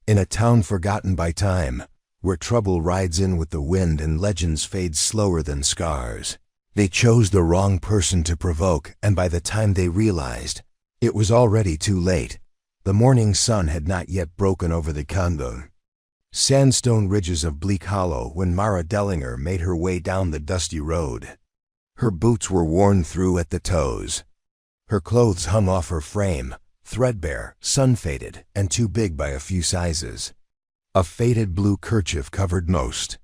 In a town forgotten by time, where trouble rides in with the wind and legends fade slower than scars, they chose the wrong person to provoke, and by the time they realized, it was already too late. The morning sun had not yet broken over the Kanbun, sandstone ridges of Bleak Hollow when Mara Dellinger made her way down the dusty road. Her boots were worn through at the toes. Her clothes hung off her frame, threadbare, sun-faded, and too big by a few sizes. A faded blue kerchief covered most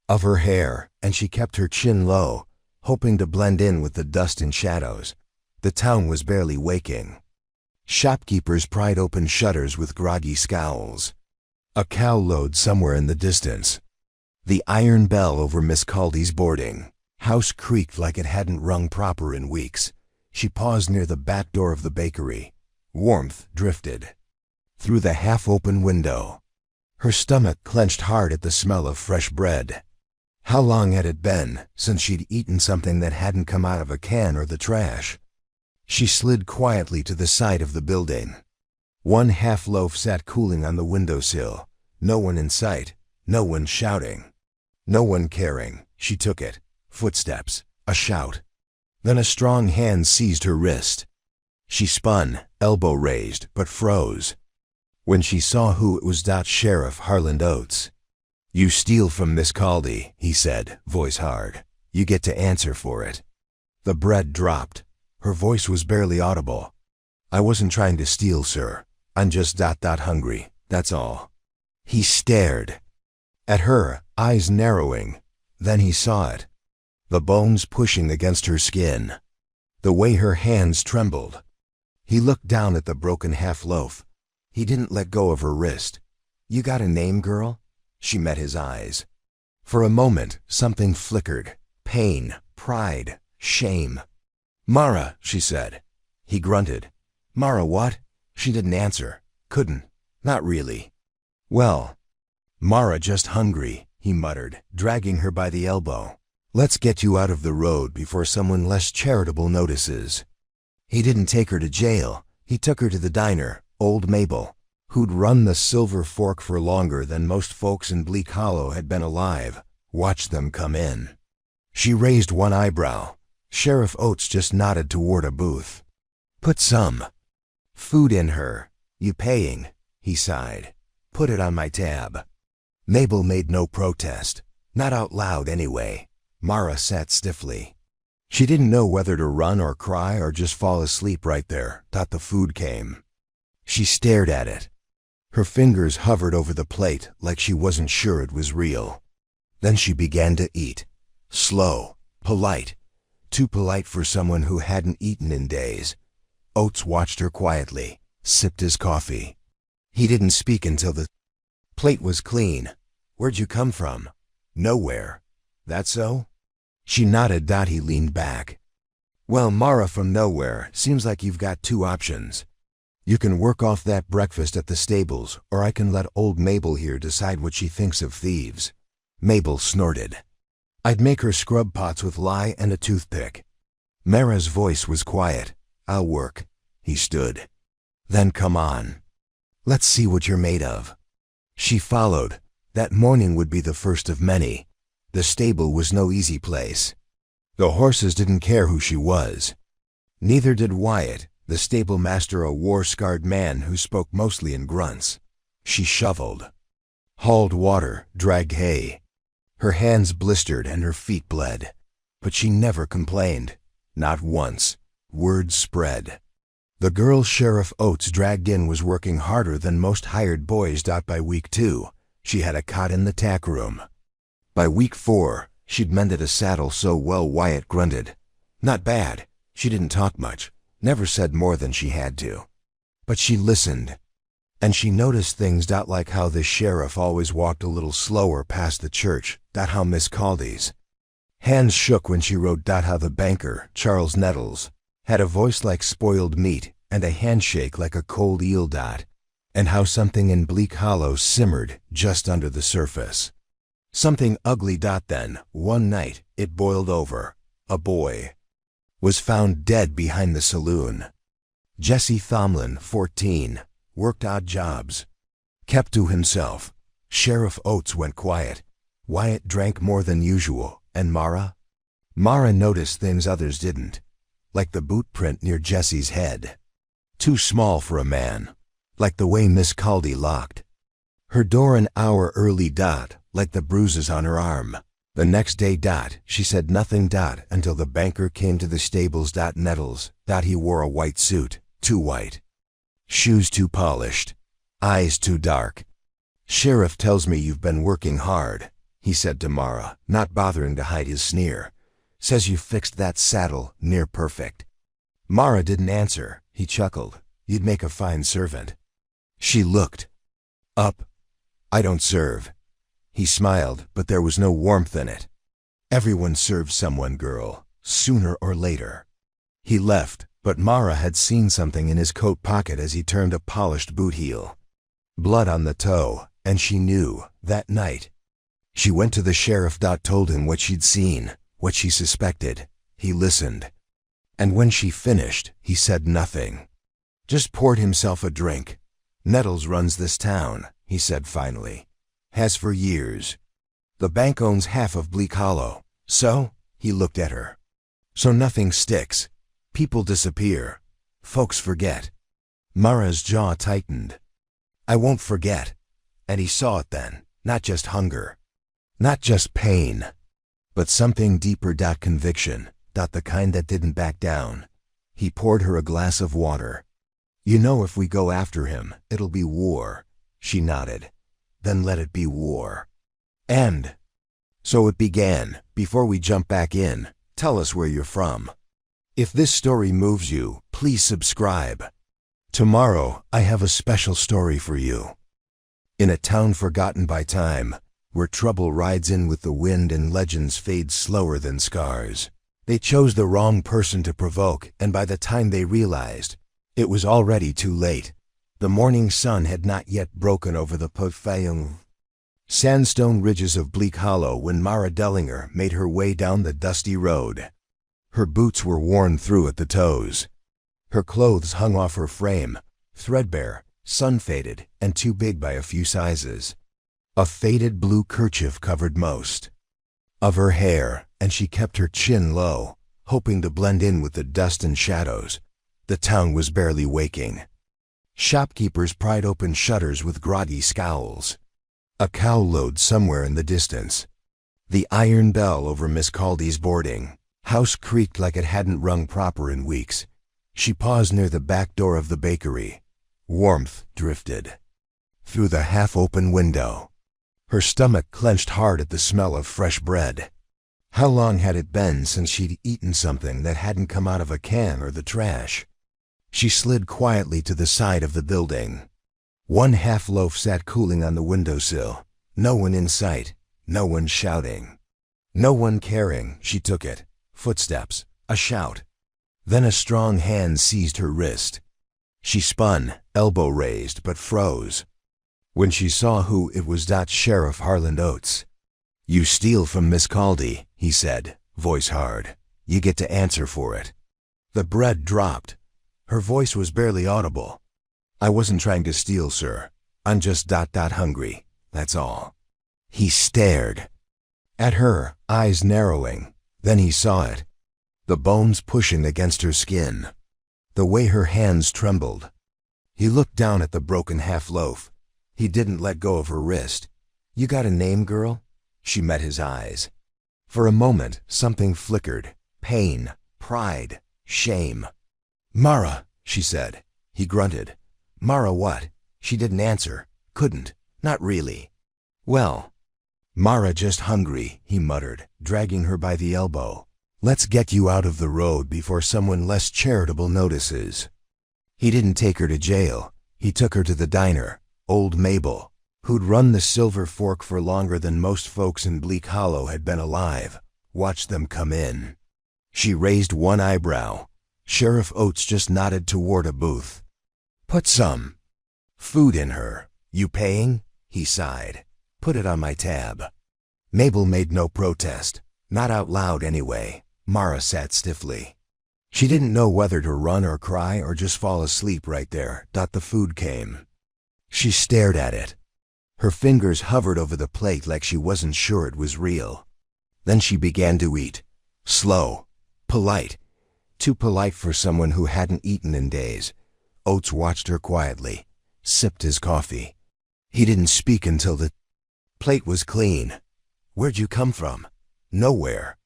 of her hair, and she kept her chin low, hoping to blend in with the dust and shadows. The town was barely waking. Shopkeepers pried open shutters with groggy scowls. A cow lowed somewhere in the distance. The iron bell over Miss Caldy's boarding house creaked like it hadn't rung proper in weeks. She paused near the back door of the bakery. Warmth drifted through the half-open window. Her stomach clenched hard at the smell of fresh bread. How long had it been since she'd eaten something that hadn't come out of a can or the trash? She slid quietly to the side of the building. One half-loaf sat cooling on the windowsill. No one in sight, no one shouting, no one caring. She took it. Footsteps, a shout. Then a strong hand seized her wrist. She spun, elbow raised, but froze. When she saw who it was, Sheriff Harland Oates. "You steal from Miss Caldy," he said, voice hard. "You get to answer for it." The bread dropped. Her voice was barely audible. "I wasn't trying to steal, sir. I'm just hungry, that's all." He stared at her, eyes narrowing. Then he saw it. The bones pushing against her skin. The way her hands trembled. He looked down at the broken half-loaf. He didn't let go of her wrist. "You got a name, girl?" She met his eyes. For a moment, something flickered. Pain, pride, shame. "Mara," she said. He grunted. "Mara what?" She didn't answer. Couldn't. Not really. "Well, Mara just hungry," he muttered, dragging her by the elbow. "Let's get you out of the road before someone less charitable notices." He didn't take her to jail. He took her to the diner, Old Mabel, who'd run the Silver Fork for longer than most folks in Bleak Hollow had been alive. Watched them come in. She raised one eyebrow. Sheriff Oates just nodded toward a booth. "Put some food in her." "You paying?" he sighed. "Put it on my tab." Mabel made no protest. Not out loud, anyway. Mara sat stiffly. She didn't know whether to run or cry or just fall asleep right there, till the food came. She stared at it. Her fingers hovered over the plate like she wasn't sure it was real. Then she began to eat. Slow, polite. Too polite for someone who hadn't eaten in days. Oates watched her quietly, sipped his coffee. He didn't speak until the plate was clean. "Where'd you come from?" "Nowhere." "That so?" She nodded. He leaned back. "Well, Mara from nowhere, seems like you've got two options. You can work off that breakfast at the stables, or I can let old Mabel here decide what she thinks of thieves." Mabel snorted. "I'd make her scrub pots with lye and a toothpick." Mara's voice was quiet. "I'll work." He stood. "Then come on. Let's see what you're made of." She followed. That morning would be the first of many. The stable was no easy place. The horses didn't care who she was. Neither did Wyatt, the stable master, a war-scarred man who spoke mostly in grunts. She shoveled, hauled water, dragged hay. Her hands blistered and her feet bled. But she never complained. Not once. Word spread. The girl Sheriff Oates dragged in was working harder than most hired boys. By week 2, she had a cot in the tack room. By week 4, she'd mended a saddle so well Wyatt grunted. Not bad. She didn't talk much, never said more than she had to. But she listened. And she noticed things. Like how the sheriff always walked a little slower past the church. How Miss Caldy's hands shook when she wrote. How the banker, Charles Nettles, had a voice like spoiled meat and a handshake like a cold eel. And how something in Bleak Hollow simmered just under the surface. Something ugly. Then, one night, it boiled over. A boy was found dead behind the saloon. Jesse Thomlin, 14, worked odd jobs. kept to himself. Sheriff Oates went quiet. Wyatt drank more than usual, and Mara? Mara noticed things others didn't, like the boot print near Jesse's head. Too small for a man, like the way Miss Caldy locked her door an hour early. Like the bruises on her arm. The next day. She said nothing. Until the banker came to the stables. Nettles. He wore a white suit, too white. Shoes too polished. Eyes too dark. Sheriff tells me you've been working hard, he said to Mara, not bothering to hide his sneer. Says you fixed that saddle near perfect. Mara didn't answer. He chuckled. You'd make a fine servant. She looked up. I don't serve. He smiled, but there was no warmth in it. Everyone serves someone, girl, sooner or later. He left, but Mara had seen something in his coat pocket as he turned a polished boot heel. Blood on the toe, and she knew, that night. She went to the sheriff. Told him what she'd seen, what she suspected. He listened. And when she finished, he said nothing. Just poured himself a drink. Nettles runs this town, he said finally. Has for years. The bank owns half of Bleak Hollow. So? He looked at her. So nothing sticks. People disappear. Folks forget. Mara's jaw tightened. I won't forget. And he saw it then. Not just hunger. Not just pain. But something deeper. Conviction. The kind that didn't back down. He poured her a glass of water. You know, if we go after him, it'll be war. She nodded. Then let it be war. And so it began. Before we jump back in, tell us where you're from. If this story moves you, please subscribe. Tomorrow, I have a special story for you. In a town forgotten by time, where trouble rides in with the wind and legends fade slower than scars. They chose the wrong person to provoke, and by the time they realized, it was already too late. The morning sun had not yet broken over the Potfayung sandstone ridges of Bleak Hollow when Mara Dellinger made her way down the dusty road. Her boots were worn through at the toes. Her clothes hung off her frame, threadbare, sun-faded, and too big by a few sizes. A faded blue kerchief covered most of her hair, and she kept her chin low, hoping to blend in with the dust and shadows. The town was barely waking. Shopkeepers pried open shutters with groggy scowls. A cow lowed somewhere in the distance. The iron bell over Miss Caldy's boarding house creaked like it hadn't rung proper in weeks. She paused near the back door of the bakery. Warmth drifted through the half-open window. Her stomach clenched hard at the smell of fresh bread. How long had it been since she'd eaten something that hadn't come out of a can or the trash? She slid quietly to the side of the building. One half-loaf sat cooling on the windowsill. No one in sight. No one shouting. No one caring. She took it. Footsteps. A shout. Then a strong hand seized her wrist. She spun, elbow raised, but froze. When she saw who it was, Sheriff Harland Oates. You steal from Miss Caldy, he said, voice hard. You get to answer for it. The bread dropped. Her voice was barely audible. I wasn't trying to steal, sir. I'm just hungry, that's all. He stared at her, eyes narrowing. Then he saw it. The bones pushing against her skin. The way her hands trembled. He looked down at the broken half-loaf. He didn't let go of her wrist. You got a name, girl? She met his eyes. For a moment, something flickered. Pain, pride, shame. Mara, she said. He grunted. Mara what? She didn't answer. Couldn't. Not really. Well, Mara just hungry, he muttered, dragging her by the elbow. Let's get you out of the road before someone less charitable notices. He didn't take her to jail. He took her to the diner, old Mabel, who'd run the Silver Fork for longer than most folks in Bleak Hollow had been alive. Watched them come in. She raised one eyebrow. Sheriff Oates just nodded toward a booth. Put some food in her. You paying? He sighed. Put it on my tab. Mabel made no protest. Not out loud anyway. Mara sat stiffly. She didn't know whether to run or cry or just fall asleep right there. The food came. She stared at it. Her fingers hovered over the plate like she wasn't sure it was real. Then she began to eat. Slow. Polite. Too polite for someone who hadn't eaten in days. Oates watched her quietly, sipped his coffee. He didn't speak until the plate was clean. "Where'd you come from?" "Nowhere."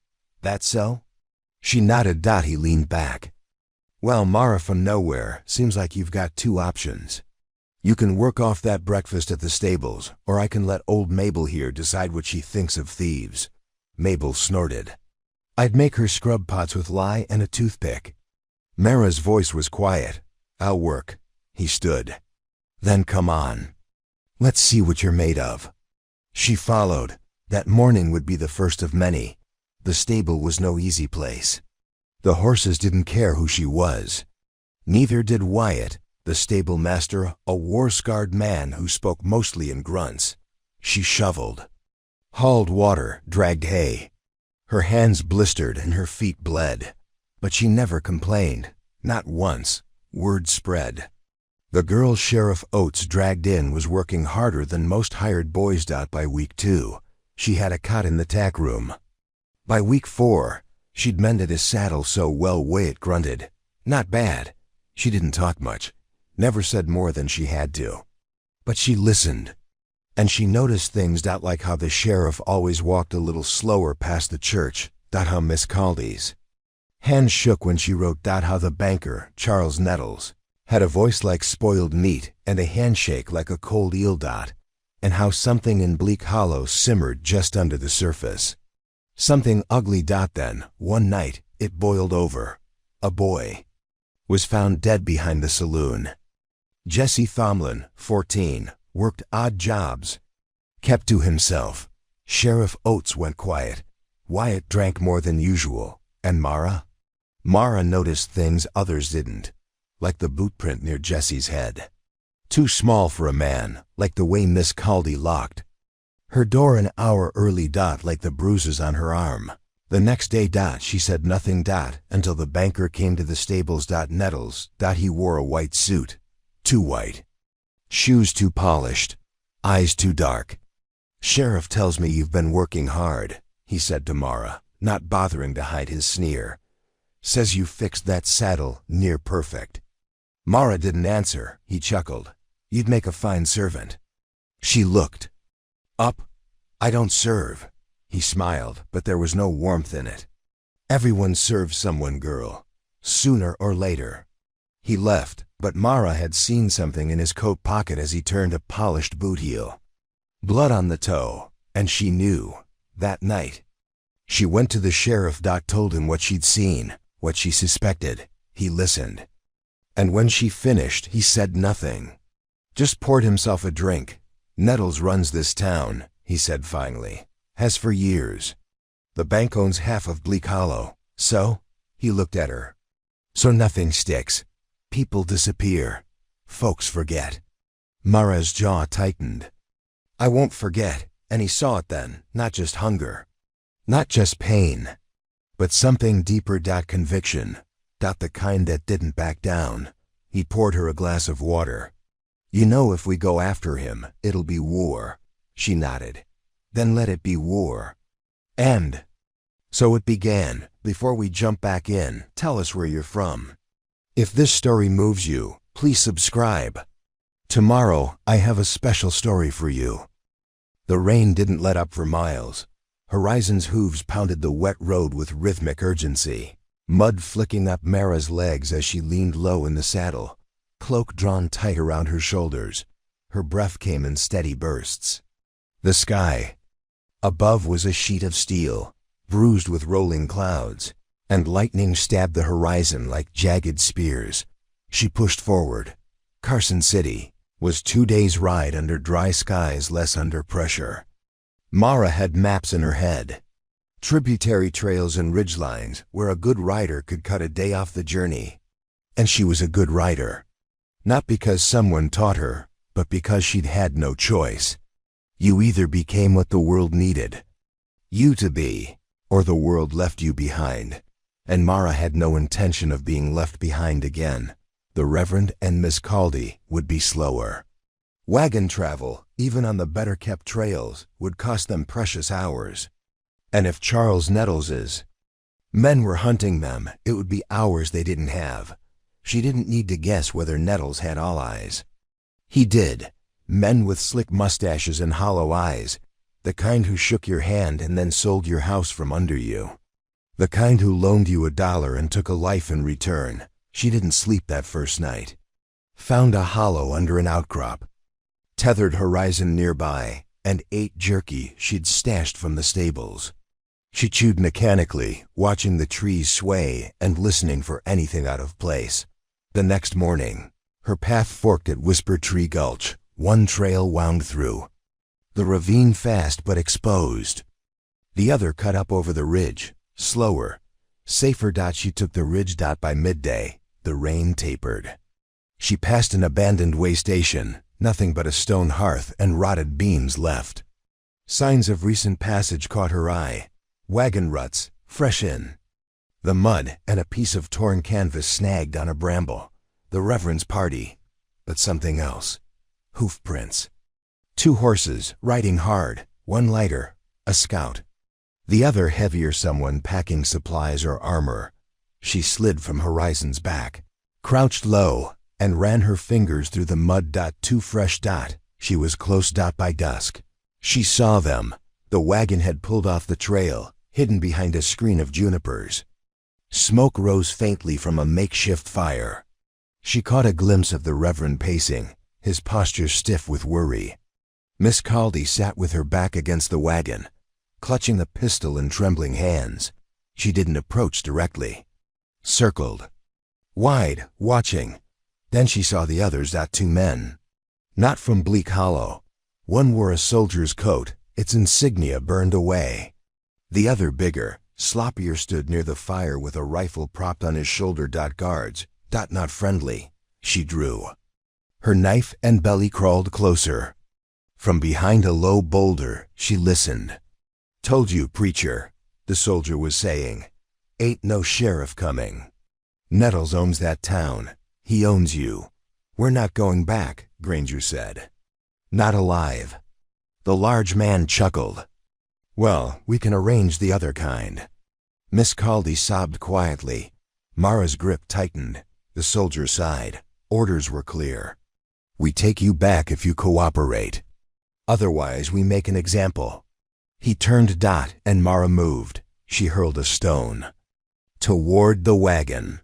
"That so?" She nodded. He leaned back. "Well, Mara, from nowhere, seems like you've got two options. You can work off that breakfast at the stables, or I can let old Mabel here decide what she thinks of thieves." Mabel snorted. "I'd make her scrub pots with lye and a toothpick." Mara's voice was quiet. "I'll work." He stood. "Then come on. Let's see what you're made of." She followed. That morning would be the first of many. The stable was no easy place. The horses didn't care who she was. Neither did Wyatt, the stable master, a war-scarred man who spoke mostly in grunts. She shoveled, hauled water, dragged hay. Her hands blistered and her feet bled. But she never complained. Not once. Word spread. The girl Sheriff Oates dragged in was working harder than most hired boys. By week 2, she had a cot in the tack room. By week 4, she'd mended his saddle so well Wyatt grunted. Not bad. She didn't talk much. Never said more than she had to. But she listened. And she noticed things. Like how the sheriff always walked a little slower past the church. How Miss Caldy's hands shook when she wrote. How the banker, Charles Nettles, had a voice like spoiled meat and a handshake like a cold eel. And how something in Bleak Hollow simmered just under the surface. Something ugly. Then, one night, it boiled over. A boy was found dead behind the saloon. Jesse Thomlin, 14, worked odd jobs, kept to himself. Sheriff Oates went quiet. Wyatt drank more than usual. And Mara? Mara noticed things others didn't, like the boot print near Jesse's head. Too small for a man, like the way Miss Caldy locked her door an hour early. Like the bruises on her arm. The next day. She said nothing. Until the banker came to the stables. Nettles. He wore a white suit. Too white. Shoes too polished. Eyes too dark. "Sheriff tells me you've been working hard," he said to Mara, not bothering to hide his sneer. "Says you fixed that saddle near perfect." Mara didn't answer. He chuckled. "You'd make a fine servant." She looked up. "I don't serve." He smiled, but there was no warmth in it. "Everyone serves someone, girl. Sooner or later." He left, but Mara had seen something in his coat pocket as he turned a polished boot heel. Blood on the toe, and she knew. That night, she went to the sheriff. Told him what she'd seen, what she suspected. He listened. And when she finished, he said nothing. Just poured himself a drink. "Nettles runs this town," he said finally. "Has for years. The bank owns half of Bleak Hollow. So?" He looked at her. "So nothing sticks. People disappear. Folks forget." Mara's jaw tightened. "I won't forget." And he saw it then, not just hunger. Not just pain. But something deeper. Conviction. The kind that didn't back down. He poured her a glass of water. "You know, if we go after him, it'll be war." She nodded. "Then let it be war." And so it began. Before we jump back in, tell us where you're from. If this story moves you, please subscribe. Tomorrow, I have a special story for you. The rain didn't let up for miles. Horizon's hooves pounded the wet road with rhythmic urgency. Mud flicking up Mara's legs as she leaned low in the saddle, cloak drawn tight around her shoulders. Her breath came in steady bursts. The sky above was a sheet of steel, bruised with rolling clouds, and lightning stabbed the horizon like jagged spears. She pushed forward. Carson City was 2 days' ride under dry skies, less under pressure. Mara had maps in her head. Tributary trails and ridgelines where a good rider could cut a day off the journey. And she was a good rider. Not because someone taught her, but because she'd had no choice. You either became what the world needed you to be, or the world left you behind. And Mara had no intention of being left behind again. The Reverend and Miss Caldy would be slower. Wagon travel, even on the better-kept trails, would cost them precious hours. And if Charles Nettles's men were hunting them, it would be hours they didn't have. She didn't need to guess whether Nettles had all eyes. He did. Men with slick mustaches and hollow eyes, the kind who shook your hand and then sold your house from under you. The kind who loaned you $1 and took a life in return. She didn't sleep that first night. Found a hollow under an outcrop, tethered Horizon nearby, and ate jerky she'd stashed from the stables. She chewed mechanically, watching the trees sway and listening for anything out of place. The next morning, her path forked at Whisper Tree Gulch. One trail wound through the ravine fast but exposed. The other cut up over the ridge, slower, safer. She took the ridge. By midday, the rain tapered. She passed an abandoned way station, nothing but a stone hearth and rotted beams left. Signs of recent passage caught her eye. Wagon ruts, fresh in the mud, and a piece of torn canvas snagged on a bramble. The Reverend's party, but something else. Hoof prints. 2 horses, riding hard, one lighter, a scout. The other heavier, someone packing supplies or armor. She slid from Horizon's back, crouched low, and ran her fingers through the mud. Too fresh. She was close. By dusk, she saw them. The wagon had pulled off the trail, hidden behind a screen of junipers. Smoke rose faintly from a makeshift fire. She caught a glimpse of the Reverend pacing, his posture stiff with worry. Miss Caldy sat with her back against the wagon, clutching the pistol in trembling hands. She didn't approach directly. Circled wide, watching. Then she saw the others. 2 men. Not from Bleak Hollow. One wore a soldier's coat, its insignia burned away. The other, bigger, sloppier, stood near the fire with a rifle propped on his shoulder. Guards. Not friendly. She drew. Her knife and belly crawled closer. From behind a low boulder, she listened. "Told you, preacher," the soldier was saying. "Ain't no sheriff coming. Nettles owns that town. He owns you. We're not going back," Granger said. "Not alive." The large man chuckled. "Well, we can arrange the other kind." Miss Caldy sobbed quietly. Mara's grip tightened. The soldier sighed. Orders were clear. "We take you back if you cooperate. Otherwise, we make an example." He turned. And Mara moved. She hurled a stone toward the wagon.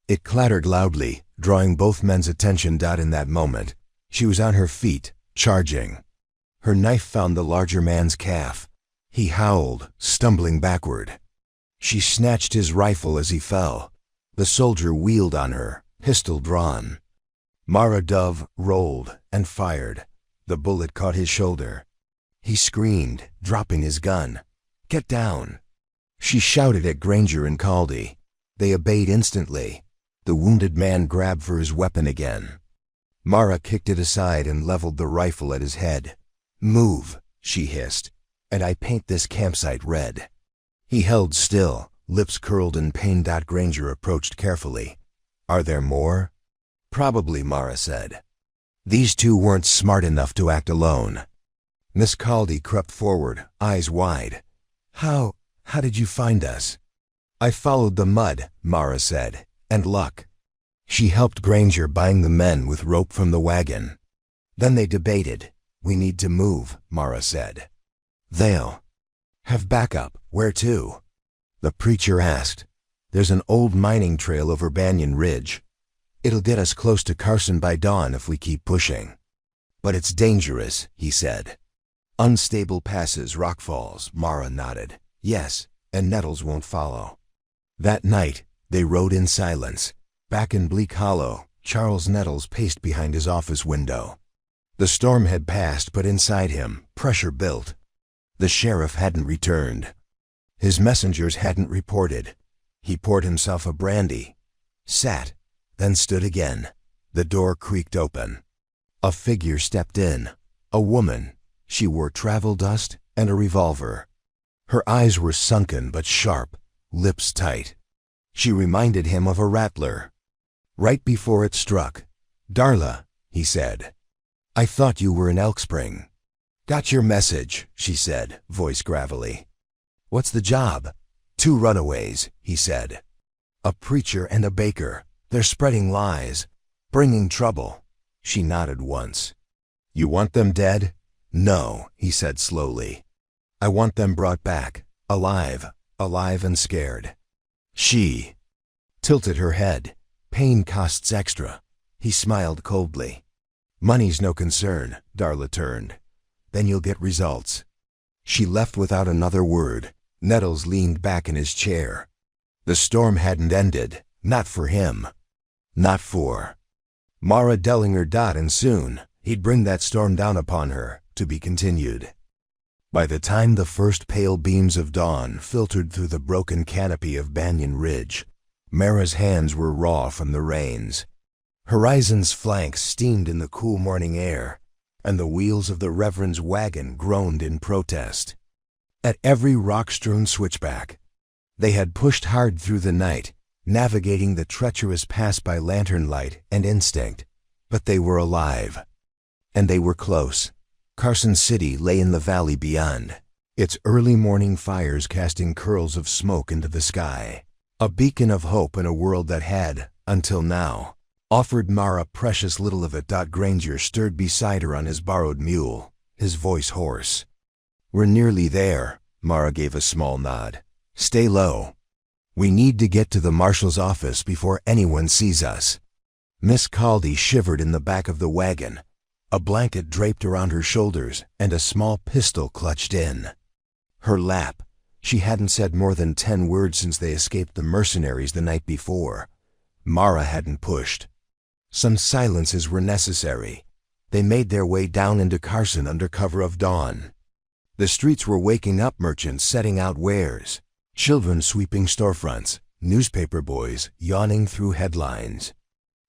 It clattered loudly, drawing both men's attention. In that moment, she was on her feet, charging. Her knife found the larger man's calf. He howled, stumbling backward. She snatched his rifle as he fell. The soldier wheeled on her, pistol drawn. Mara Dove rolled and fired. The bullet caught his shoulder. He screamed, dropping his gun. "Get down!" She shouted at Granger and Caldy. They obeyed instantly. The wounded man grabbed for his weapon again. Mara kicked it aside and leveled the rifle at his head. "Move," she hissed, "and I paint this campsite red." He held still, lips curled in pain. Granger approached carefully. "Are there more?" "Probably," Mara said. "These 2 weren't smart enough to act alone." Miss Caldy crept forward, eyes wide. How did you find us?" "I followed the mud," Mara said, "and luck." She helped Granger bind the men with rope from the wagon. Then they debated. "We need to move," Mara said. "They'll have backup. Where to?" The preacher asked. "There's an old mining trail over Banyan Ridge. It'll get us close to Carson by dawn if we keep pushing." "But it's dangerous," he said. "Unstable passes, rockfalls," Mara nodded. "Yes, and Nettles won't follow." That night, they rode in silence. Back in Bleak Hollow, Charles Nettles paced behind his office window. The storm had passed, but inside him, pressure built. The sheriff hadn't returned. His messengers hadn't reported. He poured himself a brandy, sat, then stood again. The door creaked open. A figure stepped in. A woman. She wore travel dust and a revolver. Her eyes were sunken but sharp, lips tight. She reminded him of a rattler. Right before it struck, "Darla," he said, "I thought you were in Elk Spring." Got your message, she said, voice gravelly. What's the job? 2 runaways, he said. A preacher and a baker. They're spreading lies, bringing trouble. She nodded once. You want them dead? No, he said slowly. I want them brought back, alive and scared. She tilted her head. Pain costs extra. He smiled coldly. Money's no concern, Darla turned. Then you'll get results. She left without another word. Nettles leaned back in his chair. The storm hadn't ended, not for him. Not for Mara Dellinger. And soon, he'd bring that storm down upon her, to be continued. By the time the first pale beams of dawn filtered through the broken canopy of Banyan Ridge, Mara's hands were raw from the rains. Horizon's flanks steamed in the cool morning air, and the wheels of the Reverend's wagon groaned in protest. At every rock-strewn switchback, they had pushed hard through the night, navigating the treacherous pass by lantern light and instinct, but they were alive. And they were close. Carson City lay in the valley beyond, its early morning fires casting curls of smoke into the sky, a beacon of hope in a world that had, until now, offered Mara precious little of it. Granger stirred beside her on his borrowed mule, his voice hoarse. We're nearly there, Mara gave a small nod. Stay low. We need to get to the marshal's office before anyone sees us. Miss Caldy shivered in the back of the wagon, a blanket draped around her shoulders and a small pistol clutched in her lap. She hadn't said more than 10 words since they escaped the mercenaries the night before. Mara hadn't pushed. Some silences were necessary. They made their way down into Carson under cover of dawn. The streets were waking up, merchants setting out wares, children sweeping storefronts, newspaper boys yawning through headlines.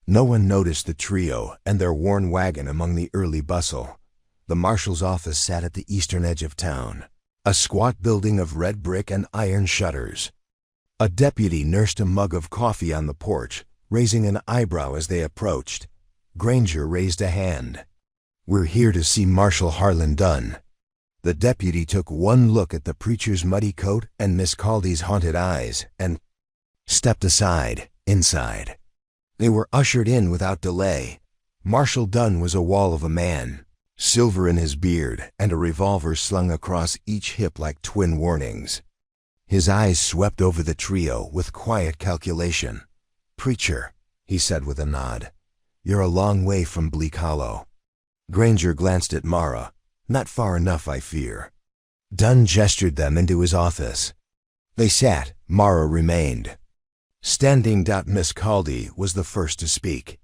No one noticed the trio and their worn wagon among the early bustle. The marshal's office sat at the eastern edge of town, a squat building of red brick and iron shutters. A deputy nursed a mug of coffee on the porch, raising an eyebrow as they approached. Granger raised a hand. We're here to see Marshal Harlan Dunn. The deputy took one look at the preacher's muddy coat and Miss Caldy's haunted eyes and stepped aside, inside. They were ushered in without delay. Marshal Dunn was a wall of a man, silver in his beard and a revolver slung across each hip like twin warnings. His eyes swept over the trio with quiet calculation. Preacher, he said with a nod, you're a long way from Bleak Hollow. Granger glanced at Mara. Not far enough, I fear. Dunn gestured them into his office. They sat. Mara remained. Standing. Miss Caldy was the first to speak.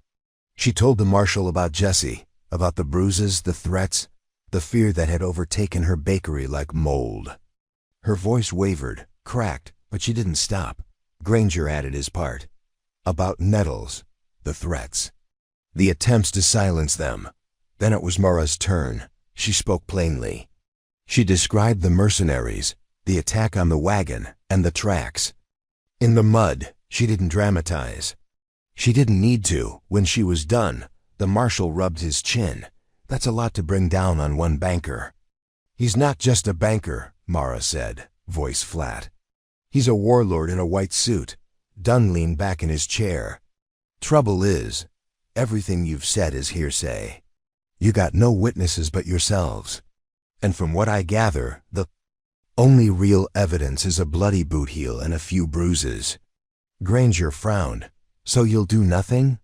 She told the marshal about Jessie, about the bruises, the threats, the fear that had overtaken her bakery like mold. Her voice wavered, cracked, but she didn't stop. Granger added his part. About Nettles, the threats, the attempts to silence them. Then it was Mara's turn. She spoke plainly. She described the mercenaries, the attack on the wagon, and the tracks. In the mud, she didn't dramatize. She didn't need to. When she was done, the marshal rubbed his chin. That's a lot to bring down on one banker. He's not just a banker, Mara said, voice flat. He's a warlord in a white suit. Dunn leaned back in his chair. Trouble is, everything you've said is hearsay. You got no witnesses but yourselves. And from what I gather, the only real evidence is a bloody boot heel and a few bruises. Granger frowned. So you'll do nothing?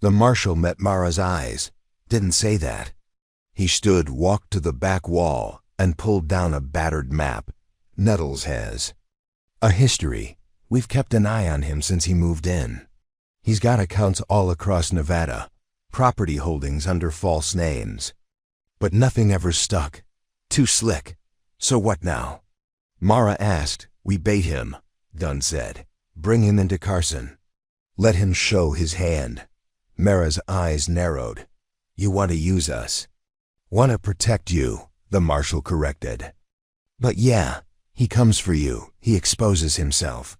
The marshal met Mara's eyes. Didn't say that. He stood, walked to the back wall, and pulled down a battered map. Nettles has a history. We've kept an eye on him since he moved in. He's got accounts all across Nevada, property holdings under false names. But nothing ever stuck. Too slick. So what now? Mara asked. We bait him, Dunn said. Bring him into Carson. Let him show his hand. Mara's eyes narrowed. You want to use us. Want to protect you, the marshal corrected. But yeah, he comes for you. He exposes himself.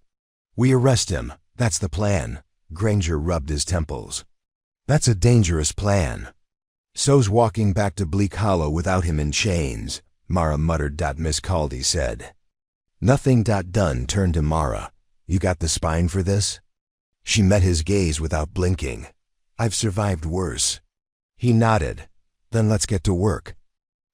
We arrest him. That's the plan. Granger rubbed his temples. That's a dangerous plan. "So's walking back to Bleak Hollow without him in chains," Mara muttered. Miss Caldy said. "Nothing." Dunn turned to Mara. "You got the spine for this?" She met his gaze without blinking. "I've survived worse." He nodded. "Then let's get to work."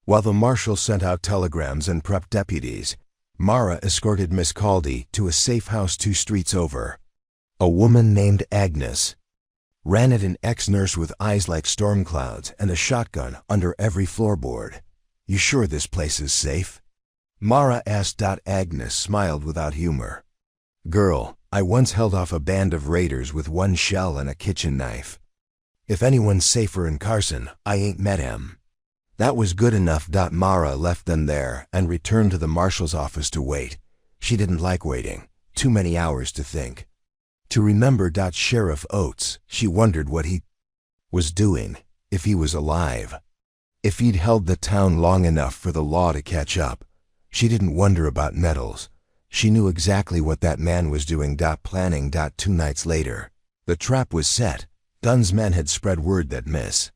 While the marshal sent out telegrams and prepped deputies, Mara escorted Miss Caldy to a safe house 2 streets over. A woman named Agnes ran it, an ex-nurse with eyes like storm clouds and a shotgun under every floorboard. "You sure this place is safe?" Mara asked. Agnes smiled without humor. "Girl, I once held off a band of raiders with 1 shell and a kitchen knife. If anyone's safer in Carson, I ain't met him." That was good enough. Mara left them there and returned to the marshal's office to wait. She didn't like waiting. Too many hours to think. To remember. Sheriff Oates, she wondered what he was doing, if he was alive. If he'd held the town long enough for the law to catch up. She didn't wonder about Nettles. She knew exactly what that man was doing. Planning. 2 nights later, the trap was set. Dunn's men had spread word that Miss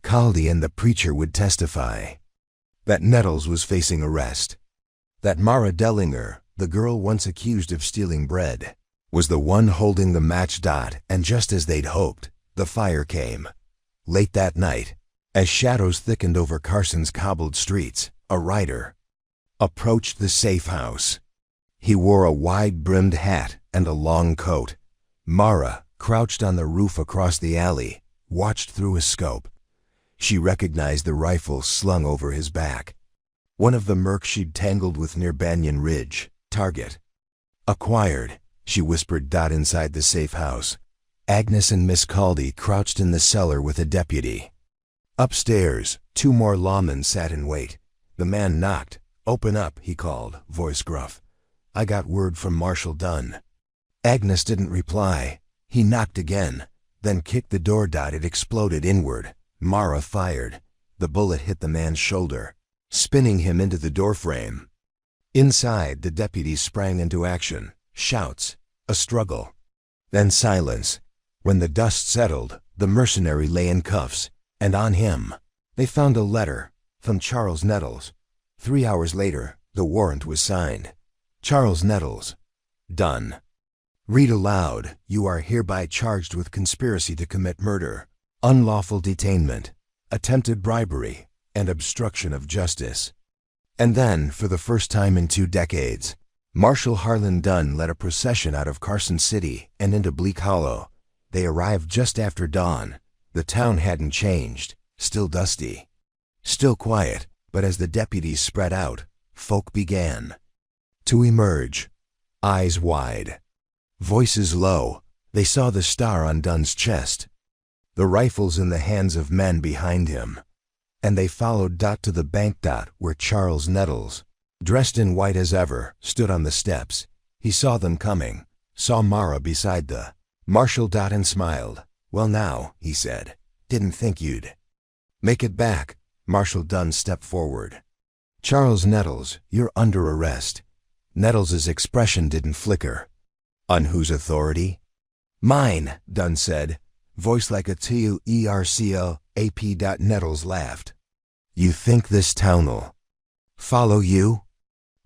Caldy and the preacher would testify. That Nettles was facing arrest. That Mara Dellinger, the girl once accused of stealing bread, was the one holding the match. And just as they'd hoped, the fire came. Late that night, as shadows thickened over Carson's cobbled streets, a rider approached the safe house. He wore a wide-brimmed hat and a long coat. Mara, crouched on the roof across the alley, watched through his scope. She recognized the rifle slung over his back. One of the mercs she'd tangled with near Banyan Ridge. Target acquired, she whispered. Inside the safe house, Agnes and Miss Caldy crouched in the cellar with a deputy. Upstairs, 2 more lawmen sat in wait. The man knocked. "Open up," he called, voice gruff. "I got word from Marshal Dunn." Agnes didn't reply. He knocked again, then kicked the door. It exploded inward. Mara fired. The bullet hit the man's shoulder, spinning him into the doorframe. Inside, the deputies sprang into action. Shouts, a struggle, then silence. When the dust settled, the mercenary lay in cuffs, and on him, they found a letter from Charles Nettles. 3 hours later, the warrant was signed. Charles Nettles. Done. Read aloud. "You are hereby charged with conspiracy to commit murder, unlawful detainment, attempted bribery, and obstruction of justice." And then, for the first time in 2 decades, Marshal Harlan Dunn led a procession out of Carson City and into Bleak Hollow. They arrived just after dawn. The town hadn't changed, still dusty, still quiet, but as the deputies spread out, folk began to emerge. Eyes wide, voices low, they saw the star on Dunn's chest, the rifles in the hands of men behind him, and they followed. To the bank. Where Charles Nettles, dressed in white as ever, stood on the steps. He saw them coming, saw Mara beside the marshal. And smiled. "Well now," he said, "didn't think you'd make it back." Marshal Dunn stepped forward. "Charles Nettles, you're under arrest." Nettles's expression didn't flicker. "On whose authority?" "Mine," Dunn said, voice like a TUERCLAP. Nettles laughed. "You think this town'll follow you?"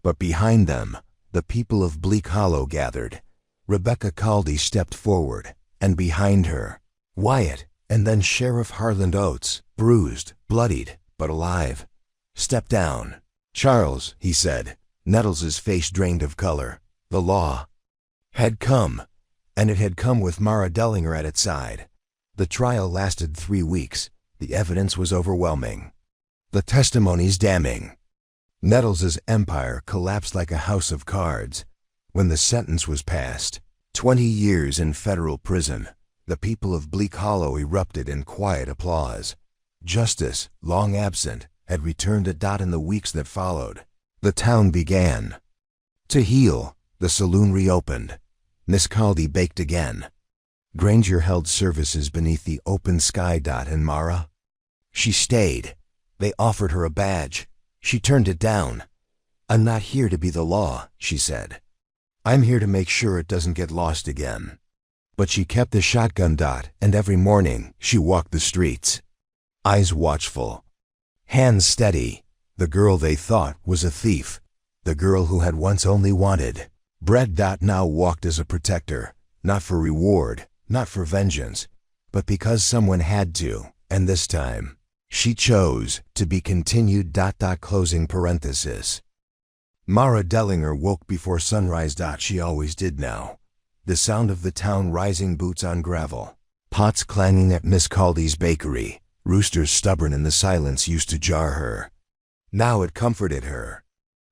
But behind them, the people of Bleak Hollow gathered. Rebecca Caldy stepped forward, and behind her, Wyatt, and then Sheriff Harlan Oates, bruised, bloodied, but alive. "Step down." "Charles," he said. Nettles's face drained of color. The law had come, and it had come with Mara Dellinger at its side. The trial lasted 3 weeks. The evidence was overwhelming, the testimonies damning. Nettles's empire collapsed like a house of cards. When the sentence was passed, 20 years in federal prison, the people of Bleak Hollow erupted in quiet applause. Justice, long absent, had returned. In the weeks that followed, the town began to heal. The saloon reopened. Miss Caldy baked again. Granger held services beneath the open sky. And Mara? She stayed. They offered her a badge. She turned it down. "I'm not here to be the law," she said. "I'm here to make sure it doesn't get lost again." But she kept the shotgun. And every morning she walked the streets. eyes watchful, hands steady. The girl they thought was a thief, the girl who had once only wanted bread. Now walked as a protector, not for reward, not for vengeance, but because someone had to, and this time, she chose to be continued. Closing parenthesis. Mara Dellinger woke before sunrise. She always did now. The sound of the town rising, boots on gravel, pots clanging at Miss Caldy's bakery, roosters stubborn in the silence used to jar her. Now it comforted her.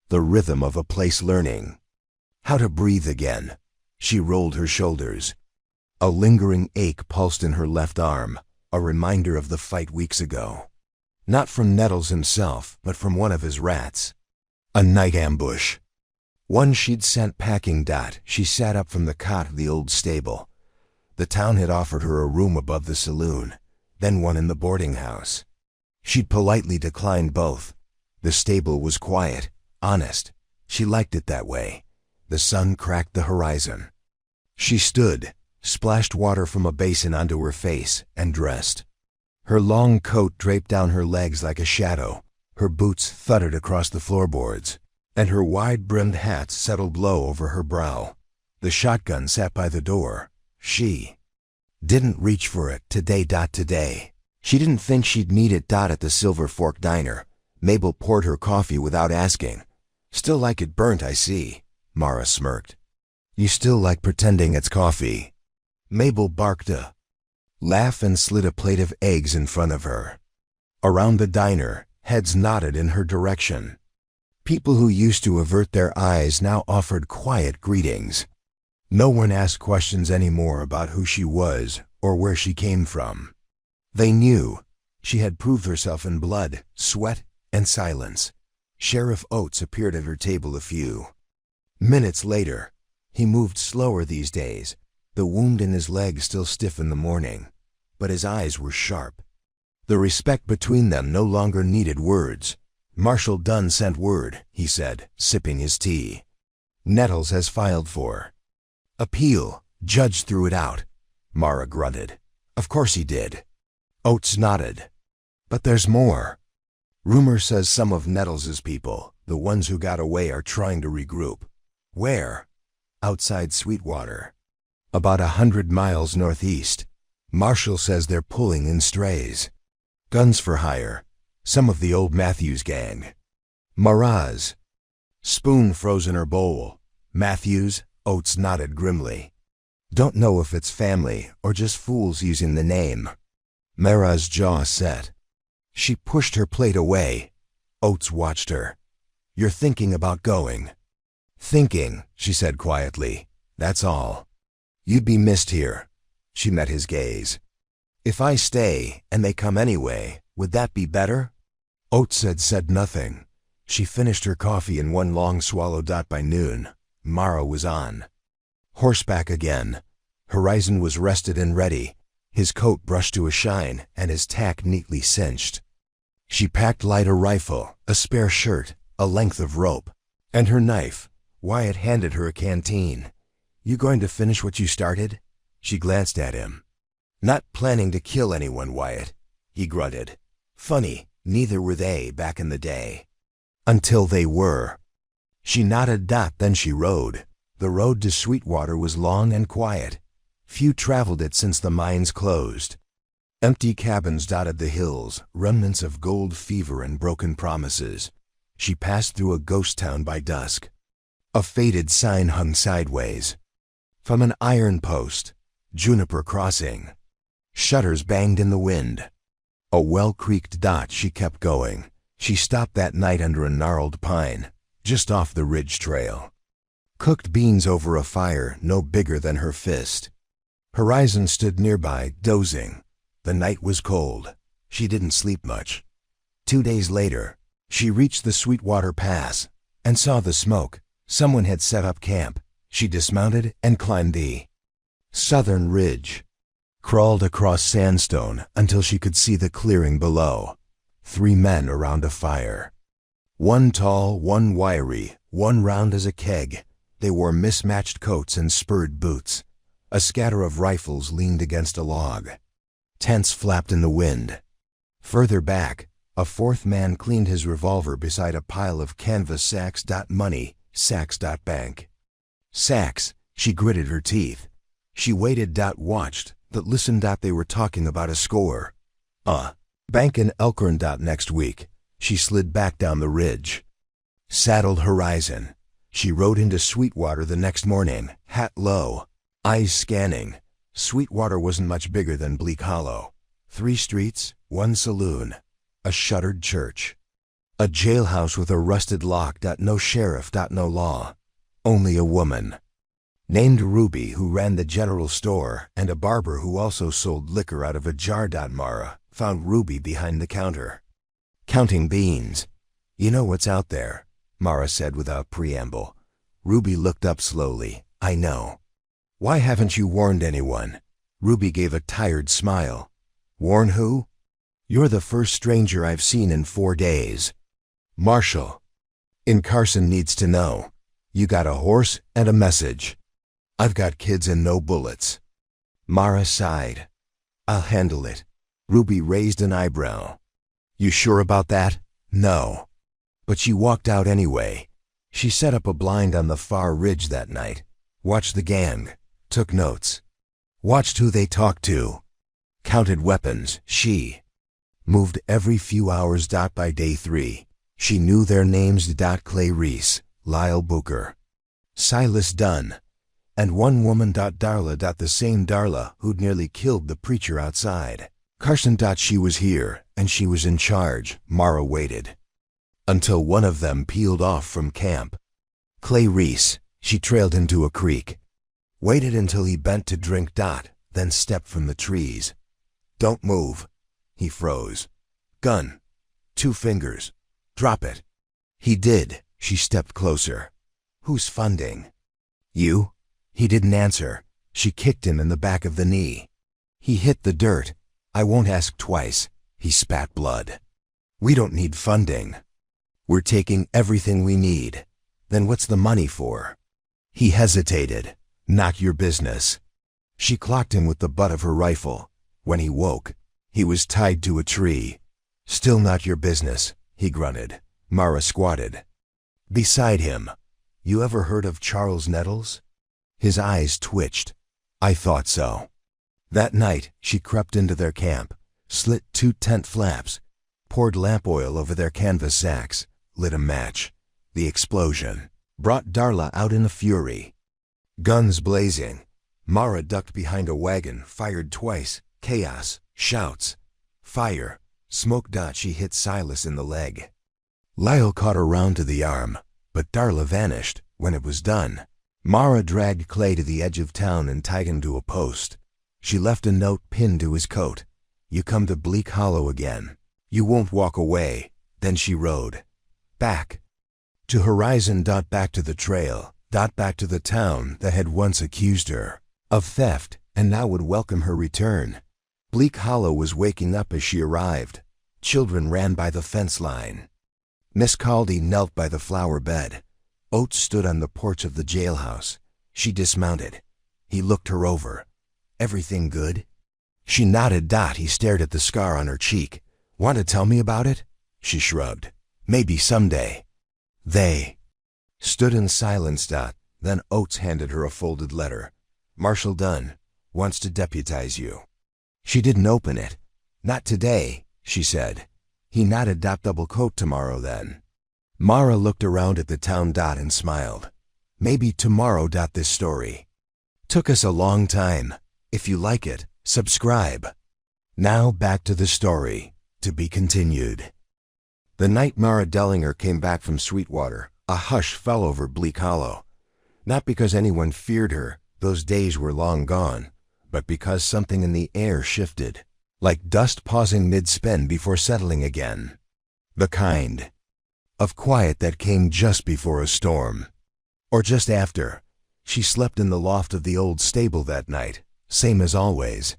The rhythm of a place learning how to breathe again. She rolled her shoulders. A lingering ache pulsed in her left arm, a reminder of the fight weeks ago. Not from Nettles himself, but from one of his rats. A night ambush. One she'd sent packing. She sat up from the cot of the old stable. The town had offered her a room above the saloon, then one in the boarding house. She'd politely declined both. The stable was quiet, honest. She liked it that way. The sun cracked the horizon. She stood, splashed water from a basin onto her face, and dressed. Her long coat draped down her legs like a shadow. Her boots thudded across the floorboards, and her wide-brimmed hat settled low over her brow. The shotgun sat by the door. She didn't reach for it today. She didn't think she'd need it. At the Silver Fork Diner, Mabel poured her coffee without asking. Still like it burnt, I see. Mara smirked. You still like pretending it's coffee. Mabel barked a laugh and slid a plate of eggs in front of her. Around the diner, heads nodded in her direction. People who used to avert their eyes now offered quiet greetings. No one asked questions anymore about who she was or where she came from. They knew she had proved herself in blood, sweat, and silence. Sheriff Oates appeared at her table a few minutes later. He moved slower these days, the wound in his leg still stiff in the morning, but his eyes were sharp. The respect between them no longer needed words. Marshal Dunn sent word, he said, sipping his tea. Nettles has filed for appeal. Judge threw it out. Mara grunted. Of course he did. Oates nodded. But there's more. Rumor says some of Nettles's people, the ones who got away, are trying to regroup. Where? Outside Sweetwater. About 100 miles northeast. Marshall says they're pulling in strays. Guns for hire. Some of the old Matthews gang. Maraz. Spoon froze in her bowl. Matthews? Oates nodded grimly. Don't know if it's family or just fools using the name. Mara's jaw set. She pushed her plate away. Oates watched her. You're thinking about going. Thinking, she said quietly. That's all. You'd be missed here. She met his gaze. If I stay, and they come anyway, would that be better? Oates had said nothing. She finished her coffee in one long swallow. By noon, Mara was on horseback again. Horizon was rested and ready, his coat brushed to a shine and his tack neatly cinched. She packed light: a rifle, a spare shirt, a length of rope, and her knife. Wyatt handed her a canteen. You going to finish what you started? She glanced at him. Not planning to kill anyone, Wyatt, he grunted. Funny, neither were they back in the day. Until they were. She nodded. Then she rode. The road to Sweetwater was long and quiet. Few traveled it since the mines closed. Empty cabins dotted the hills, remnants of gold fever and broken promises. She passed through a ghost town by dusk. A faded sign hung sideways. From an iron post, Juniper Crossing. Shutters banged in the wind. A well-creaked dot. She kept going. She stopped that night under a gnarled pine, just off the ridge trail. Cooked beans over a fire no bigger than her fist. Horizon stood nearby, dozing. The night was cold. She didn't sleep much. 2 days later, she reached the Sweetwater Pass and saw the smoke. Someone had set up camp. She dismounted and climbed the southern ridge. Crawled across sandstone until she could see the clearing below. 3 men around a fire. One tall, one wiry, one round as a keg. They wore mismatched coats and spurred boots. A scatter of rifles leaned against a log. Tents flapped in the wind. Further back, a fourth man cleaned his revolver beside a pile of canvas sacks. Money, sacks. Bank. Sacks, she gritted her teeth. She waited. Watched, listened. They were talking about a score. Bank in Elkhorn. Next week, she slid back down the ridge. Saddled Horizon. She rode into Sweetwater the next morning, hat low, eyes scanning. Sweetwater wasn't much bigger than Bleak Hollow. 3 streets, 1 saloon, a shuttered church, a jailhouse with a rusted lock. No sheriff. No law. Only a woman named Ruby who ran the general store and a barber who also sold liquor out of a jar. Mara found Ruby behind the counter, counting beans. You know what's out there, Mara said without preamble. Ruby looked up slowly. I know. Why haven't you warned anyone? Ruby gave a tired smile. Warn who? You're the first stranger I've seen in 4 days. Marshall in Carson needs to know. You got a horse and a message. I've got kids and no bullets. Mara sighed. I'll handle it. Ruby raised an eyebrow. You sure about that? No. But she walked out anyway. She set up a blind on the far ridge that night, watched the gang, took notes, watched who they talked to, counted weapons. She moved every few hours. By day 3, she knew their names. Clay Reese, Lyle Booker, Silas Dunn, and one woman. Darla. The same Darla who'd nearly killed the preacher outside Carson. She was here, and she was in charge. Mara waited until one of them peeled off from camp. Clay Reese, she trailed him to a creek, waited until he bent to drink. Then stepped from the trees. Don't move. He froze. Gun. 2 fingers. Drop it. He did. She stepped closer. Who's funding? You? He didn't answer. She kicked him in the back of the knee. He hit the dirt. I won't ask twice. He spat blood. We don't need funding. We're taking everything we need. Then what's the money for? He hesitated. Not your business. She clocked him with the butt of her rifle. When he woke, he was tied to a tree. Still not your business, he grunted. Mara squatted beside him. You ever heard of Charles Nettles? His eyes twitched. I thought so. That night, she crept into their camp, slit 2 tent flaps, poured lamp oil over their canvas sacks, lit a match. The explosion brought Darla out in a fury. Guns blazing. Mara ducked behind a wagon, fired twice. Chaos, shouts, fire, smoke. She hit Silas in the leg. Lyle caught her round to the arm, but Darla vanished. When it was done, Mara dragged Clay to the edge of town and tied him to a post. She left a note pinned to his coat. You come to Bleak Hollow again. You won't walk away. Then she rode back to Horizon. Back to the trail. Back to the town that had once accused her of theft and now would welcome her return. Bleak Hollow was waking up as she arrived. Children ran by the fence line. Miss Caldy knelt by the flower bed. Oates stood on the porch of the jailhouse. She dismounted. He looked her over. Everything good? She nodded. He stared at the scar on her cheek. Want to tell me about it? She shrugged. Maybe someday. They stood in silence. Then Oates handed her a folded letter. Marshall Dunn wants to deputize you. She didn't open it. Not today, she said. He nodded. Double coat tomorrow then. Mara looked around at the town. And smiled. Maybe tomorrow. This story took us a long time. If you like it, subscribe. Now back to the story, to be continued. The night Mara Dellinger came back from Sweetwater, a hush fell over Bleak Hollow. Not because anyone feared her, those days were long gone, but because something in the air shifted, like dust pausing mid-spin before settling again. The kind of quiet that came just before a storm. Or just after. She slept in the loft of the old stable that night, same as always.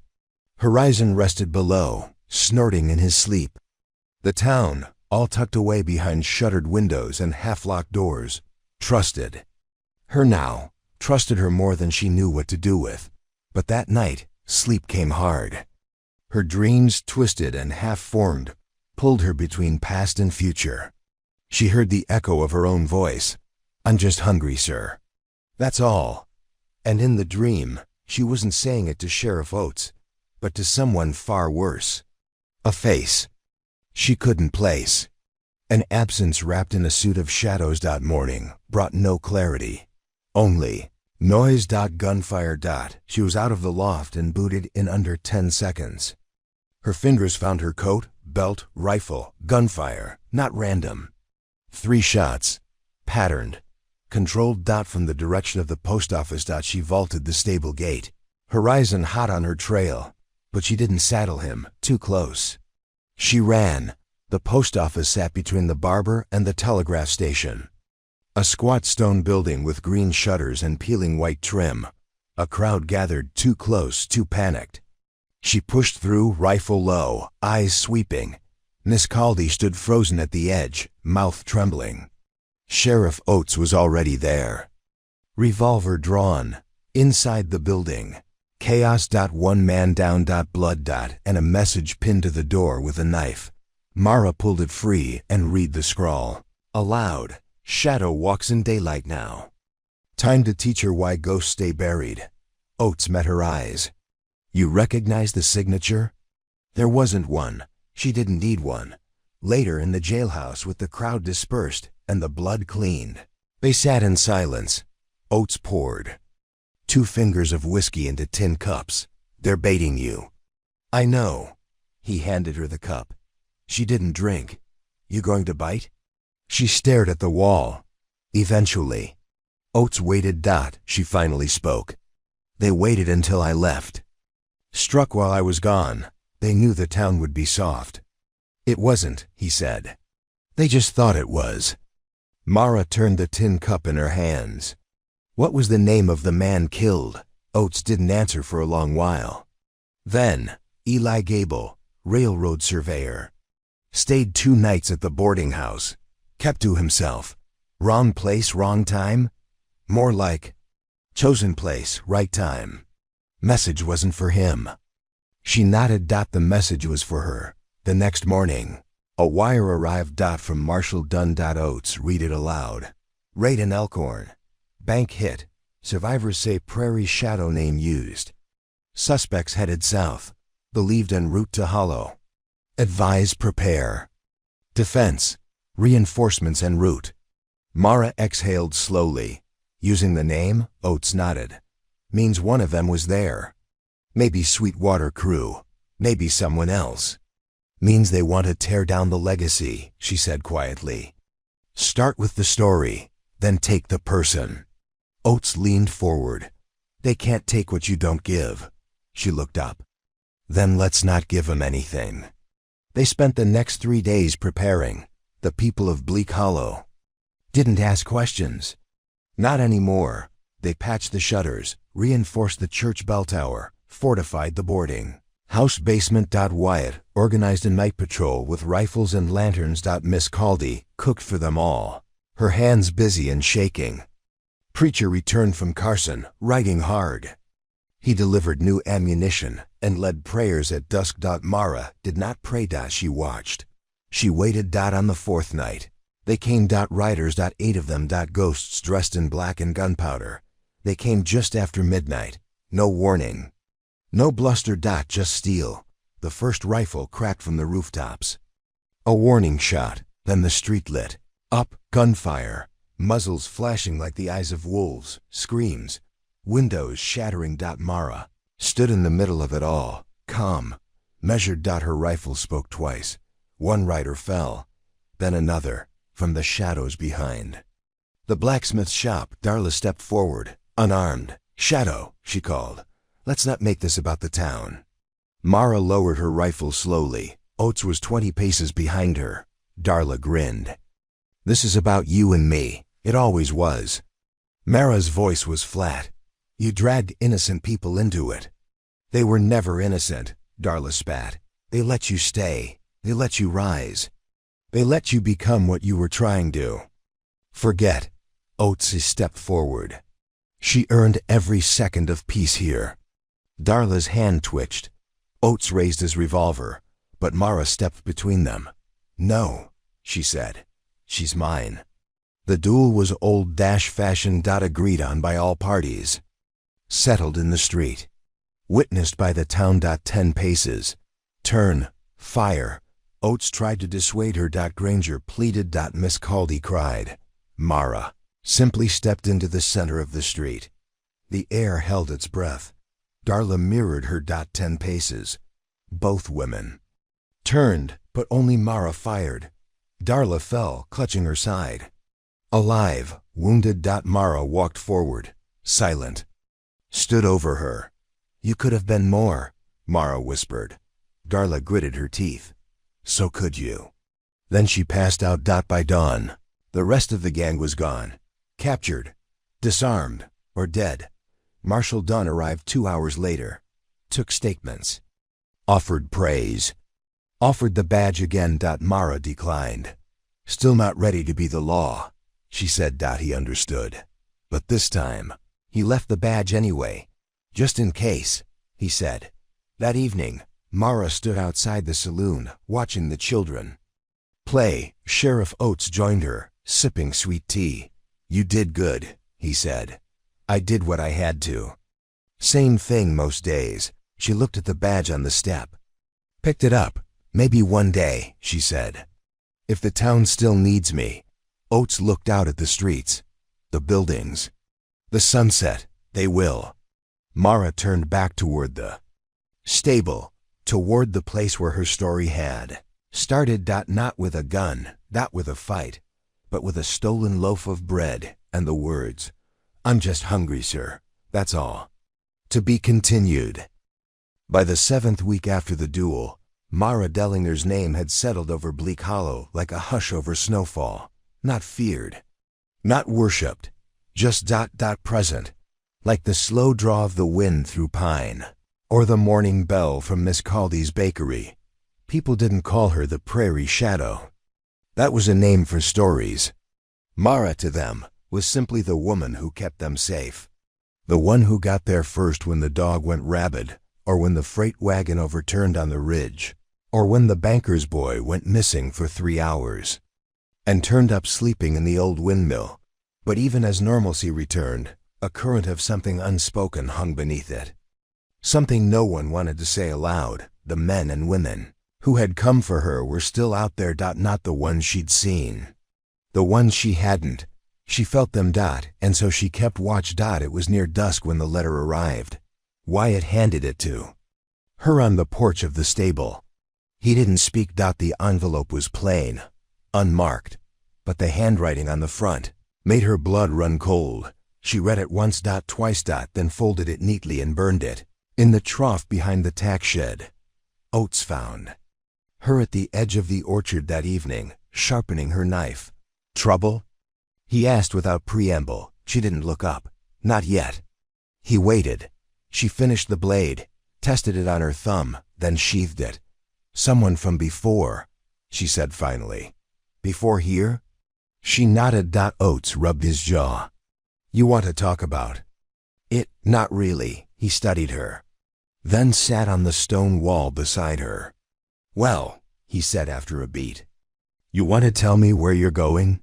Horizon rested below, snorting in his sleep. The town, all tucked away behind shuttered windows and half-locked doors, trusted her now, trusted her more than she knew what to do with. But that night, sleep came hard. Her dreams, twisted and half-formed, pulled her between past and future. She heard the echo of her own voice. "I'm just hungry, sir. That's all." And in the dream, she wasn't saying it to Sheriff Oates, but to someone far worse. A face she couldn't place. An absence wrapped in a suit of shadows. Morning brought no clarity. Only noise. Gunfire. She was out of the loft and booted in under 10 seconds. Her fingers found her coat, belt, rifle, gunfire, not random. 3 shots, patterned, controlled. From the direction of the post office. She vaulted the stable gate. Horizon hot on her trail, but she didn't saddle him, too close. She ran. The post office sat between the barber and the telegraph station. A squat stone building with green shutters and peeling white trim. A crowd gathered, too close, too panicked. She pushed through, rifle low, eyes sweeping. Miss Caldy stood frozen at the edge, mouth trembling. Sheriff Oates was already there. Revolver drawn. Inside the building. Chaos. One man down. Blood. And a message pinned to the door with a knife. Mara pulled it free and read the scrawl. Aloud. Shadow walks in daylight now. Time to teach her why ghosts stay buried. Oates met her eyes. You recognize the signature? There wasn't one. She didn't need one. Later in the jailhouse with the crowd dispersed and the blood cleaned. They sat in silence. Oates poured 2 fingers of whiskey into tin cups. They're baiting you. I know. He handed her the cup. She didn't drink. You going to bite? She stared at the wall. Eventually. Oates waited. She finally spoke. They waited until I left. Struck while I was gone. They knew the town would be soft. It wasn't, he said. They just thought it was. Mara turned the tin cup in her hands. What was the name of the man killed? Oates didn't answer for a long while. Then, Eli Gable, railroad surveyor. Stayed 2 nights at the boarding house. Kept to himself. Wrong place, wrong time? More like chosen place, right time. Message wasn't for him. She nodded. The message was for her. The next morning, a wire arrived. From Marshall Dunn. Oates read it aloud. Raid in Elkhorn. Bank hit. Survivors say Prairie Shadow name used. Suspects headed south. Believed en route to Hollow. Advise prepare. Defense. Reinforcements en route. Mara exhaled slowly. Using the name, Oates nodded. Means one of them was there. Maybe Sweetwater crew. Maybe someone else. Means they want to tear down the legacy, she said quietly. Start with the story, then take the person. Oates leaned forward. They can't take what you don't give. She looked up. Then let's not give them anything. They spent the next 3 days preparing. The people of Bleak Hollow. Didn't ask questions. Not anymore. They patched the shutters, reinforced the church bell tower, fortified the boarding house basement. Wyatt organized a night patrol with rifles and lanterns. Miss Caldy cooked for them all, her hands busy and shaking. Preacher returned from Carson, writing hard. He delivered new ammunition and led prayers at dusk. Mara did not pray. She watched. She waited. On the 4th night, they came. Riders. 8 of them. Ghosts dressed in black and gunpowder. They came just after midnight. No warning. No bluster. Just steel. The first rifle cracked from the rooftops. A warning shot, then the street lit up. Gunfire. Muzzles flashing like the eyes of wolves. Screams. Windows shattering. Mara stood in the middle of it all, calm, measured. Her rifle spoke twice. One rider fell, then another, from the shadows behind. The blacksmith's shop. Darla stepped forward, unarmed. Shadow, she called. Let's not make this about the town. Mara lowered her rifle slowly. Oates was 20 paces behind her. Darla grinned. This is about you and me. It always was. Mara's voice was flat. You dragged innocent people into it. They were never innocent, Darla spat. They let you stay. They let you rise. They let you become what you were trying to. Forget. Oates stepped forward. She earned every second of peace here. Darla's hand twitched. Oates raised his revolver, but Mara stepped between them. "No," she said. "She's mine." The duel was old-fashioned. Agreed on by all parties. Settled in the street. Witnessed by the town. 10 paces. Turn. Fire. Oates tried to dissuade her. Granger pleaded. Miss Caldy cried. Mara simply stepped into the center of the street. The air held its breath. Darla mirrored her. 10 paces. Both women turned, but only Mara fired. Darla fell, clutching her side. Alive, wounded. Mara walked forward, silent. Stood over her. "You could have been more," Mara whispered. Darla gritted her teeth. "So could you." Then she passed out. By dawn, the rest of the gang was gone. Captured, disarmed, or dead. Marshal Dunn arrived 2 hours later. Took statements. Offered praise. Offered the badge again. Mara declined. "Still not ready to be the law," she said. He understood. But this time, he left the badge anyway. "Just in case," he said. That evening, Mara stood outside the saloon, watching the children play. Sheriff Oates joined her, sipping sweet tea. "You did good," he said. "I did what I had to." Same thing most days. She looked at the badge on the step. "Picked it up. Maybe one day," she said. "If the town still needs me." Oates looked out at the streets, the buildings, the sunset. "They will." Mara turned back toward the stable, toward the place where her story had started. Not with a gun, not with a fight, but with a stolen loaf of bread and the words, "I'm just hungry, sir. That's all." To be continued. By the 7th week after the duel, Mara Dellinger's name had settled over Bleak Hollow like a hush over snowfall. Not feared, not worshipped, just present, like the slow draw of the wind through pine, or the morning bell from Miss Caldy's bakery. People didn't call her the Prairie Shadow. That was a name for stories. Mara to them was simply the woman who kept them safe. The one who got there first when the dog went rabid, or when the freight wagon overturned on the ridge, or when the banker's boy went missing for 3 hours and turned up sleeping in the old windmill. But even as normalcy returned, a current of something unspoken hung beneath it. Something no one wanted to say aloud. The men and women who had come for her were still out there. Not the ones she'd seen. The ones she hadn't. She felt them. And so she kept watch. It was near dusk when the letter arrived. Wyatt handed it to her on the porch of the stable. He didn't speak. The envelope was plain, unmarked, but the handwriting on the front made her blood run cold. She read it once. Twice. Then folded it neatly and burned it in the trough behind the tack shed. Oates found her at the edge of the orchard that evening, sharpening her knife. "Trouble?" he asked without preamble. She didn't look up. Not yet. He waited. She finished the blade, tested it on her thumb, then sheathed it. "Someone from before," she said finally. "Before here?" She nodded. Oates rubbed his jaw. "You want to talk about it?" "Not really." He studied her, then sat on the stone wall beside her. "Well," he said after a beat, "you want to tell me where you're going?"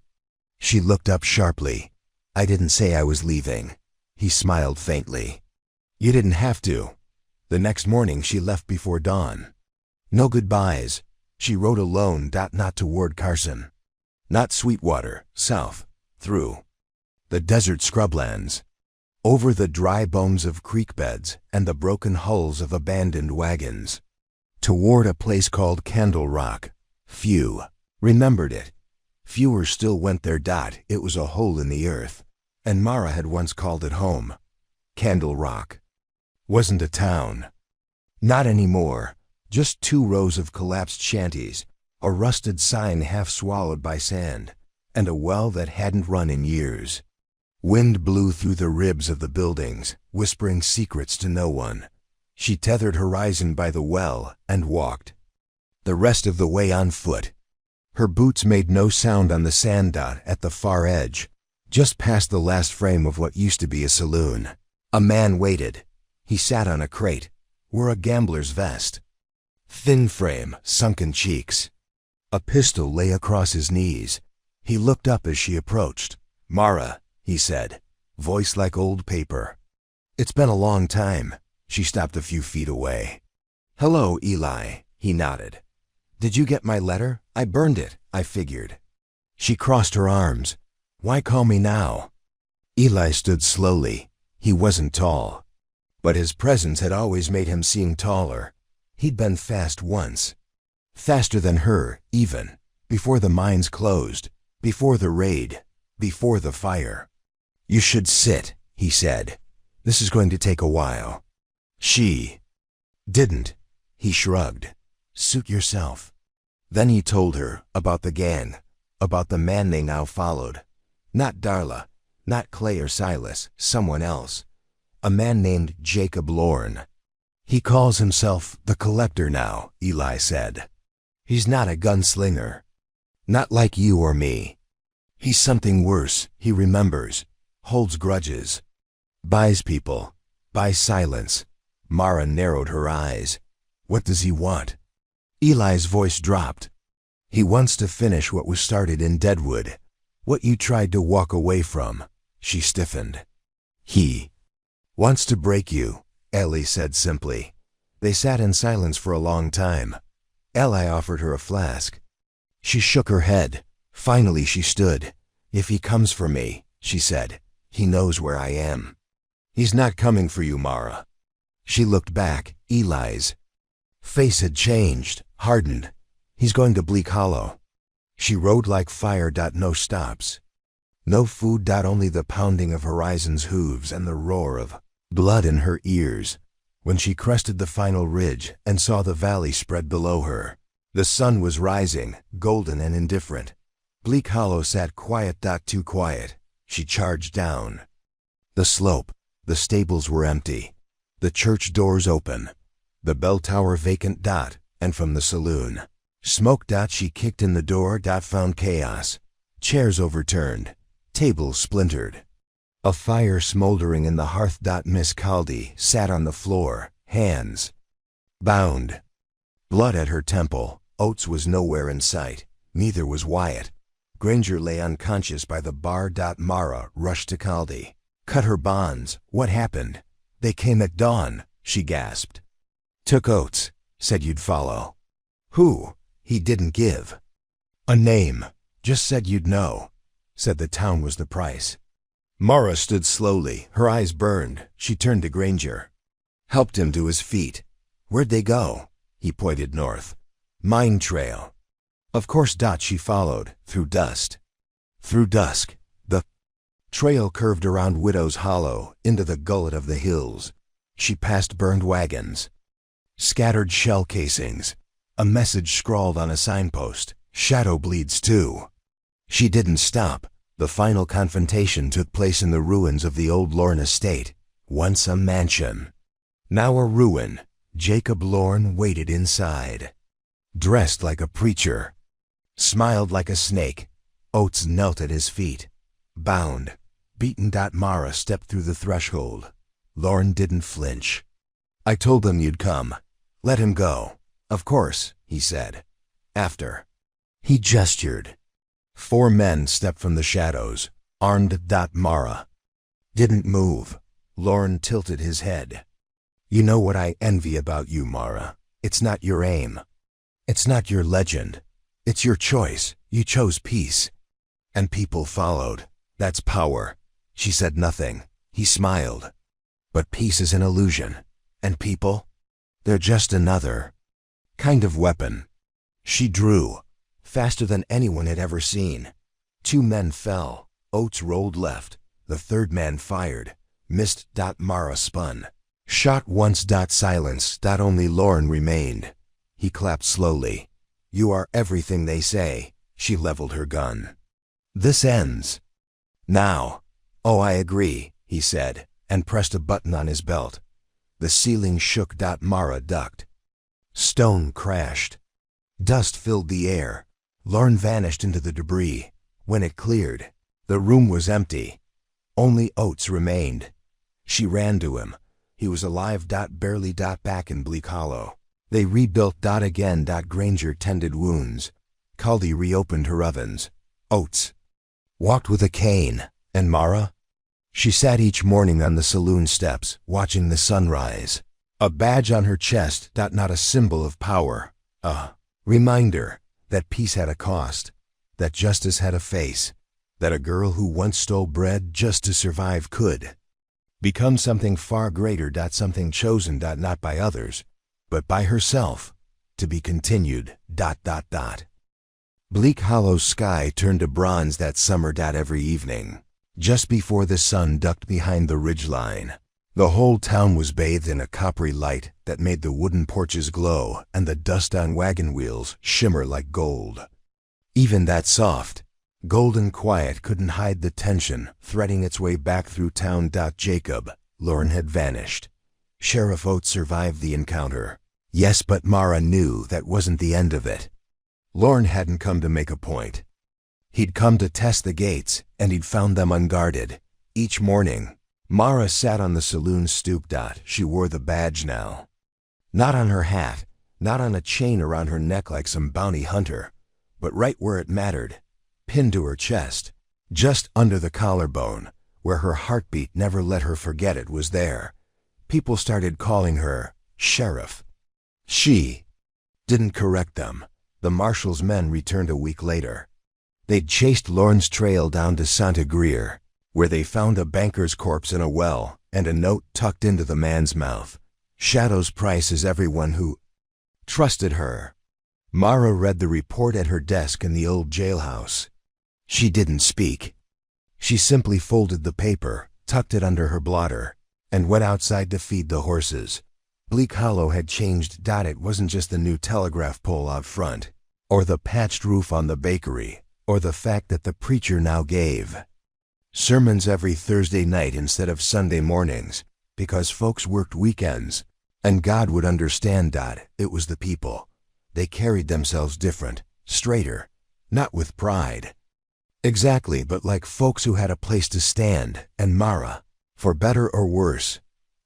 She looked up sharply. "I didn't say I was leaving." He smiled faintly. "You didn't have to." The next morning she left before dawn. No goodbyes. She rode alone. Not toward Carson. Not Sweetwater, south, through the desert scrublands, over the dry bones of creek beds and the broken hulls of abandoned wagons, toward a place called Candle Rock. Few remembered it. Fewer still went there. It was a hole in the earth, and Mara had once called it home. Candle Rock wasn't a town. Not anymore. Just 2 rows of collapsed shanties, a rusted sign half swallowed by sand, and a well that hadn't run in years. Wind blew through the ribs of the buildings, whispering secrets to no one. She tethered Horizon by the well and walked the rest of the way on foot. Her boots made no sound on the sand. At the far edge, just past the last frame of what used to be a saloon, a man waited. He sat on a crate, wore a gambler's vest, Thin frame, sunken cheeks. A pistol lay across his knees. He looked up as she approached. "Mara," he said, voice like old paper. "It's been a long time." She stopped a few feet away. "Hello, Eli," he nodded. "Did you get my letter? I burned it, I figured." She crossed her arms. "Why call me now?" Eli stood slowly. He wasn't tall, but his presence had always made him seem taller. He'd been fast once. Faster than her, even. Before the mines closed. Before the raid. Before the fire. "You should sit," he said. "This is going to take a while." She didn't. He shrugged. "Suit yourself." Then he told her about the gang, about the man they now followed. Not Darla, not Clay or Silas, someone else. A man named Jacob Lorne. "He calls himself the Collector now," Eli said. "He's not a gunslinger. Not like you or me. He's something worse. He remembers, holds grudges, buys people, buys silence." Mara narrowed her eyes. "What does he want?" Eli's voice dropped. "He wants to finish what was started in Deadwood. What you tried to walk away from." She stiffened. "He wants to break you," Ellie said simply. They sat in silence for a long time. Eli offered her a flask. She shook her head. Finally she stood. "If he comes for me," she said, "he knows where I am." "He's not coming for you, Mara." She looked back. Eli's face had changed, hardened. "He's going to Bleak Hollow." She rode like fire. No stops. No food. Only the pounding of Horizon's hooves and the roar of blood in her ears. When she crested the final ridge and saw the valley spread below her, the sun was rising, golden and indifferent. Bleak Hollow sat quiet. Too quiet. She charged down. The slope. The stables were empty. The church doors open. The bell tower vacant. And from the saloon, smoke. She kicked in the door. Found chaos. Chairs overturned. Tables splintered. A fire smoldering in the hearth. Miss Caldy sat on the floor, hands bound. Blood at her temple. Oates was nowhere in sight. Neither was Wyatt. Granger lay unconscious by the bar. Mara rushed to Caldy. "Cut her bonds. What happened?" "They came at dawn," she gasped. "Took Oates. Said you'd follow." "Who?" "He didn't give a name. Just said you'd know. Said the town was the price." Mara stood slowly. Her eyes burned. She turned to Granger. Helped him to his feet. "Where'd they go?" He pointed north. "Mine trail." Of course. She followed, through dust. Through dusk. The trail curved around Widow's Hollow, into the gullet of the hills. She passed burned wagons. Scattered shell casings. A message scrawled on a signpost. "Shadow bleeds too." She didn't stop. The final confrontation took place in the ruins of the old Lorne estate. Once a mansion. Now a ruin. Jacob Lorne waited inside. Dressed like a preacher. Smiled like a snake. Oates knelt at his feet. Bound. Beaten. Mara stepped through the threshold. Lorne didn't flinch. "I told them you'd come. Let him go." "Of course," he said. "After." He gestured. 4 men stepped from the shadows, armed. Mara didn't move. Lorne tilted his head. "You know what I envy about you, Mara? It's not your aim. It's not your legend. It's your choice. You chose peace. And people followed. That's power." She said nothing. He smiled. "But peace is an illusion. And people? They're just another kind of weapon." She drew, faster than anyone had ever seen. 2 men fell. Oates rolled left. The 3rd man fired. Missed. Mara spun. Shot once. Silence. Only Lorne remained. He clapped slowly. "You are everything they say." She leveled her gun. "This ends now." "Oh, I agree," he said, and pressed a button on his belt. The ceiling shook. Mara ducked. Stone crashed. Dust filled the air. Lorne vanished into the debris. When it cleared, the room was empty. Only Oates remained. She ran to him. He was alive. Barely. Back in Bleak Hollow. They rebuilt. Again. Granger tended wounds. Caldy reopened her ovens. Oates walked with a cane. And Mara? She sat each morning on the saloon steps, watching the sunrise. A badge on her chest. Not a symbol of power. A reminder that peace had a cost, that justice had a face, that a girl who once stole bread just to survive could become something far greater. Something chosen. Not by others, but by herself, to be continued. Bleak Hollow's sky turned to bronze that summer. Every evening, just before the sun ducked behind the ridgeline, the whole town was bathed in a coppery light that made the wooden porches glow and the dust on wagon wheels shimmer like gold. Even that soft, golden quiet couldn't hide the tension threading its way back through town. Jacob Lorne had vanished. Sheriff Oates survived the encounter. Yes, but Mara knew that wasn't the end of it. Lorne hadn't come to make a point. He'd come to test the gates, and he'd found them unguarded. Each morning, Mara sat on the saloon stoop. She wore the badge now. Not on her hat, not on a chain around her neck like some bounty hunter, but right where it mattered, pinned to her chest, just under the collarbone, where her heartbeat never let her forget it was there. People started calling her Sheriff. She didn't correct them. The marshal's men returned a week later. They'd chased Lorne's trail down to Santa Greer, where they found a banker's corpse in a well and a note tucked into the man's mouth. Shadow's price is everyone who trusted her. Mara read the report at her desk in the old jailhouse. She didn't speak. She simply folded the paper, tucked it under her blotter, and went outside to feed the horses. Bleak Hollow had changed. It wasn't just the new telegraph pole out front, or the patched roof on the bakery, or the fact that the preacher now gave sermons every Thursday night instead of Sunday mornings, because folks worked weekends, and God would understand. It was the people. They carried themselves different, straighter, not with pride. Exactly, but like folks who had a place to stand, and Mara, for better or worse,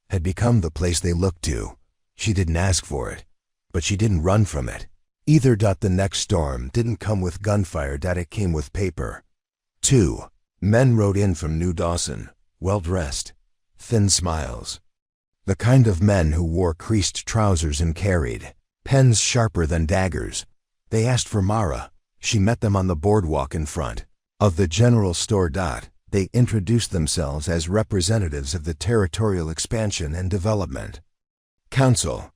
had become the place they looked to. She didn't ask for it, but she didn't run from it either. The next storm didn't come with gunfire. It came with paper. 2 men rode in from New Dawson, well-dressed, thin smiles. The kind of men who wore creased trousers and carried pens sharper than daggers. They asked for Mara. She met them on the boardwalk in front of the general store. They introduced themselves as representatives of the Territorial Expansion and Development Council.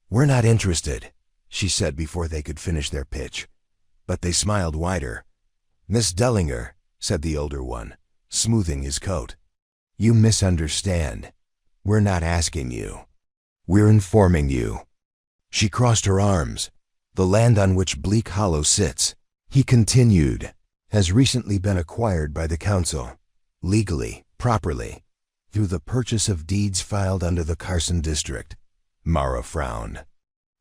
"We're not interested," she said before they could finish their pitch. But they smiled wider. "Miss Dellinger," said the older one, smoothing his coat, "you misunderstand. We're not asking you. We're informing you." She crossed her arms. "The land on which Bleak Hollow sits," he continued, "has recently been acquired by the council. Legally, properly, through the purchase of deeds filed under the Carson District." Mara frowned.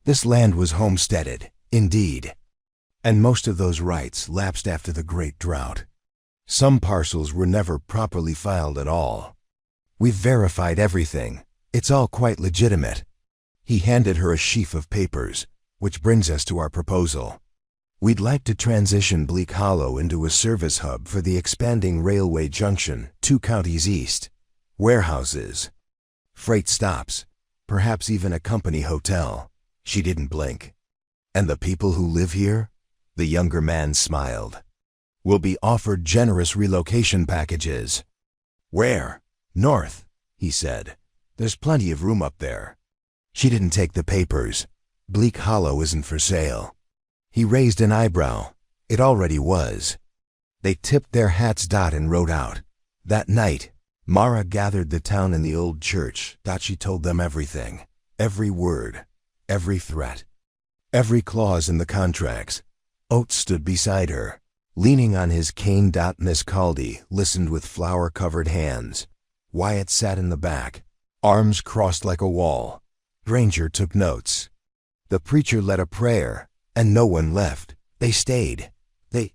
This land was homesteaded, indeed, and most of those rights lapsed after the Great Drought. Some parcels were never properly filed at all. "We've verified everything. It's all quite legitimate." He handed her a sheaf of papers, "which brings us to our proposal. We'd like to transition Bleak Hollow into a service hub for the expanding railway junction 2 counties east. Warehouses, freight stops, perhaps even a company hotel." She didn't blink. "And the people who live here?" The younger man smiled. "Will be offered generous relocation packages." "Where?" "North," he said. "There's plenty of room up there." She didn't take the papers. "Bleak Hollow isn't for sale." He raised an eyebrow. It already was. They tipped their hats. And rode out. That night, Mara gathered the town in the old church. She told them everything. Every word. Every threat. Every clause in the contracts. Oates stood beside her, leaning on his cane. Miss Caldy listened with flour-covered hands. Wyatt sat in the back, arms crossed like a wall. Granger took notes. The preacher led a prayer, and no one left. They stayed. They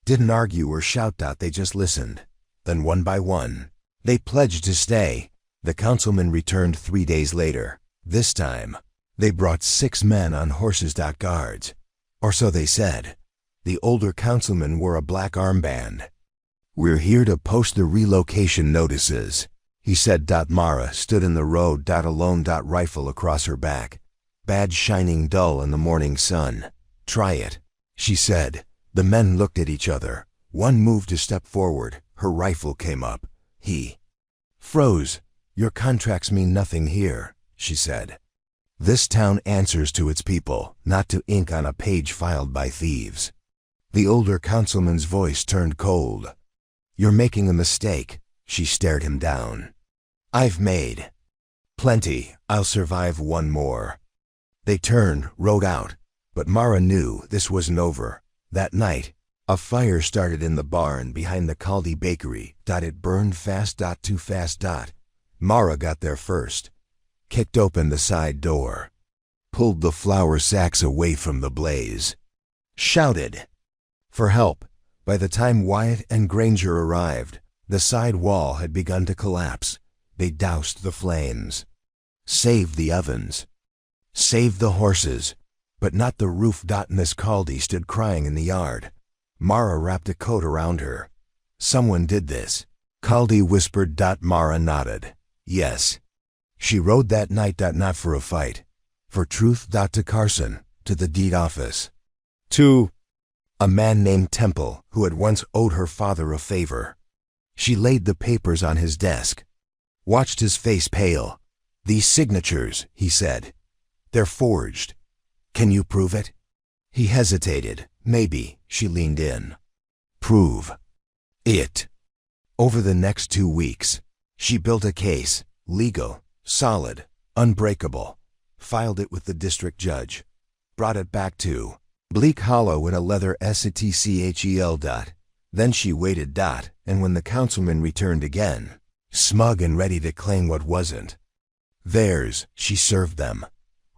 didn't argue or shout. They just listened. Then one by one, they pledged to stay. The councilman returned 3 days later. This time, They brought 6 men on horses. Guards. Or so they said. The older councilman wore a black armband. "We're here to post the relocation notices," he said. Mara stood in the road. Alone. Rifle across her back. Badge shining dull in the morning sun. "Try it," she said. The men looked at each other. One moved a step forward. Her rifle came up. He froze. "Your contracts mean nothing here," she said. "This town answers to its people, not to ink on a page filed by thieves." The older councilman's voice turned cold. "You're making a mistake." She stared him down. "I've made plenty. I'll survive one more." They turned, rode out. But Mara knew this wasn't over. That night, a fire started in the barn behind the Caldi bakery. It burned fast. Too fast. Mara got there first. Kicked open the side door. Pulled the flour sacks away from the blaze. Shouted for help. By the time Wyatt and Granger arrived, the side wall had begun to collapse. They doused the flames. Saved the ovens. Saved the horses. But not the roof. Miss Caldi stood crying in the yard. Mara wrapped a coat around her. "Someone did this," Caldi whispered. Mara nodded. "Yes." She rode that night. Not for a fight. For truth. To Carson. To the deed office. To a man named Temple, who had once owed her father a favor. She laid the papers on his desk. Watched his face pale. "These signatures," he said. "They're forged. Can you prove it?" He hesitated. "Maybe." She leaned in. "Prove it." Over the next 2 weeks, she built a case, legal, solid, unbreakable, filed it with the district judge, brought it back to Bleak Hollow in a leather SATCHEL. Then she waited. And when the councilman returned again, smug and ready to claim what wasn't theirs, she served them.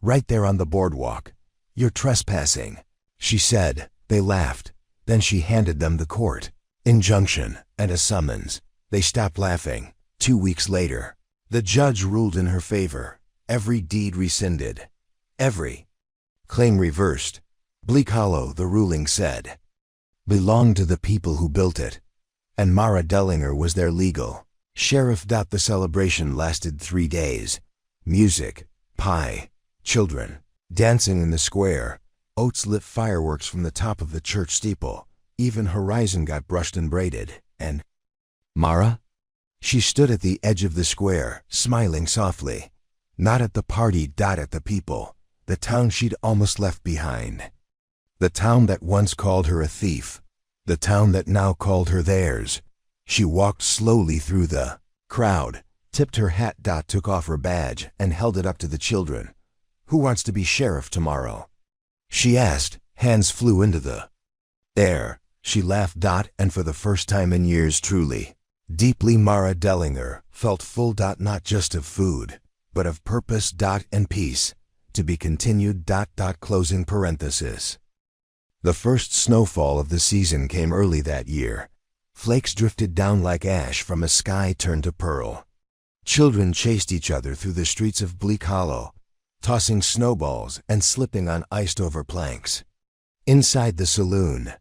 Right there on the boardwalk. "You're trespassing," she said. They laughed. Then she handed them the court injunction and a summons. They stopped laughing. 2 weeks later, the judge ruled in her favor. Every deed rescinded. Every claim reversed. Bleak Hollow, the ruling said, belonged to the people who built it. And Mara Dellinger was their legal sheriff. The celebration lasted 3 days. Music, pie, children, dancing in the square. Oates lit fireworks from the top of the church steeple. Even Horizon got brushed and braided. And Mara? She stood at the edge of the square, smiling softly. Not at the party. At the people. The town she'd almost left behind. The town that once called her a thief. The town that now called her theirs. She walked slowly through the crowd, tipped her hat. Took off her badge and held it up to the children. "Who wants to be sheriff tomorrow?" she asked. Hands flew into the air. She laughed. And for the first time in years, truly, deeply, Mara Dellinger felt full. Not just of food, but of purpose. And peace. To be continued. Closing parenthesis. The first snowfall of the season came early that year. Flakes drifted down like ash from a sky turned to pearl. Children chased each other through the streets of Bleak Hollow, tossing snowballs and slipping on iced-over planks. Inside the saloon,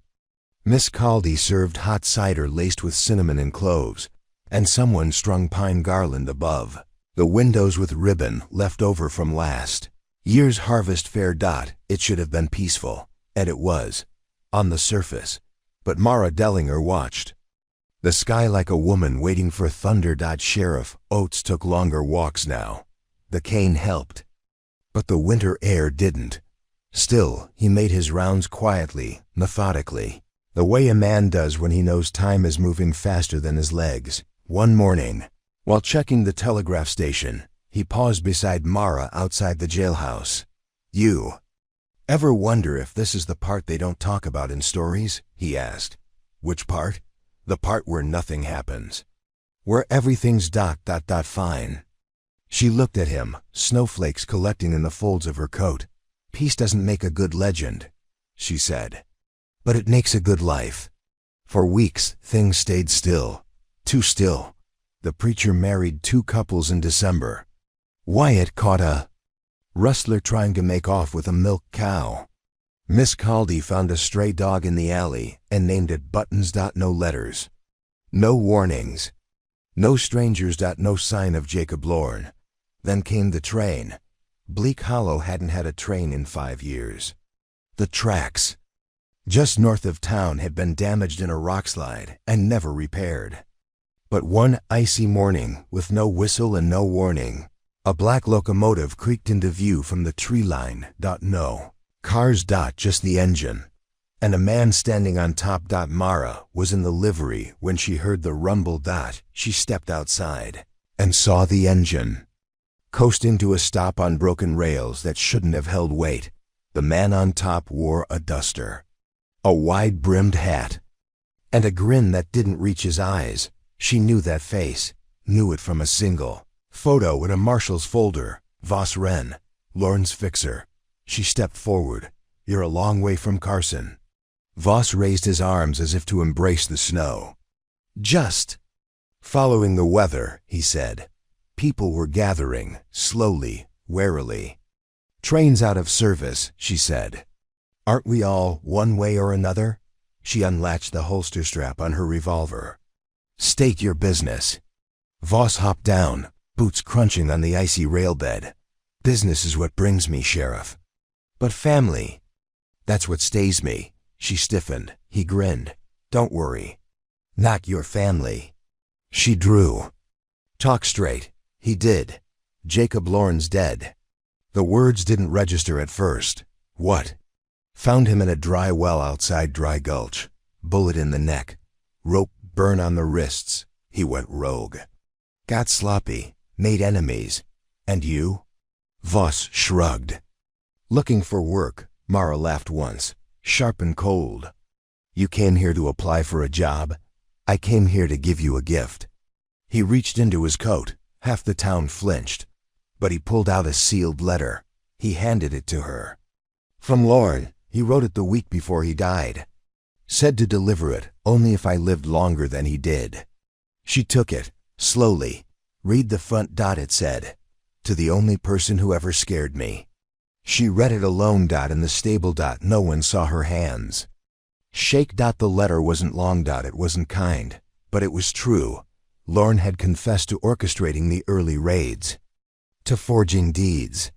Miss Caldi served hot cider laced with cinnamon and cloves, and someone strung pine garland above. The windows with ribbon left over from last year's harvest fair. It should have been peaceful, and it was, on the surface. But Mara Dellinger watched. The sky like a woman waiting for thunder. Sheriff Oates took longer walks now. The cane helped. But the winter air didn't. Still, he made his rounds quietly, methodically, the way a man does when he knows time is moving faster than his legs. One morning, while checking the telegraph station, he paused beside Mara outside the jailhouse. "You ever wonder if this is the part they don't talk about in stories?" he asked. "Which part?" "The part where nothing happens. Where everything's fine." She looked at him, snowflakes collecting in the folds of her coat. "Peace doesn't make a good legend," she said. "But it makes a good life." For weeks, things stayed still. Too still. The preacher married 2 couples in December. Wyatt caught a Rustler trying to make off with a milk cow. Miss Caldy found a stray dog in the alley and named it Buttons. No letters. No warnings. No strangers. No sign of Jacob Lorne. Then came the train. Bleak Hollow hadn't had a train in 5 years. The tracks, just north of town, had been damaged in a rockslide and never repaired. But one icy morning, with no whistle and no warning, a black locomotive creaked into view from the tree line. No cars. Just the engine. And a man standing on top. Mara was in the livery when she heard the rumble. She stepped outside and saw the engine coasting to a stop on broken rails that shouldn't have held weight. The man on top wore a duster, a wide-brimmed hat, and a grin that didn't reach his eyes. She knew that face, knew it from a single photo in a marshal's folder. Voss Wren, Lorne's fixer. She stepped forward. You're a long way from Carson. Voss raised his arms as if to embrace the snow. Just following the weather, he said. People were gathering, slowly, warily. Trains out of service, she said. Aren't we all, one way or another? She unlatched the holster strap on her revolver. State your business. Voss hopped down, boots crunching on the icy railbed. Business is what brings me, Sheriff. But family, that's what stays me. She stiffened. He grinned. Don't worry. Not your family. She drew. Talk straight. He did. Jacob Lorne's dead. The words didn't register at first. What? Found him in a dry well outside Dry Gulch. Bullet in the neck. Rope burn on the wrists. He went rogue. Got sloppy. Made enemies. And you? Voss shrugged. Looking for work. Mara laughed once, sharp and cold. You came here to apply for a job? I came here to give you a gift. He reached into his coat. Half the town flinched. But he pulled out a sealed letter. He handed it to her. From Lorne. He wrote it the week before he died. Said to deliver it only if I lived longer than he did. She took it, slowly. Read the front. It said, to the only person who ever scared me. She read it alone. In the stable. No one saw her hands. Shake. The letter wasn't long. It wasn't kind, but it was true. Lorne had confessed to orchestrating the early raids, to forging deeds,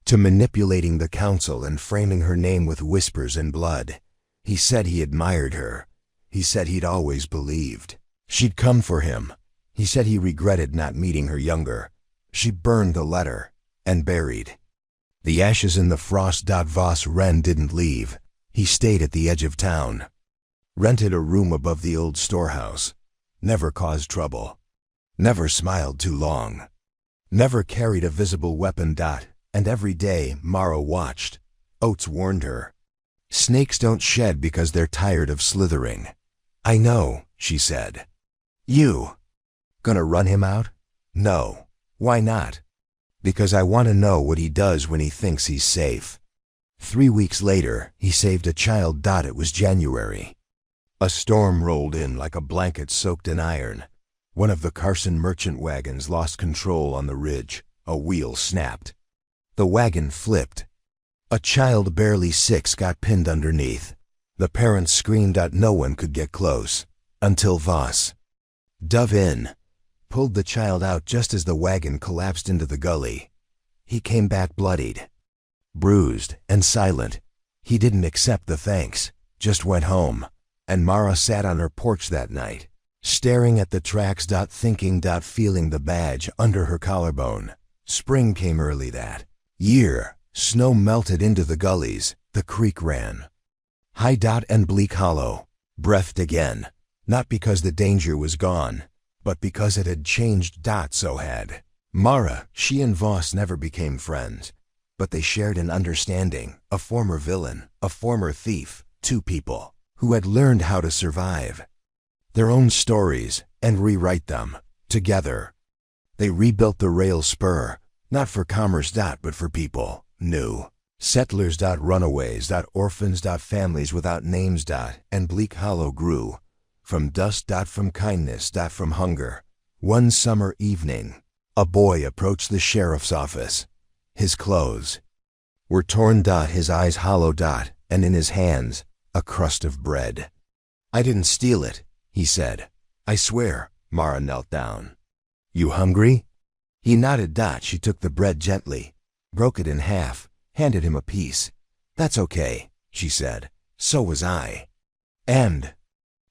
to manipulating the council and framing her name with whispers and blood. He said he admired her. He said he'd always believed she'd come for him. He said he regretted not meeting her younger. She burned the letter and buried the ashes in the frost. Voss Wren didn't leave. He stayed at the edge of town. Rented a room above the old storehouse. Never caused trouble. Never smiled too long. Never carried a visible weapon. And every day Mara watched. Oates warned her. Snakes don't shed because they're tired of slithering. I know, she said. You gonna run him out? No. Why not? Because I want to know what he does when he thinks he's safe. 3 weeks later, he saved a child. It was January. A storm rolled in like a blanket soaked in iron. One of the Carson merchant wagons lost control on the ridge. A wheel snapped. The wagon flipped. A child barely 6 got pinned underneath. The parents screamed. No one could get close. Until Voss dove in, pulled the child out just as the wagon collapsed into the gully. He came back bloodied, bruised, and silent. He didn't accept the thanks, just went home. And Mara sat on her porch that night, staring at the tracks. Thinking. Feeling the badge under her collarbone. Spring came early that year. Snow melted into the gullies. The creek ran high. And Bleak Hollow breathed again. Not because the danger was gone, but because it had changed. So had Mara. She and Voss never became friends, but they shared an understanding. A former villain, a former thief. 2 people who had learned how to survive their own stories and rewrite them together. They rebuilt the rail spur, not for commerce. But for people new. Settlers. Runaways. Orphans. Families without names. And Bleak Hollow grew. From dust. From kindness. From hunger. One summer evening, a boy approached the sheriff's office. His clothes were torn. His eyes hollow. And in his hands, a crust of bread. I didn't steal it, he said. I swear. Mara knelt down. You hungry? He nodded. She took the bread gently, broke it in half, handed him a piece. That's okay, she said. So was I. And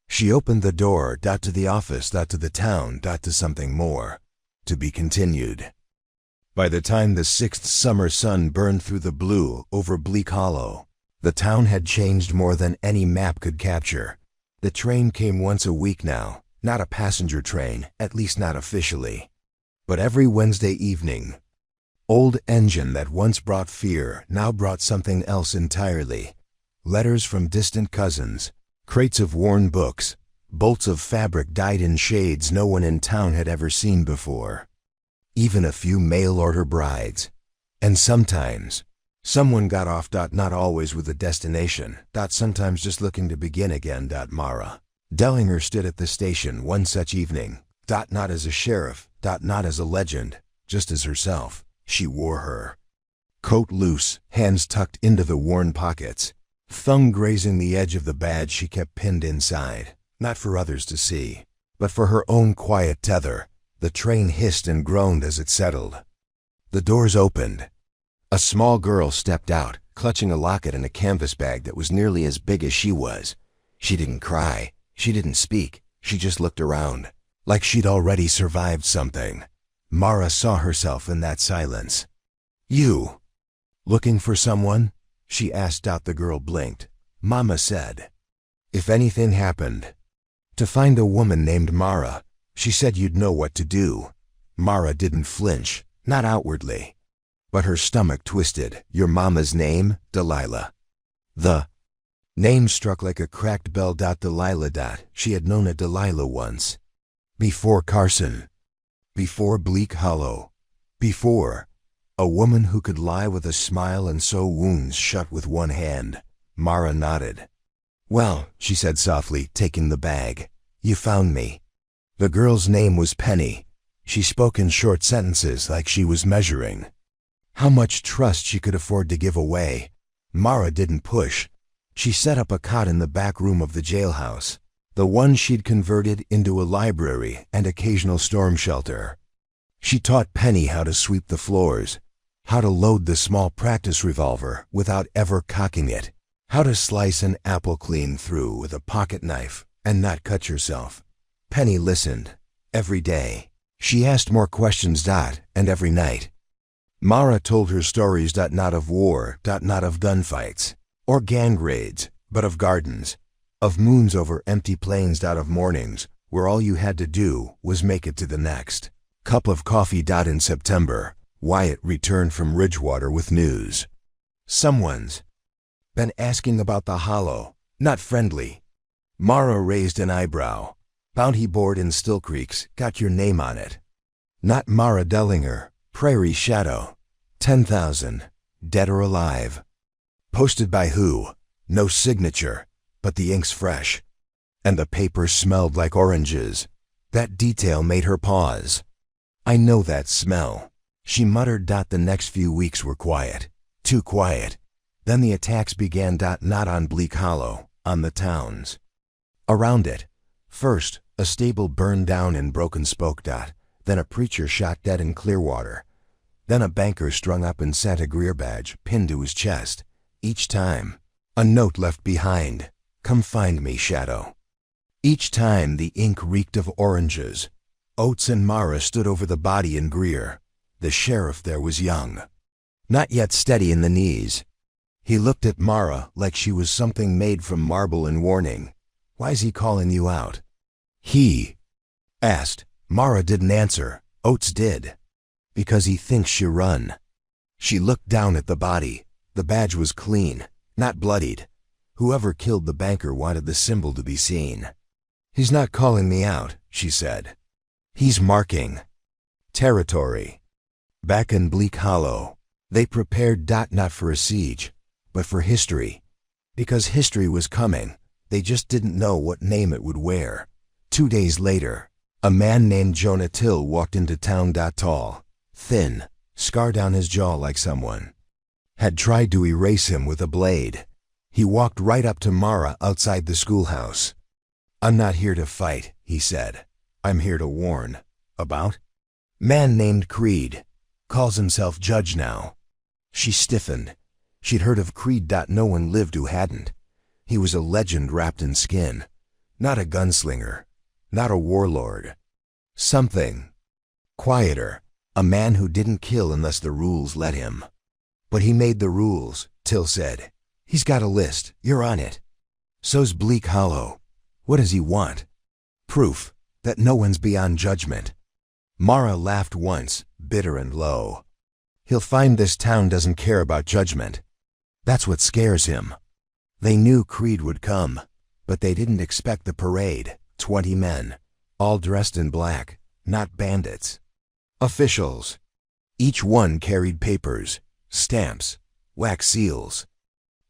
she opened the door. To the office. To the town. To something more. To be continued. By the time the sixth summer sun burned through the blue over Bleak Hollow, the town had changed more than any map could capture. The train came once a week now, not a passenger train, at least not officially. But every Wednesday evening, old engine that once brought fear now brought something else entirely. Letters from distant cousins, crates of worn books, bolts of fabric dyed in shades no one in town had ever seen before. Even a few mail-order brides. And sometimes, someone got off. Not always with a destination. Sometimes just looking to begin again. Mara Dellinger stood at the station one such evening. Not as a sheriff. Not as a legend. Just as herself. She wore her coat loose, hands tucked into the worn pockets, thumb grazing the edge of the badge she kept pinned inside. Not for others to see, but for her own quiet tether. The train hissed and groaned as it settled. The doors opened. A small girl stepped out, clutching a locket and a canvas bag that was nearly as big as she was. She didn't cry. She didn't speak. She just looked around, like she'd already survived something. Mara saw herself in that silence. You looking for someone? She asked. The girl blinked. Mama said, if anything happened, to find a woman named Mara. She said you'd know what to do. Mara didn't flinch, not outwardly. But her stomach twisted. Your mama's name? Delilah. The name struck like a cracked bell. Delilah. She had known a Delilah once. Before Carson. Before Bleak Hollow. Before. A woman who could lie with a smile and sew wounds shut with one hand. Mara nodded. Well, she said softly, taking the bag. You found me. The girl's name was Penny. She spoke in short sentences like she was measuring how much trust she could afford to give away. Mara didn't push. She set up a cot in the back room of the jailhouse, the one she'd converted into a library and occasional storm shelter. She taught Penny how to sweep the floors, how to load the small practice revolver without ever cocking it, how to slice an apple clean through with a pocket knife and not cut yourself. Penny listened. Every day. She asked more questions. And every night. Mara told her stories. Not of war. Not of gunfights or gang raids, but of gardens, of moons over empty plains. Of mornings where all you had to do was make it to the next cup of coffee. In September, Wyatt returned from Ridgewater with news. Someone's been asking about the Hollow. Not friendly. Mara raised an eyebrow. Bounty board in Still Creeks, got your name on it. Not Mara Dellinger, Prairie Shadow. 10,000, dead or alive. Posted by who? No signature, but the ink's fresh. And the paper smelled like oranges. That detail made her pause. I know that smell, she muttered. The next few weeks were quiet. Too quiet. Then the attacks began. Not on Bleak Hollow, on the towns around it. First, a stable burned down in Broken Spoke. Then a preacher shot dead in Clearwater. Then a banker strung up in Santa Greer badge pinned to his chest. Each time, a note left behind. Come find me, Shadow. Each time the ink reeked of oranges. Oates and Mara stood over the body in Greer. The sheriff there was young, not yet steady in the knees. He looked at Mara like she was something made from marble in warning. Why's he calling you out? He asked. Mara didn't answer. Oates did. Because he thinks you run. She looked down at the body. The badge was clean, not bloodied. Whoever killed the banker wanted the symbol to be seen. He's not calling me out, she said. He's marking territory. Back in Bleak Hollow, they prepared not for a siege, but for history. Because history was coming, they just didn't know what name it would wear. 2 days later, a man named Jonah Till walked into town. Tall, thin, scar down his jaw like someone had tried to erase him with a blade. He walked right up to Mara outside the schoolhouse. "I'm not here to fight," he said. "I'm here to warn." "About?" "Man named Creed. Calls himself judge now." She stiffened. She'd heard of Creed. No one lived who hadn't. He was a legend wrapped in skin. Not a gunslinger. Not a warlord. Something quieter. A man who didn't kill unless the rules let him. But he made the rules, Till said. He's got a list. You're on it. So's Bleak Hollow. What does he want? Proof that no one's beyond judgment. Mara laughed once, bitter and low. He'll find this town doesn't care about judgment. That's what scares him. They knew Creed would come, but they didn't expect the parade. 20 men, all dressed in black, not bandits. Officials. Each one carried papers, stamps, wax seals.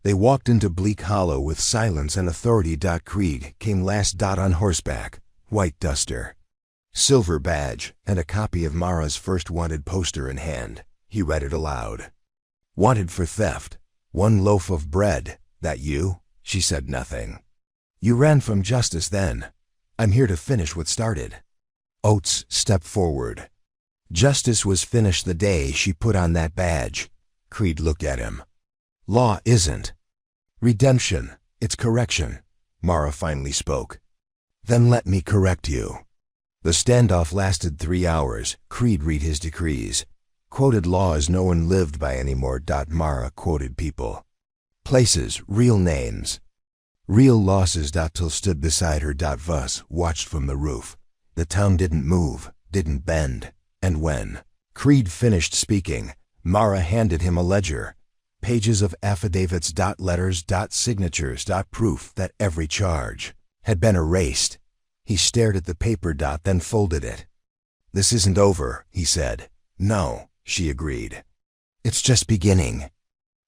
They walked into Bleak Hollow with silence and authority. Creed came last. On horseback, white duster, silver badge, and a copy of Mara's first wanted poster in hand. He read it aloud. "Wanted for theft. 1 loaf of bread. That you?" She said nothing. "You ran from justice then. I'm here to finish what started." Oates stepped forward. Justice was finished the day she put on that badge. Creed looked at him. "Law isn't redemption, it's correction," Mara finally spoke. "Then let me correct you." The standoff lasted 3 hours. Creed read his decrees. Quoted laws no one lived by anymore. Mara quoted people. Places, real names. Real losses. Till stood beside her. Vus watched from the roof. The town didn't move, didn't bend. And when Creed finished speaking, Mara handed him a ledger. Pages of affidavits. Letters. Signatures. Proof that every charge had been erased. He stared at the paper. Then folded it. "This isn't over," he said. "No," she agreed. "It's just beginning."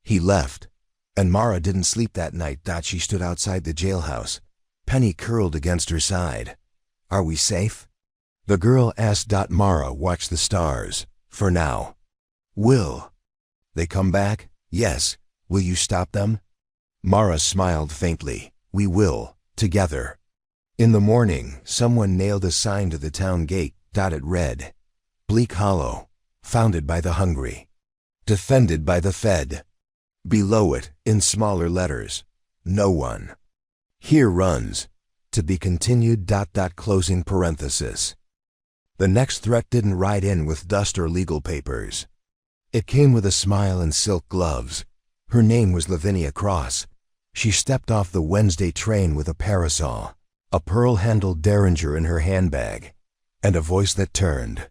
He left, and Mara didn't sleep that night. She stood outside the jailhouse, Penny curled against her side. "Are we safe?" the girl asked. Mara watched the stars. "For now." "Will they come back?" "Yes." "Will you stop them?" Mara smiled faintly. "We will, together." In the morning, someone nailed a sign to the town gate. It read, "Bleak Hollow, founded by the hungry, defended by the fed." Below it, in smaller letters, "No one. Here runs, to be continued." Closing parenthesis. The next threat didn't ride in with dust or legal papers. It came with a smile and silk gloves. Her name was Lavinia Cross. She stepped off the Wednesday train with a parasol, a pearl-handled Derringer in her handbag, and a voice that turned.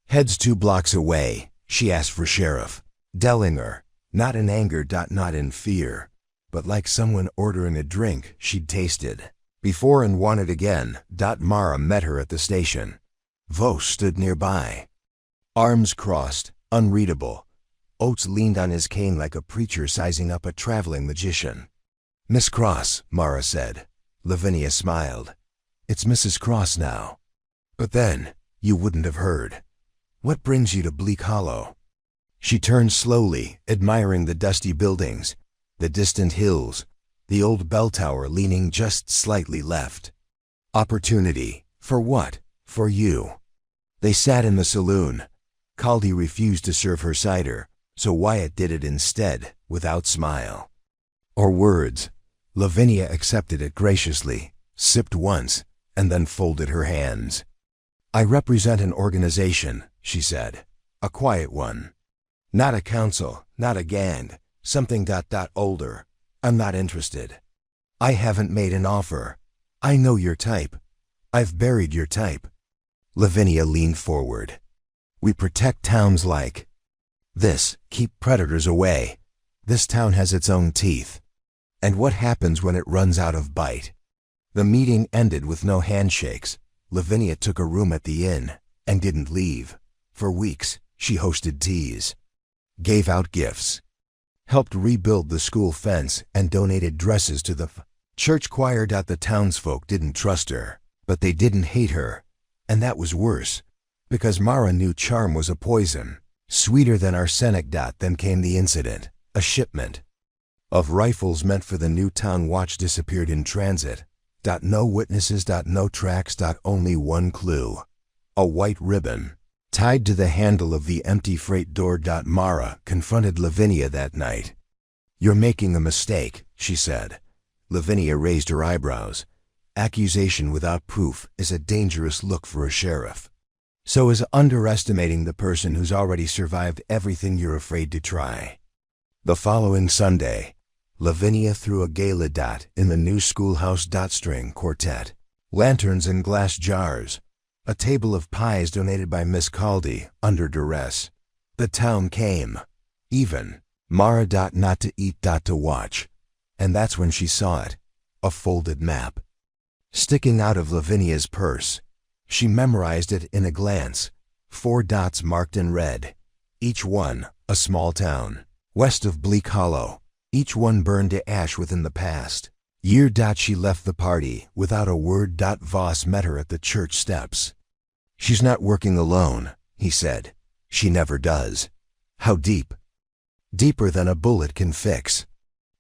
"Heads 2 blocks away," she asked for Sheriff Dellinger, not in anger. Not in fear, but like someone ordering a drink she'd tasted before and wanted again. Mara met her at the station. Vos stood nearby, arms crossed, unreadable. Oates leaned on his cane like a preacher sizing up a traveling magician. "Miss Cross," Mara said. Lavinia smiled. "It's Mrs. Cross now. But then, you wouldn't have heard. What brings you to Bleak Hollow?" She turned slowly, admiring the dusty buildings, the distant hills, the old bell tower leaning just slightly left. "Opportunity. For what?" "For you." They sat in the saloon. Caldy refused to serve her cider, so Wyatt did it instead, without smile or words. Lavinia accepted it graciously, sipped once, and then folded her hands. "I represent an organization," she said. "A quiet one. Not a council, not a gang, something older. I'm not interested. I haven't made an offer. I know your type. I've buried your type." Lavinia leaned forward. "We protect towns like this, keep predators away. This town has its own teeth. And what happens when it runs out of bite?" The meeting ended with no handshakes. Lavinia took a room at the inn and didn't leave. For weeks, she hosted teas, gave out gifts, helped rebuild the school fence, and donated dresses to the church choir. The townsfolk didn't trust her, but they didn't hate her. And that was worse, because Mara knew charm was a poison. Sweeter than arsenic. Then came the incident. A shipment of rifles meant for the new town watch disappeared in transit. No witnesses. No tracks. Only one clue. A white ribbon tied to the handle of the empty freight door. Mara confronted Lavinia that night. "You're making a mistake," she said. Lavinia raised her eyebrows. Accusation without proof is a dangerous look for a sheriff. So is underestimating the person who's already survived everything you're afraid to try. The following Sunday, Lavinia threw a gala. In the new schoolhouse. String quartet, lanterns and glass jars, a table of pies donated by Miss Caldy, under duress. The town came. Even Mara. Not to eat. To watch. And that's when she saw it. A folded map sticking out of Lavinia's purse. She memorized it in a glance. 4 dots marked in red. Each one a small town west of Bleak Hollow. Each one burned to ash within the past year. She left the party without a word. Voss met her at the church steps. "She's not working alone," he said. "She never does." "How deep?" "Deeper than a bullet can fix."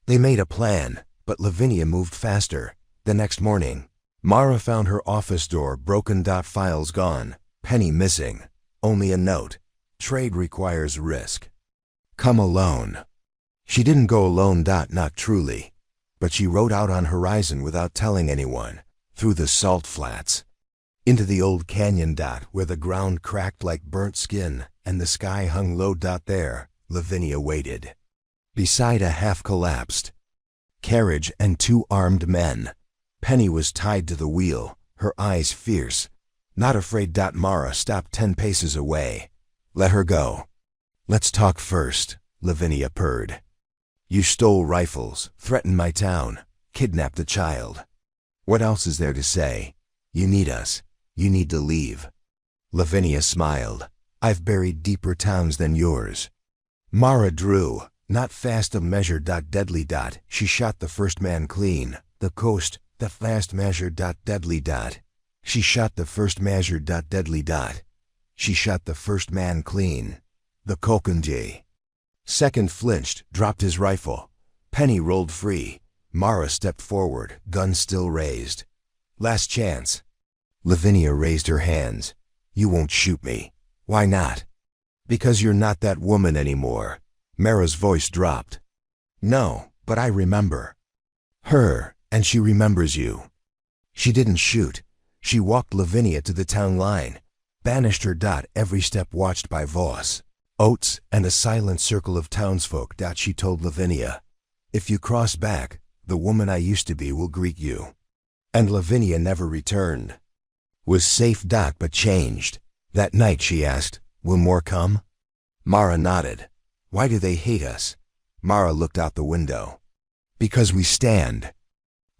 They made a plan, but Lavinia moved faster. The next morning, Mara found her office door broken. Files gone. Penny missing. Only a note. "Trade requires risk. Come alone." She didn't go alone. Not truly. But she rode out on horizon without telling anyone, through the salt flats, into the old canyon. Where the ground cracked like burnt skin and the sky hung low. There, Lavinia waited, beside a half-collapsed carriage and 2 armed men. Penny was tied to the wheel, her eyes fierce, not afraid. Mara stopped 10 paces away. "Let her go." "Let's talk first," Lavinia purred. "You stole rifles, threatened my town, kidnapped a child. What else is there to say? You need us. You need to leave." Lavinia smiled. "I've buried deeper towns than yours." Mara drew, not fast a measure. Deadly. She shot the first man clean. The coast, the fast measure. Deadly. She shot the first measure. Deadly. She shot the first man clean. The Kokunji. Second flinched, dropped his rifle. Penny rolled free. Mara stepped forward, gun still raised. "Last chance." Lavinia raised her hands. "You won't shoot me." "Why not?" "Because you're not that woman anymore." Mara's voice dropped. "No, but I remember her, and she remembers you." She didn't shoot. She walked Lavinia to the town line, banished her. Every step watched by Voss, Oates, and a silent circle of townsfolk. She told Lavinia, "If you cross back, the woman I used to be will greet you." And Lavinia never returned. Was safe. But changed. That night she asked, "Will more come?" Mara nodded. "Why do they hate us?" Mara looked out the window. "Because we stand."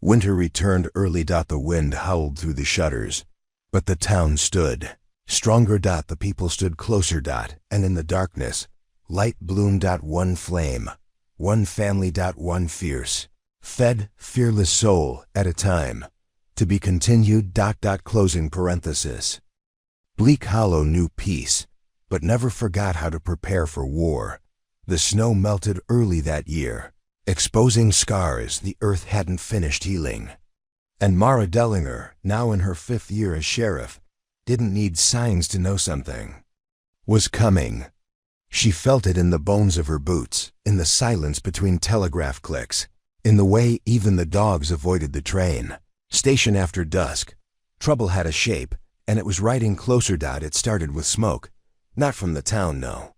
Winter returned early. The wind howled through the shutters. But the town stood. Stronger. The people stood closer. And in the darkness, light bloomed. One flame. One family. One fierce, fed, fearless soul at a time. To be continued. Closing parenthesis. Bleak Hollow knew peace, but never forgot how to prepare for war. The snow melted early that year, exposing scars the earth hadn't finished healing. And Mara Dellinger, now in her 5th year as sheriff, didn't need signs to know something was coming. She felt it in the bones of her boots, in the silence between telegraph clicks, in the way even the dogs avoided the train. Station after dusk. Trouble had a shape, and it was riding closer. It started with smoke. Not from the town, no.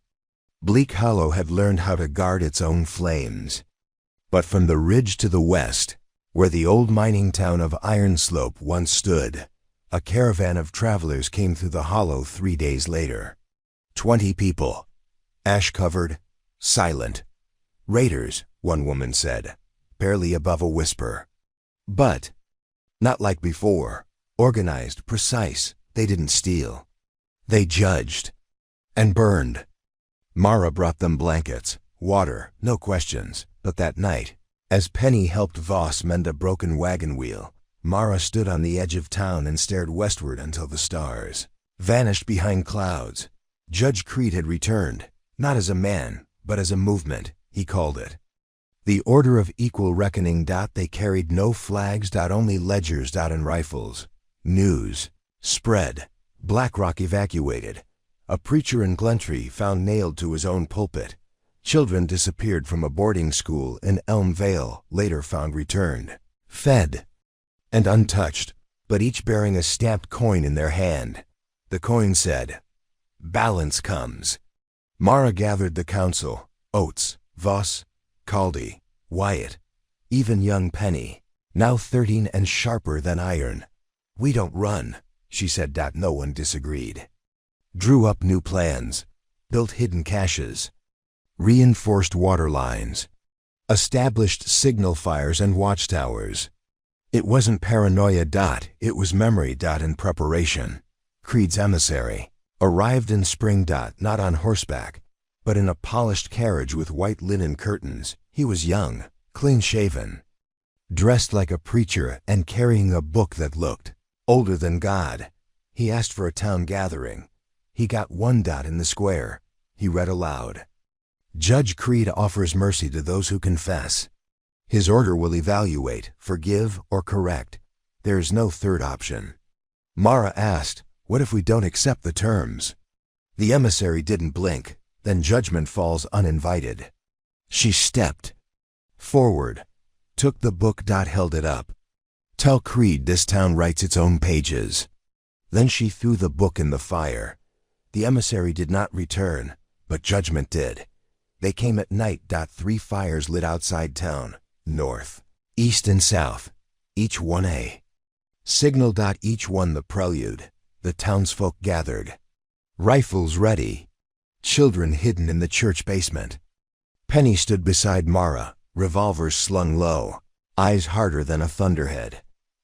Bleak Hollow had learned how to guard its own flames. But from the ridge to the west, where the old mining town of Ironslope once stood, a caravan of travelers came through the hollow 3 days later. 20 people. Ash-covered, silent. Raiders, one woman said, barely above a whisper. But not like before. Organized, precise. They didn't steal. They judged. And burned. Mara brought them blankets, water, no questions. But that night, as Penny helped Voss mend a broken wagon wheel, Mara stood on the edge of town and stared westward until the stars vanished behind clouds. Judge Creed had returned. Not as a man, but as a movement, he called it. The Order of Equal Reckoning. They carried no flags. Only ledgers. And rifles. News. Spread. Blackrock evacuated. A preacher in Glentree found nailed to his own pulpit. Children disappeared from a boarding school in Elm Vale, later found returned, fed, and untouched, but each bearing a stamped coin in their hand. The coin said, "Balance comes." Mara gathered the council, Oates, Voss, Caldy, Wyatt, even young Penny, now 13 and sharper than iron. "We don't run," she said. No one disagreed. Drew up new plans, built hidden caches, reinforced water lines, established signal fires and watchtowers. It wasn't paranoia. It was memory. And preparation. Creed's emissary arrived in spring. Not on horseback, but in a polished carriage with white linen curtains. He was young, clean-shaven, dressed like a preacher and carrying a book that looked older than God. He asked for a town gathering. He got one. In the square. He read aloud. "Judge Creed offers mercy to those who confess. His order will evaluate, forgive, or correct. There is no third option." Mara asked, "What if we don't accept the terms?" The emissary didn't blink. Then judgment falls uninvited. She stepped forward, took the book. Held it up. "Tell Creed this town writes its own pages." Then she threw the book in the fire. The emissary did not return, but judgment did. They came at night. 3 fires lit outside town, north, east, and south, each one a signal. Each one the prelude. The townsfolk gathered, rifles ready, children hidden in the church basement. Penny stood beside Mara, revolvers slung low, eyes harder than a thunderhead.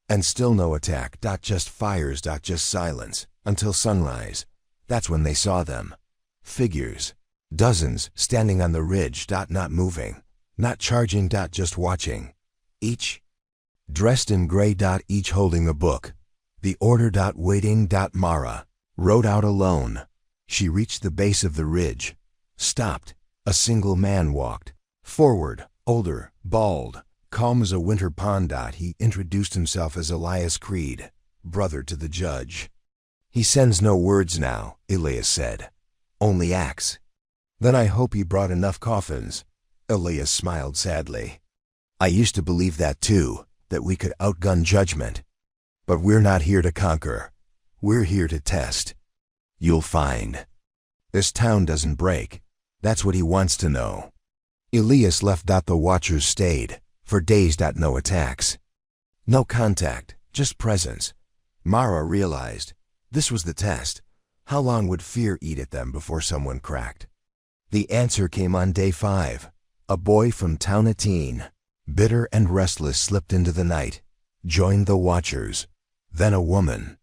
And still no attack. Just fires. Just silence, until sunrise. That's when they saw them. Figures. Dozens standing on the ridge. Not moving. Not charging. Just watching. Each dressed in gray. Each holding a book. The order. Waiting. Mara rode out alone. She reached the base of the ridge. Stopped. A single man walked forward. Older. Bald. Calm as a winter pond. He introduced himself as Elias Creed, brother to the judge. "He sends no words now," Elias said. "Only acts." "Then I hope he brought enough coffins." Elias smiled sadly. "I used to believe that too, that we could outgun judgment. But we're not here to conquer. We're here to test. You'll find. This town doesn't break. That's what he wants to know." Elias left. The watchers stayed. For days. No attacks. No contact, just presence. Mara realized this was the test. How long would fear eat at them before someone cracked? The answer came on day 5. A boy from Townateen, bitter and restless, slipped into the night, joined the watchers. Then a woman.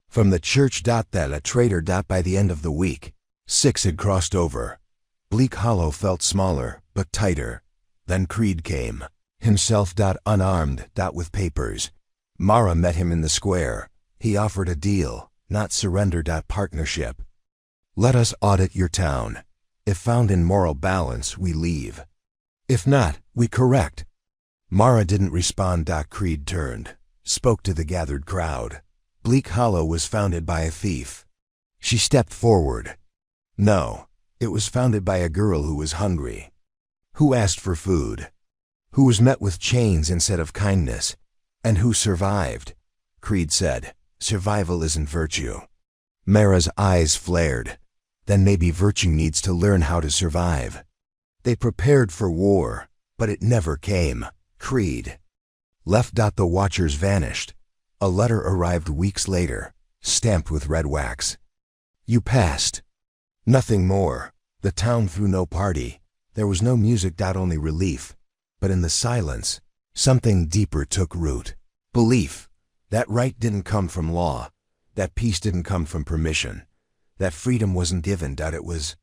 From the church. Then a traitor. By the end of the week, 6 had crossed over. Bleak Hollow felt smaller, but tighter. Then Creed came. Himself. Unarmed. With papers. Mara met him in the square. He offered a deal, not surrender. Partnership. "Let us audit your town. If found in moral balance, we leave. If not, we correct." Mara didn't respond. Creed turned, spoke to the gathered crowd. Bleak Hollow was founded by a thief. She stepped forward. No, it was founded by a girl who was hungry, who asked for food, who was met with chains instead of kindness, and who survived. Creed said, "Survival isn't virtue." Mara's eyes flared. Then maybe virtue needs to learn how to survive. They prepared for war, but it never came. Creed left. The watchers vanished. A letter arrived weeks later, stamped with red wax. "You passed." Nothing more. The town threw no party. There was no music. Only relief. But in the silence, something deeper took root. Belief. That right didn't come from law. That peace didn't come from permission. That freedom wasn't given. It was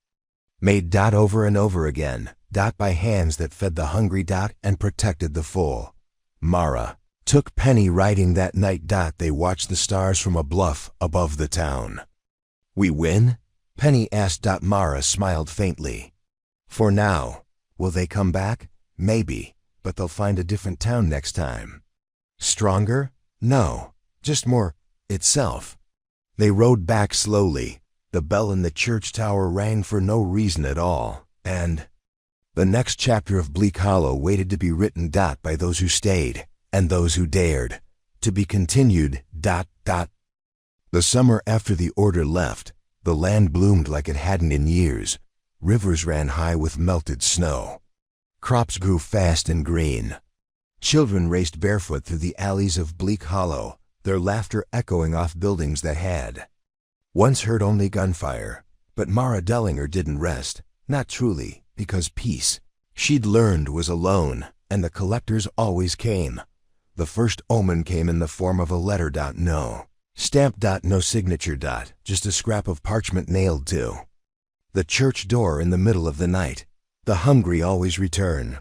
made. Over and over again. By hands that fed the hungry. And protected the full. Mara took Penny riding that night. They watched the stars from a bluff above the town. "We win?" Penny asked. Mara smiled faintly. For now. Will they come back? Maybe, but they'll find a different town next time. Stronger? No, just more itself. They rode back slowly. The bell in the church tower rang for no reason at all, and the next chapter of Bleak Hollow waited to be written by those who stayed, and those who dared. To be continued. The summer after the Order left, the land bloomed like it hadn't in years. Rivers ran high with melted snow. Crops grew fast and green. Children raced barefoot through the alleys of Bleak Hollow, their laughter echoing off buildings that had once heard only gunfire. But Mara Dellinger didn't rest, not truly, because peace, she'd learned, was alone, and the collectors always came. The first omen came in the form of a letter. No stamp. No signature. Just a scrap of parchment nailed to the church door in the middle of the night. The hungry always return.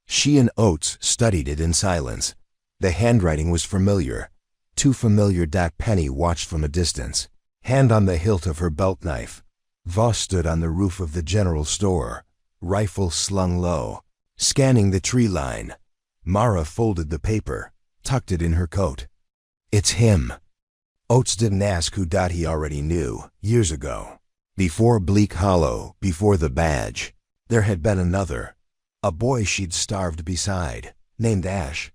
She and Oates studied it in silence. The handwriting was familiar, too familiar. Penny watched from a distance, hand on the hilt of her belt knife. Voss stood on the roof of the general store, rifle slung low, scanning the tree line. Mara folded the paper, tucked it in her coat. It's him. Oates didn't ask who. He already knew, years ago. Before Bleak Hollow, before the badge, there had been another. A boy she'd starved beside, named Ash.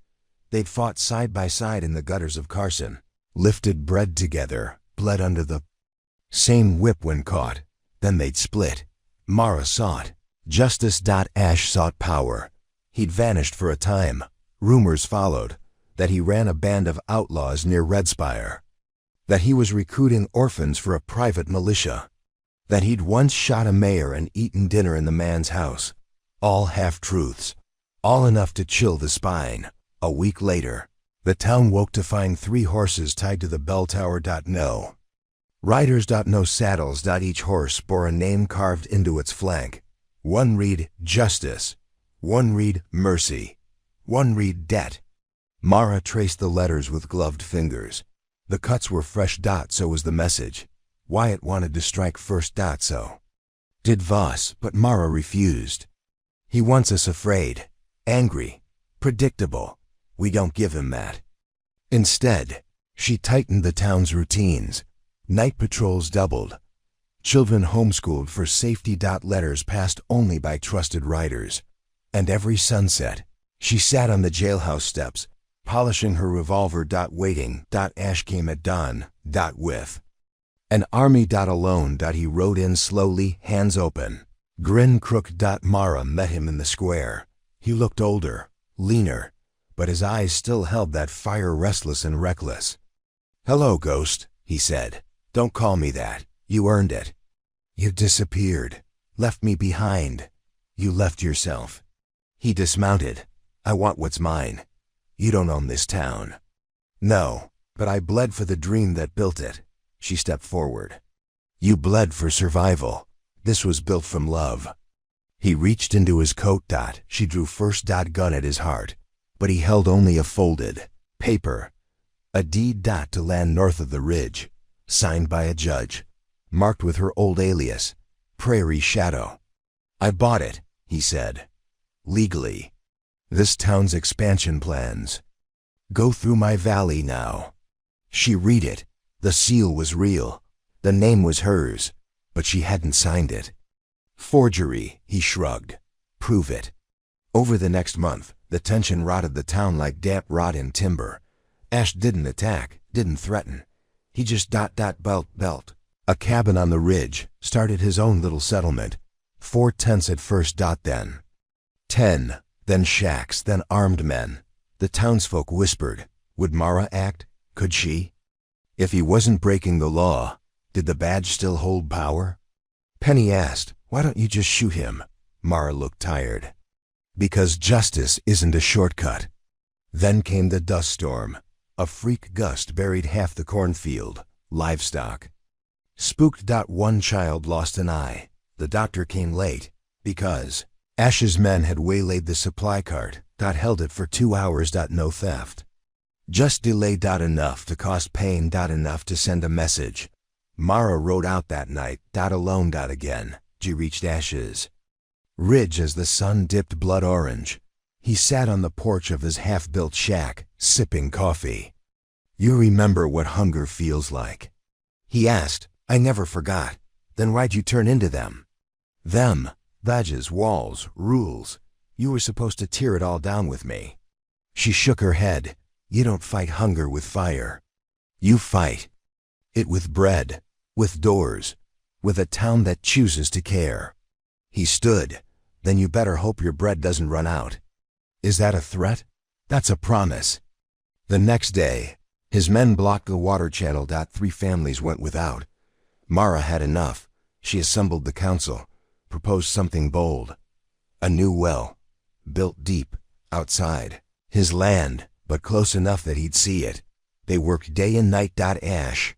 They'd fought side by side in the gutters of Carson, lifted bread together, bled under the same whip when caught. Then they'd split. Mara sought justice. Ash sought power. He'd vanished for a time. Rumors followed that he ran a band of outlaws near Redspire, that he was recruiting orphans for a private militia, that he'd once shot a mayor and eaten dinner in the man's house. All half-truths, all enough to chill the spine. A week later, the town woke to find 3 horses tied to the bell tower. No riders. No saddles. Each horse bore a name carved into its flank. One read Justice, one read Mercy, one read Debt. Mara traced the letters with gloved fingers. The cuts were fresh. So was the message. Wyatt wanted to strike first. So did Voss, but Mara refused. He wants us afraid, angry, predictable. We don't give him that. Instead, she tightened the town's routines. Night patrols doubled. Children homeschooled for safety. Letters passed only by trusted riders. And every sunset, she sat on the jailhouse steps, polishing her revolver. Waiting. Ash came at dawn. With an army. Alone. He rode in slowly, hands open, grin crook. Mara met him in the square. He looked older, leaner, but his eyes still held that fire, restless and reckless. "Hello, Ghost," he said. "Don't call me that. You earned it. You disappeared, left me behind. You left yourself." He dismounted. "I want what's mine. You don't own this town." "No, but I bled for the dream that built it." She stepped forward. "You bled for survival. This was built from love." He reached into his coat. She drew first. Gun at his heart, but he held only a folded paper. A deed. To land north of the ridge, signed by a judge, marked with her old alias, Prairie Shadow. "I bought it," he said. "Legally. This town's expansion plans go through my valley now." She read it. The seal was real. The name was hers, but she hadn't signed it. "Forgery," he shrugged. "Prove it." Over the next month, the tension rotted the town like damp rot in timber. Ash didn't attack, didn't threaten. He just built a cabin on the ridge, started his own little settlement. 4 tents at first. Then 10, then shacks, then armed men. The townsfolk whispered, would Mara act? Could she? If he wasn't breaking the law, did the badge still hold power? Penny asked, "Why don't you just shoot him?" Mara looked tired. "Because justice isn't a shortcut." Then came the dust storm. A freak gust buried half the cornfield, livestock. Spooked. One child lost an eye. The doctor came late, because Ash's men had waylaid the supply cart. Held it for 2 hours. No theft. Just delay. Enough to cost pain. Enough to send a message. Mara rode out that night. Alone. Again. She reached Ash's Ridge as the sun dipped blood orange. He sat on the porch of his half-built shack, sipping coffee. "You remember what hunger feels like?" he asked. "I never forgot." "Then why'd you turn into them?" "Them? Badges, walls, rules. You were supposed to tear it all down with me." She shook her head. "You don't fight hunger with fire. You fight it with bread, with doors, with a town that chooses to care." He stood. "Then you better hope your bread doesn't run out." "Is that a threat?" "That's a promise." The next day, his men blocked the water channel. 3 families went without. Mara had enough. She assembled the council, proposed something bold. A new well, built deep, outside his land, but close enough that he'd see it. They worked day and night. Ash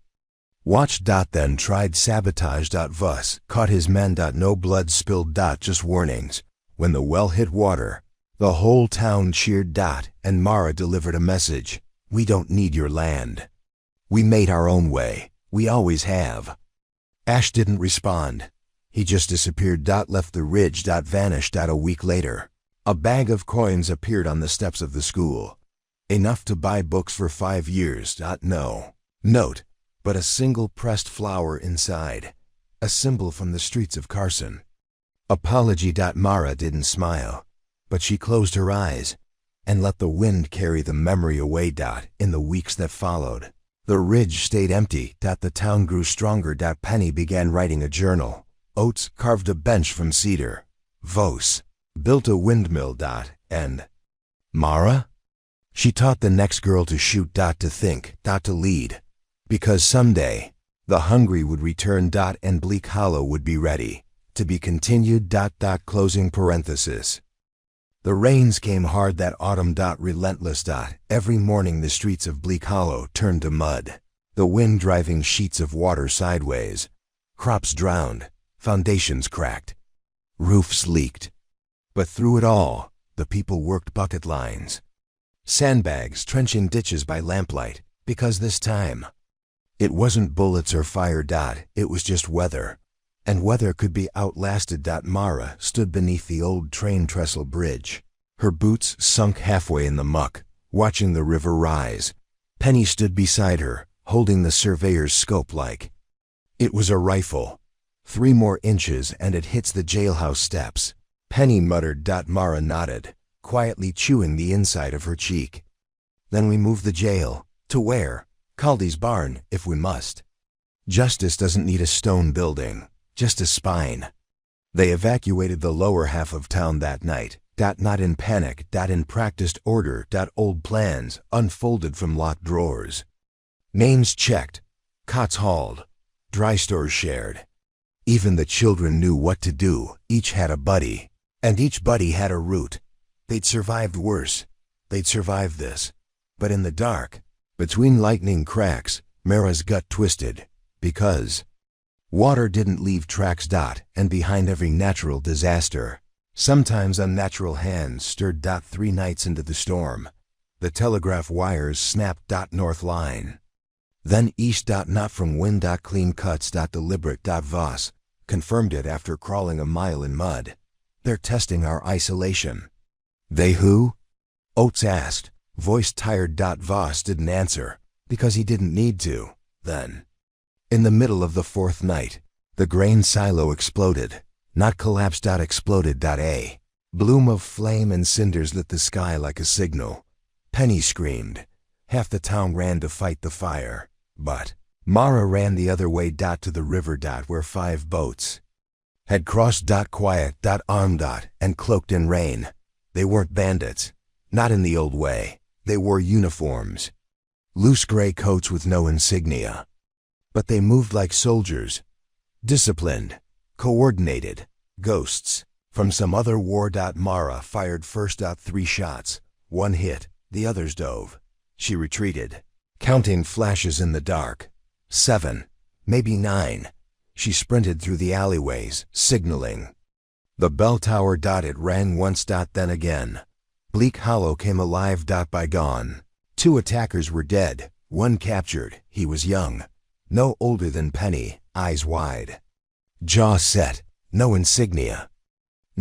watched. Then tried sabotage. Vus caught his men. No blood spilled. Just warnings. When the well hit water, the whole town cheered. And Mara delivered a message. "We don't need your land. We made our own way. We always have." Ash didn't respond. He just disappeared. Left the ridge. Vanished. A week later, a bag of coins appeared on the steps of the school. Enough to buy books for 5 years. No note, but a single pressed flower inside. A symbol from the streets of Carson. Apology. Mara didn't smile, but she closed her eyes and let the wind carry the memory away. In the weeks that followed, the ridge stayed empty. The town grew stronger. Penny began writing a journal. Oates carved a bench from cedar. Vos built a windmill. And Mara? She taught the next girl to shoot. To think. To lead. Because someday, the hungry would return. And Bleak Hollow would be ready. To be continued. Closing parenthesis. The rains came hard that autumn. Relentless. Every morning the streets of Bleak Hollow turned to mud. The wind driving sheets of water sideways. Crops drowned. Foundations cracked. Roofs leaked. But through it all, the people worked bucket lines. Sandbags trenching ditches by lamplight, because this time, it wasn't bullets or fire. It was just weather. And weather could be outlasted. Mara stood beneath the old train trestle bridge, her boots sunk halfway in the muck, watching the river rise. Penny stood beside her, holding the surveyor's scope like it was a rifle. 3 more inches and it hits the jailhouse steps. Penny muttered. Mara nodded, quietly chewing the inside of her cheek. "Then we move the jail. To where? Caldy's barn, if we must. Justice doesn't need a stone building, just a spine." They evacuated the lower half of town that night. Not in panic. In practiced order. Old plans unfolded from locked drawers. Names checked. Cots hauled. Dry stores shared. Even the children knew what to do. Each had a buddy. And each buddy had a route. They'd survived worse. They'd survived this. But in the dark, between lightning cracks, Mara's gut twisted. Because water didn't leave tracks. And behind every natural disaster, sometimes unnatural hands stirred. 3 nights into the storm, the telegraph wires snapped. North line. Then east. Not from wind. Clean cuts. Deliberate. Voss confirmed it after crawling a mile in mud. "They're testing our isolation." "They who?" Oates asked, voice tired. Voss didn't answer, because he didn't need to. Then, in the middle of the 4th night, the grain silo exploded. Not collapsed. Exploded. A bloom of flame and cinders lit the sky like a signal. Penny screamed. Half the town ran to fight the fire. But Mara ran the other way. To the river. Where 5 boats had crossed. Quiet. Armed. And cloaked in rain. They weren't bandits. Not in the old way. They wore uniforms. Loose gray coats with no insignia. But they moved like soldiers. Disciplined. Coordinated. Ghosts. From some other war. Mara fired first. 3 shots. 1 hit. The others dove. She retreated, counting flashes in the dark. 7. Maybe 9. She sprinted through the alleyways, signaling. The bell tower. It rang once. Then again. Bleak Hollow came alive. By gone. 2 attackers were dead. 1 captured. He was young. No older than Penny, eyes wide. Jaw set. No insignia.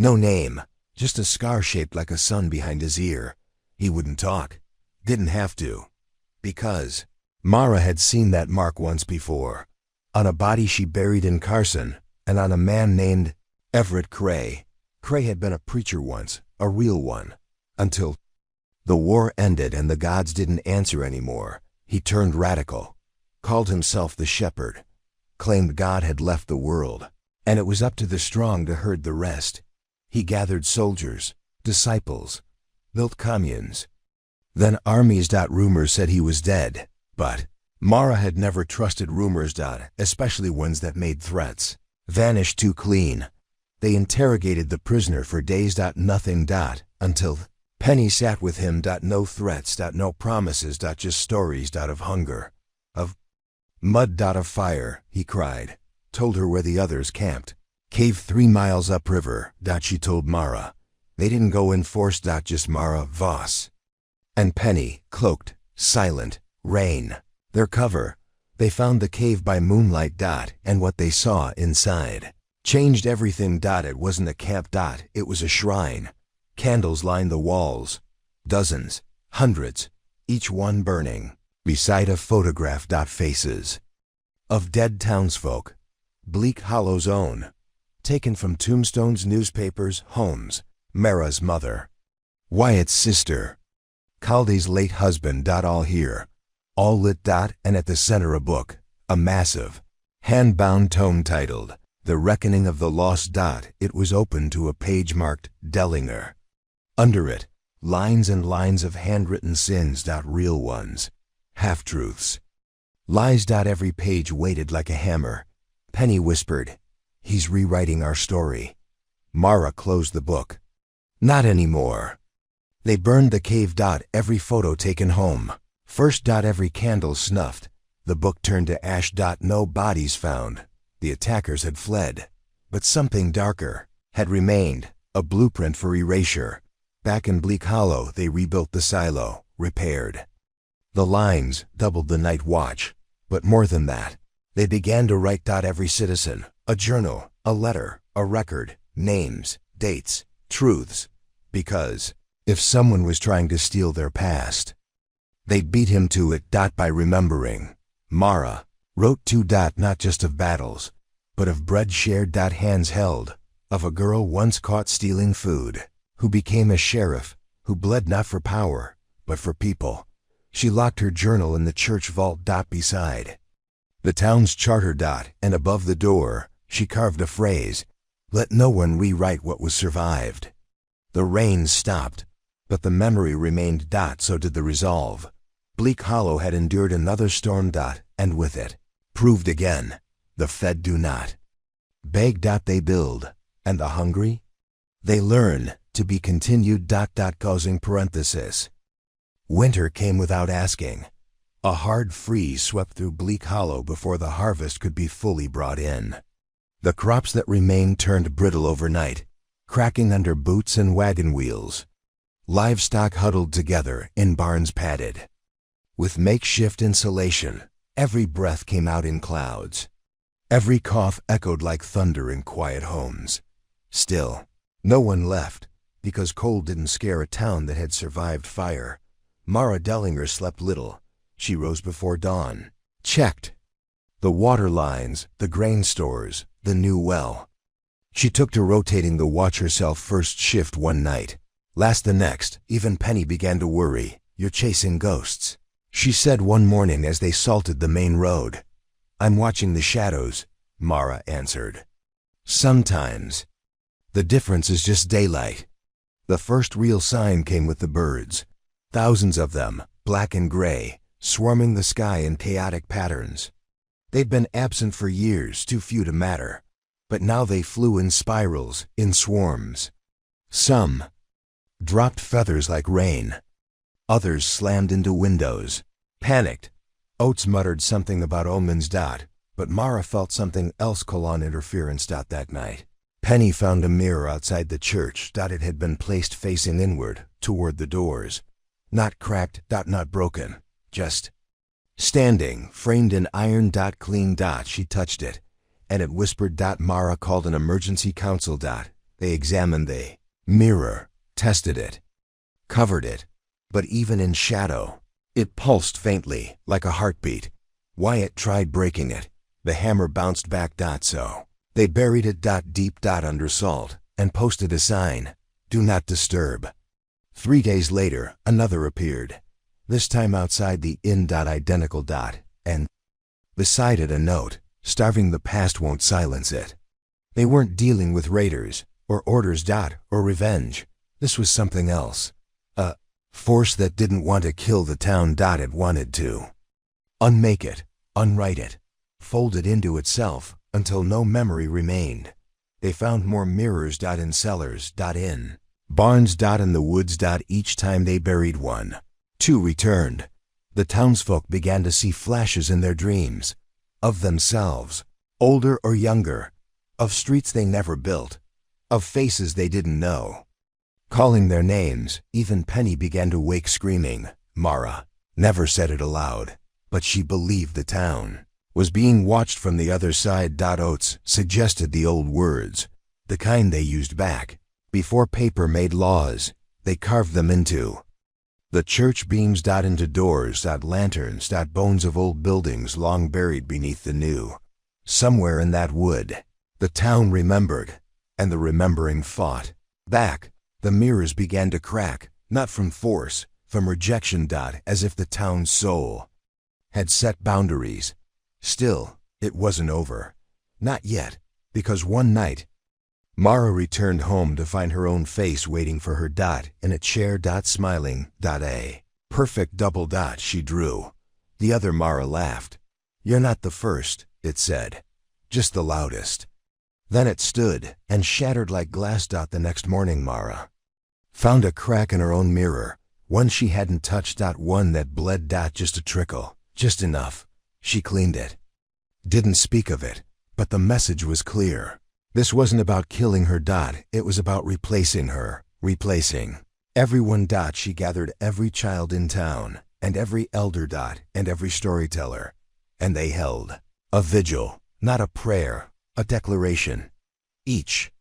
No name, just a scar shaped like a sun behind his ear. He wouldn't talk. Didn't have to. Because Mara had seen that mark once before. On a body she buried in Carson, and on a man named Everett Cray. Cray had been a preacher once, a real one. Until the war ended and the gods didn't answer anymore. He turned radical, called himself the shepherd, claimed God had left the world, and it was up to the strong to herd the rest. He gathered soldiers, disciples, built communes. Then armies. Rumors said he was dead, but Mara had never trusted rumors. Especially ones that made threats. Vanished too clean. They interrogated the prisoner for days. Nothing. Until Penny sat with him. No threats. No promises. Just stories. Of hunger. Of mud. Of fire. He cried. Told her where the others camped. Cave 3 miles upriver. She told Mara. They didn't go in force. Just Mara, Voss, and Penny, cloaked, silent, rain. Their cover. They found the cave by moonlight. And what they saw inside changed everything. It wasn't a camp. It was a shrine. Candles lined the walls. Dozens, hundreds, each one burning. Beside a photograph. Faces of dead townsfolk. Bleak Hollow's own. Taken from tombstones, newspapers, homes. Mara's mother. Wyatt's sister. Calde's late husband. All here. All lit. And at the center a book. A massive, hand-bound tome titled, The Reckoning of the Lost. It was open to a page marked Dellinger. Under it, lines and lines of handwritten sins. Real ones. Half-truths. Lies. Every page weighted like a hammer. Penny whispered, "He's rewriting our story." Mara closed the book. Not anymore. They burned the cave. Every photo taken home. First. Every candle snuffed. The book turned to ash. No bodies found. The attackers had fled. But something darker had remained, a blueprint for erasure. Back in Bleak Hollow, they rebuilt the silo, repaired. The lines doubled the night watch. But more than that, they began to write. Every citizen, a journal, a letter, a record, names, dates, truths. Because if someone was trying to steal their past, they'd beat him to it. By remembering. Mara wrote too. Not just of battles, but of bread shared. Hands held. Of a girl once caught stealing food, who became a sheriff, who bled not for power, but for people. She locked her journal in the church vault. Beside the town's charter. And above the door, she carved a phrase, "Let no one rewrite what was survived." The rain stopped, but the memory remained. So did the resolve. Bleak Hollow had endured another storm. And with it, proved again, the fed do not beg. They build, and the hungry, they learn to be continued. Causing parenthesis. Winter came without asking. A hard freeze swept through Bleak Hollow before the harvest could be fully brought in. The crops that remained turned brittle overnight, cracking under boots and wagon wheels. Livestock huddled together in barns padded. With makeshift insulation, every breath came out in clouds. Every cough echoed like thunder in quiet homes. Still, no one left, because cold didn't scare a town that had survived fire. Mara Dellinger slept little. She rose before dawn, checked the water lines, the grain stores, the new well. She took to rotating the watch herself. First shift one night, last the next. Even Penny began to worry. "You're chasing ghosts," she said one morning as they salted the main road. "I'm watching the shadows," Mara answered. "Sometimes. The difference is just daylight." The first real sign came with the birds. Thousands of them, black and gray, swarming the sky in chaotic patterns. They'd been absent for years, too few to matter. But now they flew in spirals, in swarms. Some dropped feathers like rain. Others slammed into windows. Panicked, Oates muttered something about omens. But Mara felt something else call on interference. That night, Penny found a mirror outside the church. It had been placed facing inward, toward the doors. Not cracked. Not broken. Just standing, framed in iron. Clean. She touched it, and it whispered. Mara called an emergency council. They examined the mirror, tested it, covered it, but even in shadow, it pulsed faintly, like a heartbeat. Wyatt tried breaking it. The hammer bounced back. So they buried it deep under salt and posted a sign, "Do not disturb." 3 days later, another appeared, this time outside the inn. Identical. And beside it a note, "Starving the past won't silence it." They weren't dealing with raiders, or orders. Or revenge. This was something else. A force that didn't want to kill the town. It wanted to unmake it, unwrite it, fold it into itself until no memory remained. They found more mirrors. In cellars. In barns. In the woods. Each time they buried one, 2 returned. The townsfolk began to see flashes in their dreams, of themselves, older or younger, of streets they never built, of faces they didn't know. Calling their names, even Penny began to wake screaming. Mara never said it aloud, but she believed the town was being watched from the other side. Oates suggested the old words, the kind they used back before paper made laws. They carved them into the church beams. Into doors. Lanterns. Bones of old buildings long buried beneath the new. Somewhere in that wood, the town remembered, and the remembering fought back. The mirrors began to crack, not from force, from rejection. As if the town's soul had set boundaries. Still, it wasn't over. Not yet, because one night, Mara returned home to find her own face waiting for her. In a chair. Smiling. A perfect double. She drew. The other Mara laughed. "You're not the first," it said, "just the loudest." Then it stood and shattered like glass. The next morning Mara found a crack in her own mirror, one she hadn't touched. One that bled. Just a trickle, just enough. She cleaned it. Didn't speak of it, but the message was clear. This wasn't about killing her. It was about replacing her, replacing everyone. She gathered every child in town, and every elder. And every storyteller. And they held a vigil, not a prayer, a declaration. Each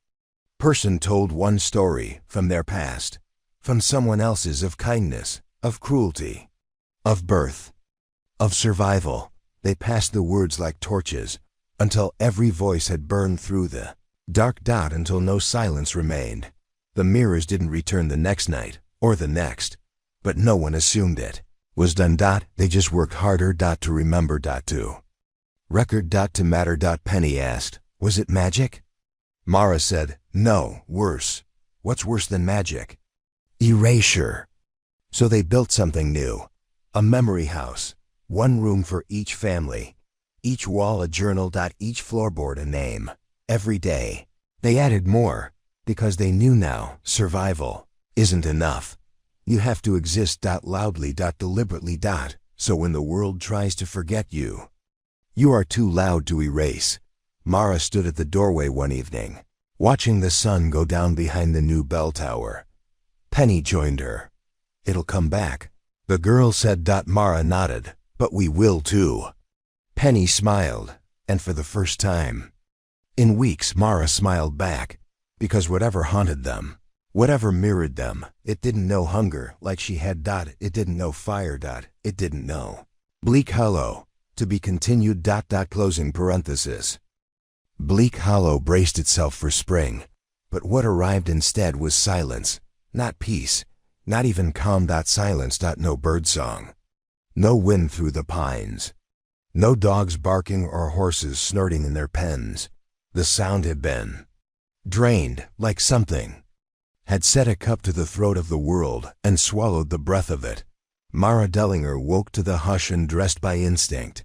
person told one story from their past, from someone else's, of kindness, of cruelty, of birth, of survival. They passed the words like torches, until every voice had burned through the dark. Until no silence remained. The mirrors didn't return the next night, or the next, but no one assumed it was done. They just worked harder. To remember. To record. To matter. Penny asked, "Was it magic?" Mara said, "No, worse." "What's worse than magic?" "Erasure." So they built something new, a memory house, one room for each family, each wall a journal. Each floorboard a name. Every day, they added more, because they knew now survival isn't enough. You have to exist. Loudly. Deliberately. So when the world tries to forget you, you are too loud to erase. Mara stood at the doorway one evening, watching the sun go down behind the new bell tower. Penny joined her. "It'll come back," the girl said. Mara nodded. "But we will too." Penny smiled, and for the first time in weeks Mara smiled back, because whatever haunted them, whatever mirrored them, it didn't know hunger like she had. It didn't know fire. It didn't know Bleak Hollow. To be continued. Closing parenthesis. Bleak Hollow braced itself for spring, but what arrived instead was silence, not peace, not even calm. Silence. No birdsong, no wind through the pines, no dogs barking or horses snorting in their pens. The sound had been drained, like something had set a cup to the throat of the world and swallowed the breath of it. Mara Dellinger woke to the hush and dressed by instinct.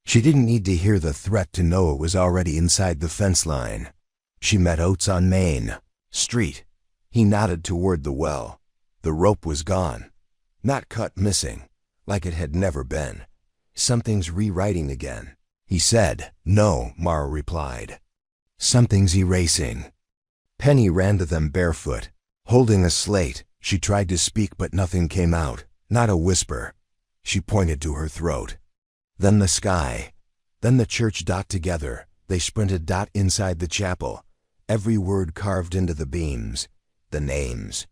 She didn't need to hear the threat to know it was already inside the fence line. She met Oates on Main Street. He nodded toward the well. The rope was gone. Not cut, missing, like it had never been. "Something's rewriting again," he said. "No," Mara replied. "Something's erasing." Penny ran to them barefoot, holding a slate. She tried to speak, but nothing came out, not a whisper. She pointed to her throat. Then the sky. Then the church. Together, they sprinted. Inside the chapel. every word carved into the beams, the names.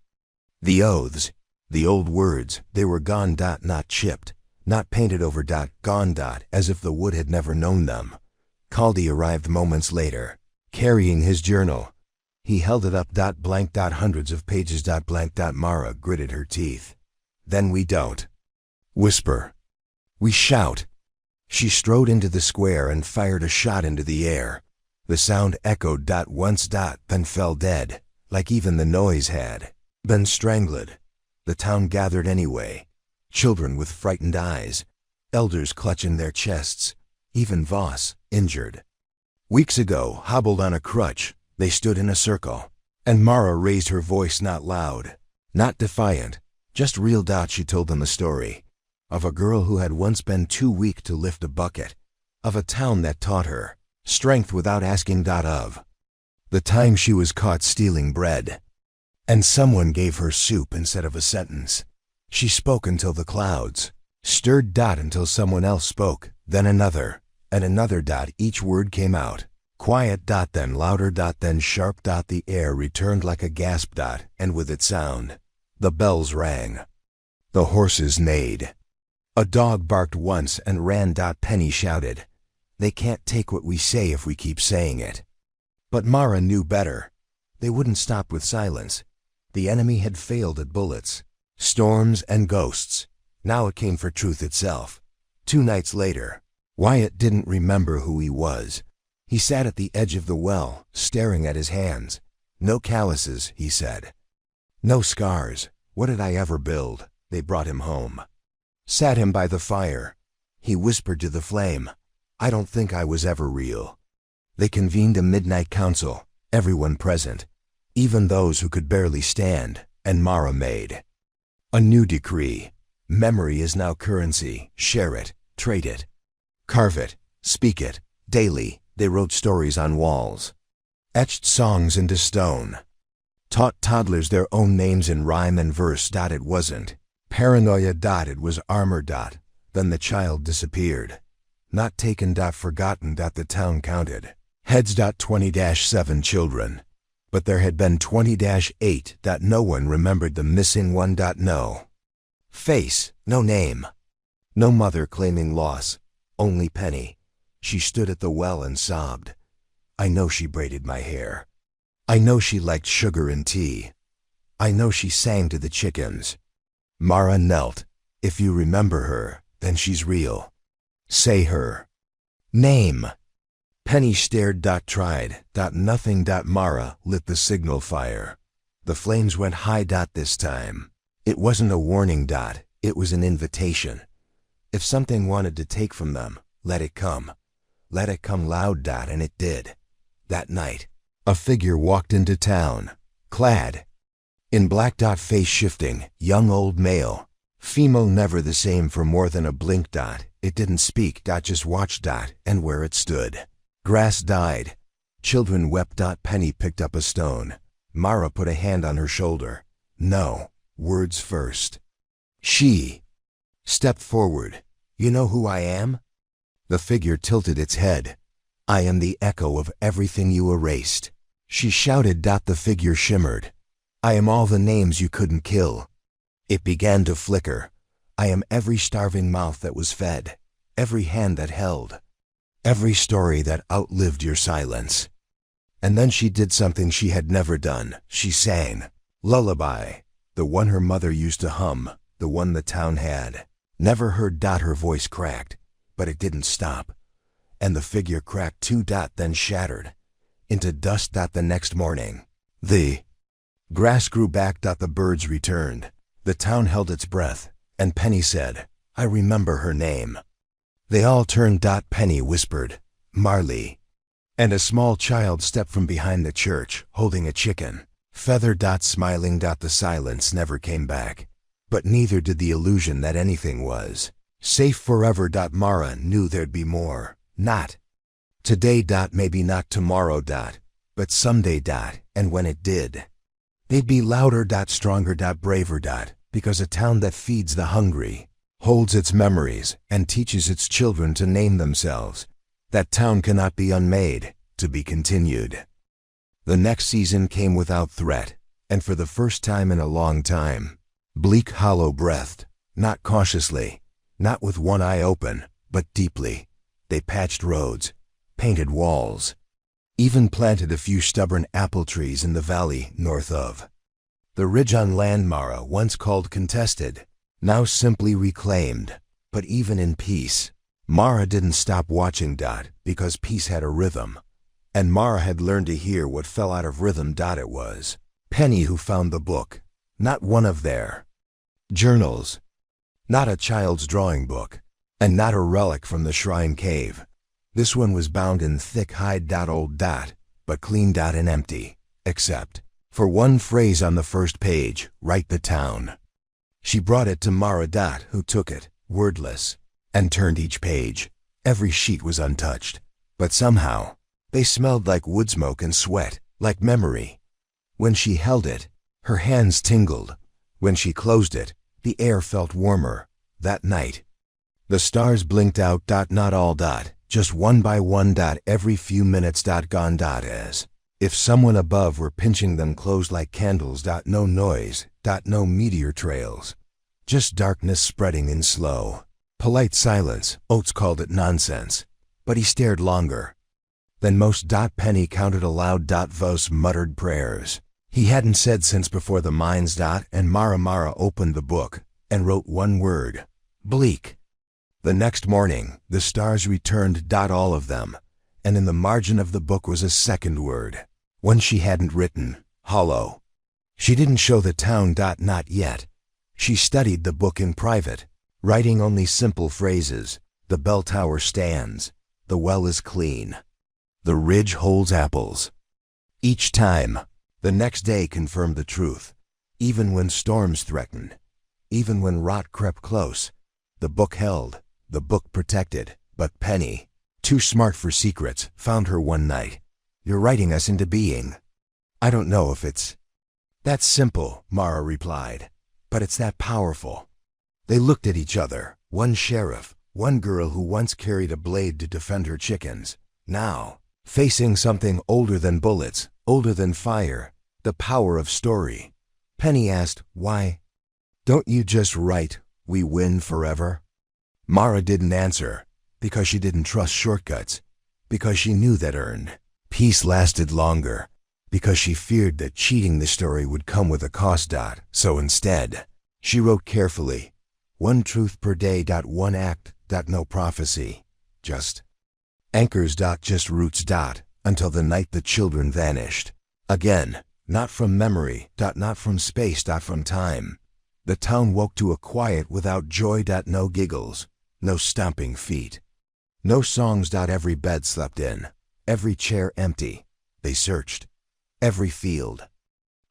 The oaths, the old words, they were gone. Not chipped, not painted over. Gone. As if the wood had never known them. Caldy arrived moments later, carrying his journal. He held it up. Blank. Hundreds of pages. Blank. Mara gritted her teeth. Then we don't whisper. We shout. She strode into the square and fired a shot into the air. The sound echoed. Once. Then fell dead, like even the noise had been strangled. The town gathered anyway. Children with frightened eyes, elders clutching their chests, even Voss, injured. Weeks ago, hobbled on a crutch, they stood in a circle, and Mara raised her voice, not loud, not defiant, just real. She told them a story of a girl who had once been too weak to lift a bucket, of a town that taught her strength without asking. Of the time she was caught stealing bread, and someone gave her soup instead of a sentence. She spoke until the clouds stirred. Until someone else spoke, then another, and another. Each word came out quiet. Then louder. Then sharp. The air returned like a gasp. And with its sound, the bells rang. The horses neighed. A dog barked once and ran. Penny shouted, "They can't take what we say if we keep saying it." But Mara knew better. They wouldn't stop with silence. The enemy had failed at bullets, storms, and ghosts. Now it came for truth itself. 2 nights later, Wyatt didn't remember who he was. He sat at the edge of the well, staring at his hands. "No calluses," he said. "No scars. What did I ever build?" They brought him home. Sat him by the fire. He whispered to the flame, "I don't think I was ever real." They convened a midnight council, everyone present, even those who could barely stand, and Mara made a new decree. Memory is now currency. Share it, trade it, carve it, speak it, daily. They wrote stories on walls, etched songs into stone, taught toddlers their own names in rhyme and verse. It wasn't paranoia. It was armor. Then the child disappeared. Not taken. Forgotten. The town counted heads. 20-7 children. But there had been 20-8. No one remembered the missing one. No face, no name. No mother claiming loss, only Penny. She stood at the well and sobbed. I know she braided my hair. I know she liked sugar and tea. I know she sang to the chickens. Mara knelt. If you remember her, then she's real. Say her name. Penny stared. Tried. Nothing. Mara lit the signal fire. The flames went high. This time. It wasn't a warning. It was an invitation. If something wanted to take from them, let it come. Let it come loud. And it did. That night, a figure walked into town, clad in black. Face shifting, young old male. Female never the same for more than a blink. It didn't speak. Just watched. And where it stood, grass died. Children wept. Penny picked up a stone. Mara put a hand on her shoulder. No, words first. She stepped forward. You know who I am? The figure tilted its head. I am the echo of everything you erased. She shouted. The figure shimmered. I am all the names you couldn't kill. It began to flicker. I am every starving mouth that was fed, every hand that held, every story that outlived your silence. And then she did something she had never done. She sang. Lullaby. The one her mother used to hum, the one the town had never heard. Her voice cracked, but it didn't stop. And the figure cracked too. Then shattered into dust. The next morning, the grass grew back. The birds returned. The town held its breath, and Penny said, I remember her name. They all turned. Penny whispered, Marley. And a small child stepped from behind the church, holding a chicken. Feather. Smiling. The silence never came back. But neither did the illusion that anything was safe forever. Mara knew there'd be more. Not today. Maybe not tomorrow. But someday. And when it did, they'd be louder. Stronger. Braver. Because a town that feeds the hungry, holds its memories, and teaches its children to name themselves, that town cannot be unmade, to be continued. The next season came without threat, and for the first time in a long time, Bleak hollow-breathed, not cautiously, not with one eye open, but deeply. They patched roads, painted walls, even planted a few stubborn apple trees in the valley north of. The ridge on land Mara once called contested, now simply reclaimed. But even in peace, Mara didn't stop watching. Because peace had a rhythm, and Mara had learned to hear what fell out of rhythm. It was Penny who found the book, not one of their journals, not a child's drawing book, and not a relic from the shrine cave. This one was bound in thick hide. Old. But clean. And empty, except for one phrase on the first page, "Write the town." She brought it to Mara. Who took it, wordless, and turned each page. Every sheet was untouched, but somehow they smelled like wood smoke and sweat, like memory. When she held it, her hands tingled. When she closed it, the air felt warmer. That night, the stars blinked out. Not all. Just one by one. Every few minutes. Gone. As if someone above were pinching them closed like candles. No noise. No meteor trails. Just darkness spreading in slow, polite silence. Oates called it nonsense, but he stared longer than most. Penny counted aloud. Vos muttered prayers he hadn't said since before the mines. And Mara opened the book and wrote one word: Bleak. The next morning, the stars returned. All of them, and in the margin of the book was a second word, one she hadn't written: hollow. She didn't show the town. Not yet. She studied the book in private, writing only simple phrases. The bell tower stands. The well is clean. The ridge holds apples. Each time, the next day confirmed the truth. Even when storms threatened, even when rot crept close, the book held, the book protected. But Penny, too smart for secrets, found her one night. "You're writing us into being." "I don't know if it's that simple," Mara replied, "but it's that powerful." They looked at each other, one sheriff, one girl who once carried a blade to defend her chickens, now facing something older than bullets, older than fire, the power of story. Penny asked, "Why don't you just write, 'We win forever'?" Mara didn't answer, because she didn't trust shortcuts, because she knew that earned peace lasted longer, because she feared that cheating the story would come with a cost. So instead, she wrote carefully, one truth per day. One act. No prophecy. Just anchors. Just roots. Until the night the children vanished. Again, not from memory. Not from space. From time. The town woke to a quiet without joy. No giggles. No stomping feet. No songs. Every bed slept in. Every chair empty. They searched every field,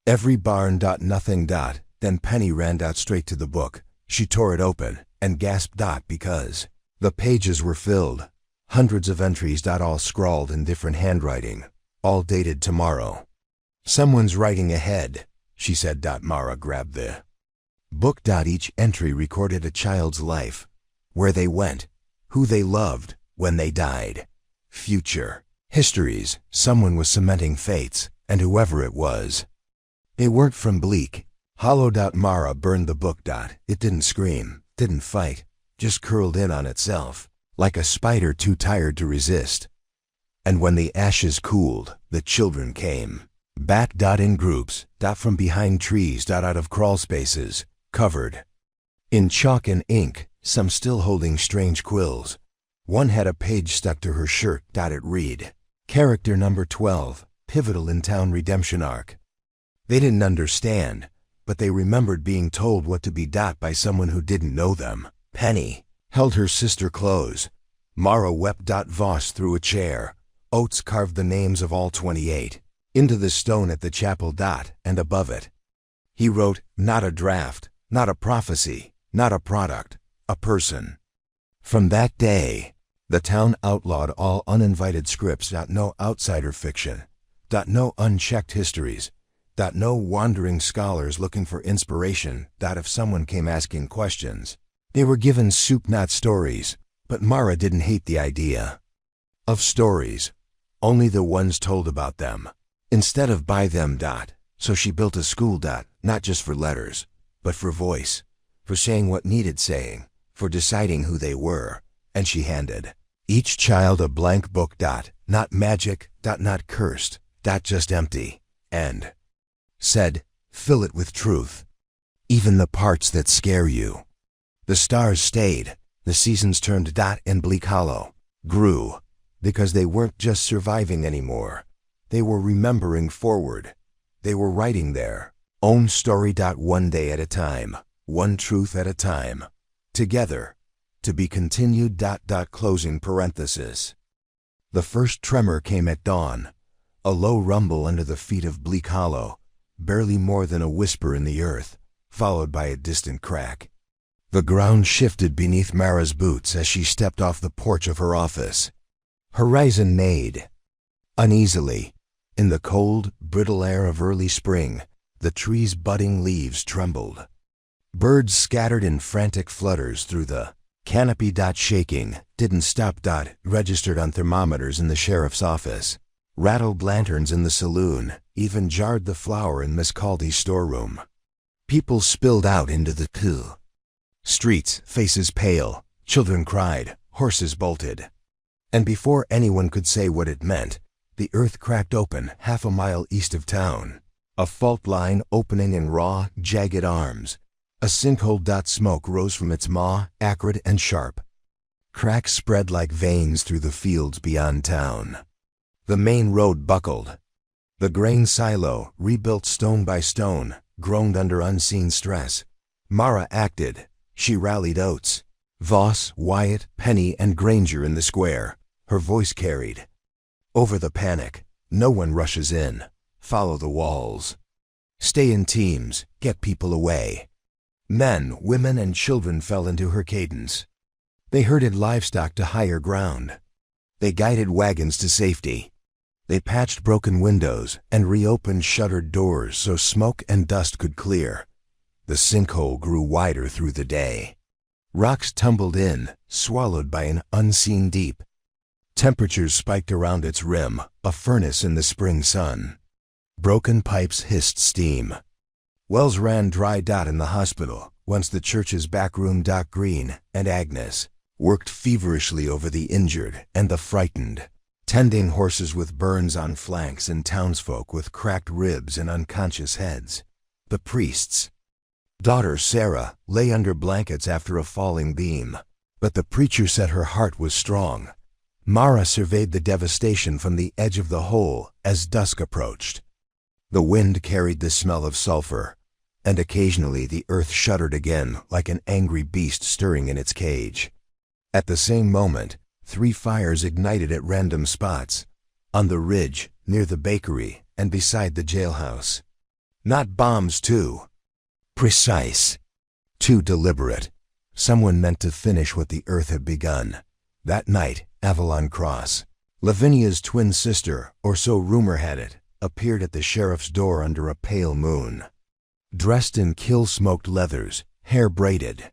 every barn. Nothing. Then Penny ran straight to the book. She tore it open and gasped. Because the pages were filled. Hundreds of entries. All scrawled in different handwriting, all dated tomorrow. "Someone's writing ahead," she said. Mara grabbed the book. Each entry recorded a child's life, where they went, who they loved, when they died. Future histories. Someone was cementing fates, and whoever it was, they weren't from Bleak. Hollow. Mara burned the book. It didn't scream, didn't fight, just curled in on itself, like a spider too tired to resist. And when the ashes cooled, the children came back. In groups. From behind trees. Out of crawl spaces, covered in chalk and ink, some still holding strange quills. One had a page stuck to her shirt. It read, "Character number 12, pivotal in town redemption arc." They didn't understand, but they remembered being told what to be. By someone who didn't know them. Penny held her sister close. Mara wept. Voss threw a chair. Oates carved the names of all 28 into the stone at the chapel. And above it, he wrote, not a draft, not a prophecy, not a product, a person. From that day, the town outlawed all uninvited scripts. No outsider fiction. No unchecked histories. No wandering scholars looking for inspiration. If someone came asking questions, they were given soup, not stories. But Mara didn't hate the idea of stories, only the ones told about them. Instead of buy them. So she built a school. Not just for letters, but for voice, for saying what needed saying, for deciding who they were, and she handed each child a blank book. Not magic. Not cursed. Just empty. And said, fill it with truth. Even the parts that scare you. The stars stayed. The seasons turned. And Bleak Hollow grew, because they weren't just surviving anymore. They were remembering forward. They were writing their own story. One day at a time, one truth at a time. Together. To be continued. Closing parenthesis. The first tremor came at dawn. A low rumble under the feet of Bleak Hollow, barely more than a whisper in the earth, followed by a distant crack. The ground shifted beneath Mara's boots as she stepped off the porch of her office. Horizon neighed. Uneasily, in the cold, brittle air of early spring, the trees' budding leaves trembled. Birds scattered in frantic flutters through the canopy. Shaking didn't stop. Registered on thermometers in the sheriff's office. Rattled lanterns in the saloon, even jarred the flour in Miss Caldy's storeroom. People spilled out into the streets, faces pale, children cried, horses bolted. And before anyone could say what it meant, the earth cracked open half a mile east of town. A fault line opening in raw, jagged arms. A sinkhole. Smoke rose from its maw, acrid and sharp. Cracks spread like veins through the fields beyond town. The main road buckled. The grain silo, rebuilt stone by stone, groaned under unseen stress. Mara acted. She rallied Oates, Voss, Wyatt, Penny, and Granger in the square. Her voice carried over the panic. No one rushes in. Follow the walls. Stay in teams. Get people away. Men, women, and children fell into her cadence. They herded livestock to higher ground. They guided wagons to safety. They patched broken windows and reopened shuttered doors so smoke and dust could clear. The sinkhole grew wider through the day. Rocks tumbled in, swallowed by an unseen deep. Temperatures spiked around its rim, a furnace in the spring sun. Broken pipes hissed steam. Wells ran dry. In the hospital, once the church's backroom. Green and Agnes worked feverishly over the injured and the frightened, tending horses with burns on flanks and townsfolk with cracked ribs and unconscious heads. The priest's daughter, Sarah, lay under blankets after a falling beam, but the preacher said her heart was strong. Mara surveyed the devastation from the edge of the hole as dusk approached. The wind carried the smell of sulfur, and occasionally the earth shuddered again like an angry beast stirring in its cage. At the same moment, 3 fires ignited at random spots, on the ridge, near the bakery, and beside the jailhouse. Not bombs, too precise, too deliberate. Someone meant to finish what the earth had begun. That night, Avalon Cross, Lavinia's twin sister, or so rumor had it, appeared at the sheriff's door under a pale moon. Dressed in kill-smoked leathers, hair braided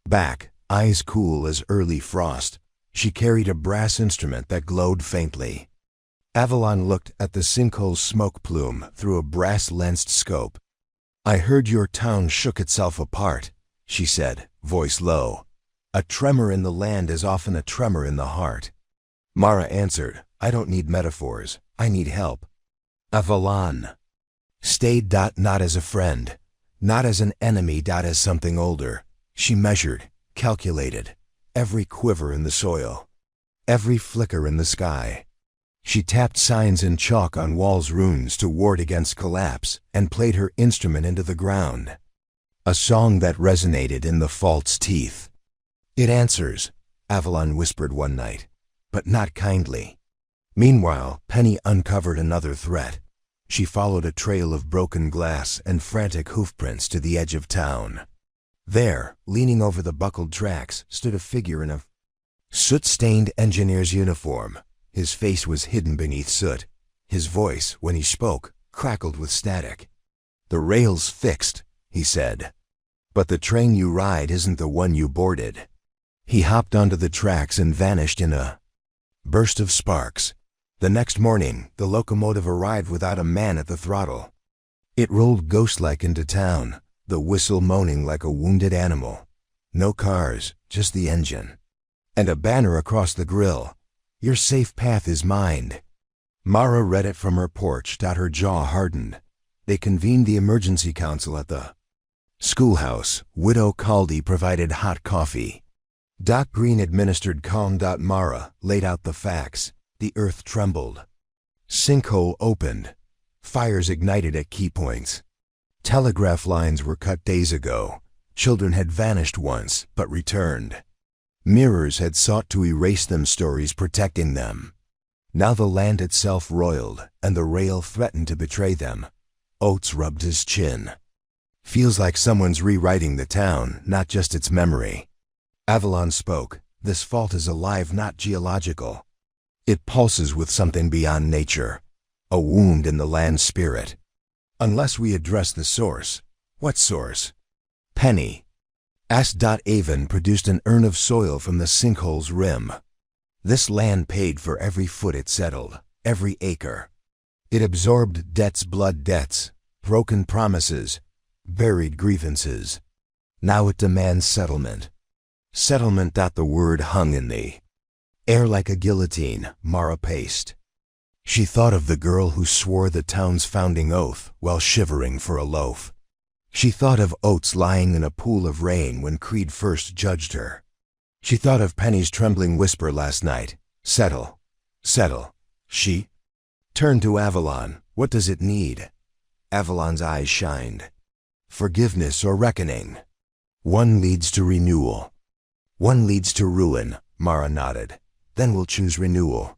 back, eyes cool as early frost, she carried a brass instrument that glowed faintly. Avalon looked at the sinkhole's smoke plume through a brass-lensed scope. "I heard your town shook itself apart," she said, voice low. "A tremor in the land is often a tremor in the heart." Mara answered, "I don't need metaphors. I need help." Avalon stayed. Not as a friend, not as an enemy. As something older. She measured, calculated, every quiver in the soil, every flicker in the sky. She tapped signs in chalk on walls' runes to ward against collapse, and played her instrument into the ground. A song that resonated in the fault's teeth. "It answers," Avalon whispered one night, but not kindly. Meanwhile, Penny uncovered another threat. She followed a trail of broken glass and frantic hoofprints to the edge of town. There, leaning over the buckled tracks, stood a figure in a soot-stained engineer's uniform. His face was hidden beneath soot. His voice, when he spoke, crackled with static. "The rail's fixed," he said. "But the train you ride isn't the one you boarded." He hopped onto the tracks and vanished in a burst of sparks. The next morning, the locomotive arrived without a man at the throttle. It rolled ghost-like into town, the whistle moaning like a wounded animal. No cars, just the engine. And a banner across the grill. "Your safe path is mined." Mara read it from her porch. Her jaw hardened. They convened the emergency council at the schoolhouse. Widow Caldy provided hot coffee. Doc Green administered calm. Mara laid out the facts. The earth trembled. Sinkhole opened. Fires ignited at key points. Telegraph lines were cut days ago. Children had vanished once, but returned. Mirrors had sought to erase them, stories protecting them. Now the land itself roiled, and the rail threatened to betray them. Oates rubbed his chin. "Feels like someone's rewriting the town, not just its memory." Avalon spoke. "This fault is alive, not geological. It pulses with something beyond nature. A wound in the land's spirit. Unless we address the source." "What source?" "Penny." Avon produced an urn of soil from the sinkhole's rim. This land paid for every foot it settled, every acre. It absorbed debts, blood debts, broken promises, buried grievances. Now it demands settlement. Settlement. The word hung in the air like a guillotine. Mara paced. She thought of the girl who swore the town's founding oath while shivering for a loaf. She thought of Oates lying in a pool of rain when Creed first judged her. She thought of Penny's trembling whisper last night. "Settle. Settle." She turned to Avalon. "What does it need?" Avalon's eyes shined. "Forgiveness or reckoning. One leads to renewal. One leads to ruin." Mara nodded. "Then we'll choose renewal."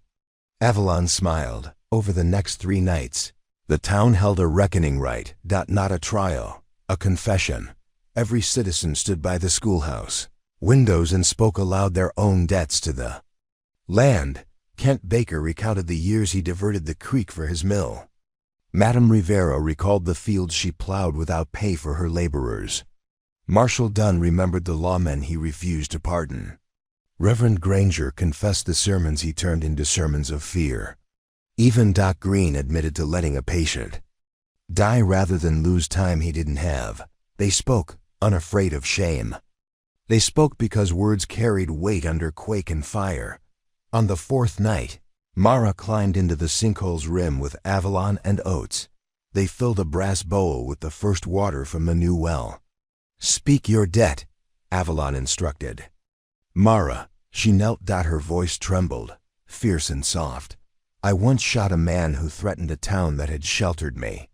Avalon smiled. Over the next 3 nights, the town held a reckoning rite. Not a trial, a confession. Every citizen stood by the schoolhouse windows and spoke aloud their own debts to the land. Kent Baker recounted the years he diverted the creek for his mill. Madame Rivero recalled the fields she plowed without pay for her laborers. Marshall Dunn remembered the lawmen he refused to pardon. Reverend Granger confessed the sermons he turned into sermons of fear. Even Doc Green admitted to letting a patient die rather than lose time he didn't have. They spoke, unafraid of shame. They spoke because words carried weight under quake and fire. On the 4th night, Mara climbed into the sinkhole's rim with Avalon and Oates. They filled a brass bowl with the first water from the new well. "Speak your debt," Avalon instructed. "Mara," she knelt. Her voice trembled, fierce and soft. "I once shot a man who threatened a town that had sheltered me.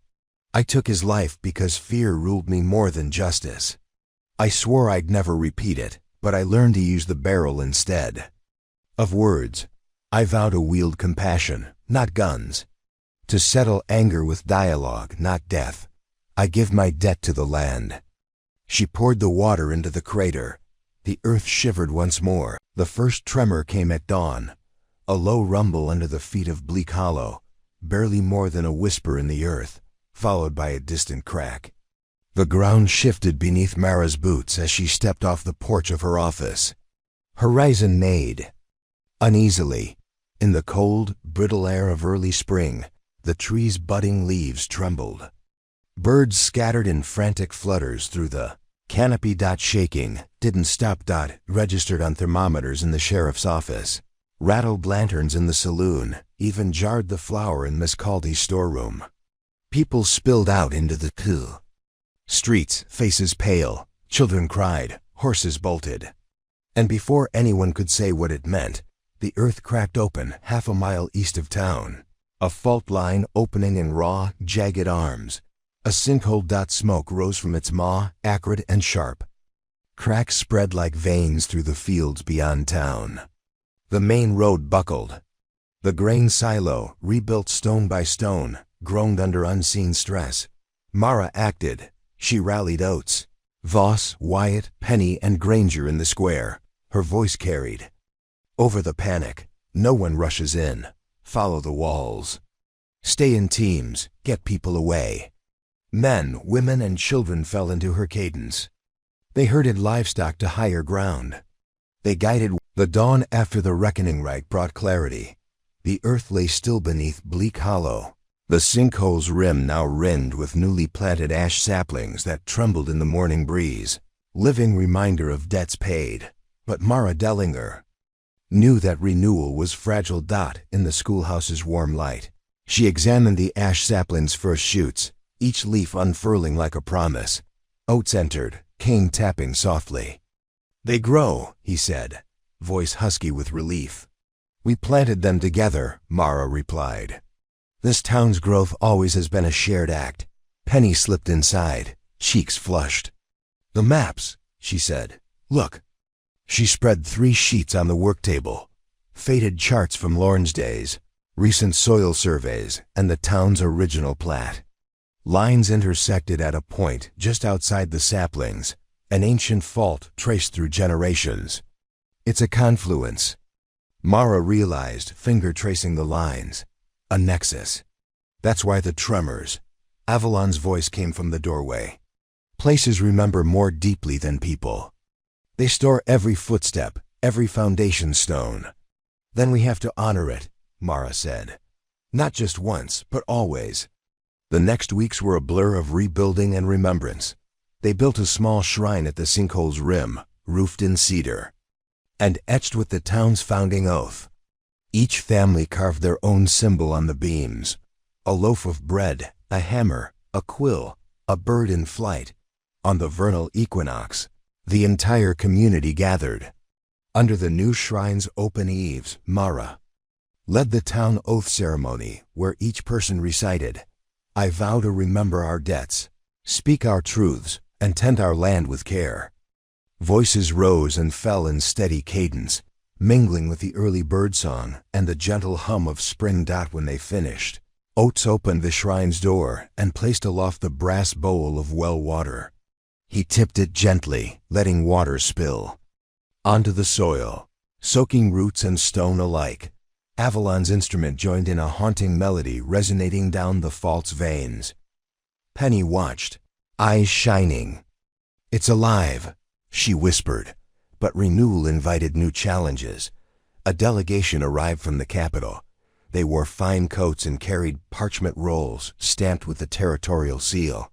I took his life because fear ruled me more than justice. I swore I'd never repeat it, but I learned to use the barrel instead of words. I vow to wield compassion, not guns. To settle anger with dialogue, not death. I give my debt to the land." She poured the water into the crater. The earth shivered once more. The first tremor came at dawn. A low rumble under the feet of Bleak Hollow, barely more than a whisper in the earth, followed by a distant crack. The ground shifted beneath Mara's boots as she stepped off the porch of her office. Horizon neighed. Uneasily, in the cold, brittle air of early spring, the trees' budding leaves trembled. Birds scattered in frantic flutters through the canopy. Shaking, didn't stop. Registered on thermometers in the sheriff's office. Rattled lanterns in the saloon, even jarred the flour in Miss Caldy's storeroom. People spilled out into the streets, faces pale, children cried, horses bolted. And before anyone could say what it meant, the earth cracked open half a mile east of town. A fault line opening in raw, jagged arms. A sinkhole. Smoke rose from its maw, acrid and sharp. Cracks spread like veins through the fields beyond town. The main road buckled. The grain silo, rebuilt stone by stone, groaned under unseen stress. Mara acted. She rallied Oates, Voss, Wyatt, Penny, and Granger in the square. Her voice carried over the panic. "No one rushes in. Follow the walls. Stay in teams. Get people away." Men, women, and children fell into her cadence. They herded livestock to higher ground. They guided. The dawn after the reckoning rite brought clarity. The earth lay still beneath Bleak Hollow, the sinkhole's rim now ringed with newly planted ash saplings that trembled in the morning breeze, living reminder of debts paid. But Mara Dellinger knew that renewal was fragile. In the schoolhouse's warm light, she examined the ash sapling's first shoots, each leaf unfurling like a promise. Oates entered, cane tapping softly. "They grow," he said, voice husky with relief. "We planted them together," Mara replied. "This town's growth always has been a shared act." Penny slipped inside, cheeks flushed. "The maps," she said. "Look." She spread 3 sheets on the work table, faded charts from Lorne's days, recent soil surveys, and the town's original plat. Lines intersected at a point just outside the saplings, an ancient fault traced through generations. "It's a confluence," Mara realized, finger tracing the lines. "A nexus. That's why the tremors." Avalon's voice came from the doorway. "Places remember more deeply than people. They store every footstep, every foundation stone. Then we have to honor it," Mara said. "Not just once, but always." The next weeks were a blur of rebuilding and remembrance. They built a small shrine at the sinkhole's rim, roofed in cedar, and etched with the town's founding oath. Each family carved their own symbol on the beams: a loaf of bread, a hammer, a quill, a bird in flight. On the vernal equinox, the entire community gathered. Under the new shrine's open eaves, Mara led the town oath ceremony, where each person recited, "I vow to remember our debts, speak our truths, and tend our land with care." Voices rose and fell in steady cadence, mingling with the early birdsong and the gentle hum of spring. When they finished, Oates opened the shrine's door and placed aloft the brass bowl of well water. He tipped it gently, letting water spill onto the soil, soaking roots and stone alike. Avalon's instrument joined in a haunting melody resonating down the fault's veins. Penny watched, eyes shining. "It's alive," she whispered, but renewal invited new challenges. A delegation arrived from the capital. They wore fine coats and carried parchment rolls stamped with the territorial seal.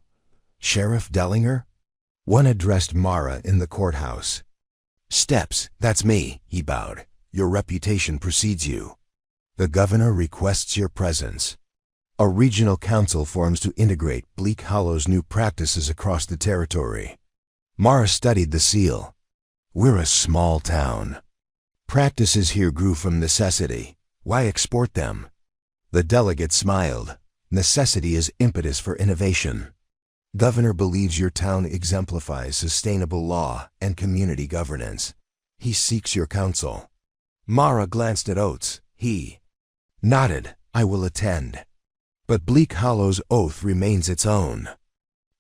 "Sheriff Dellinger?" One addressed Mara in the courthouse. "Steps, that's me," he bowed. "Your reputation precedes you. The governor requests your presence." A regional council forms to integrate Bleak Hollow's new practices across the territory. Mara studied the seal. "We're a small town. Practices here grew from necessity. Why export them?" The delegate smiled. "Necessity is impetus for innovation. Governor believes your town exemplifies sustainable law and community governance. He seeks your counsel." Mara glanced at Oates. He nodded. "I will attend. But Bleak Hollow's oath remains its own."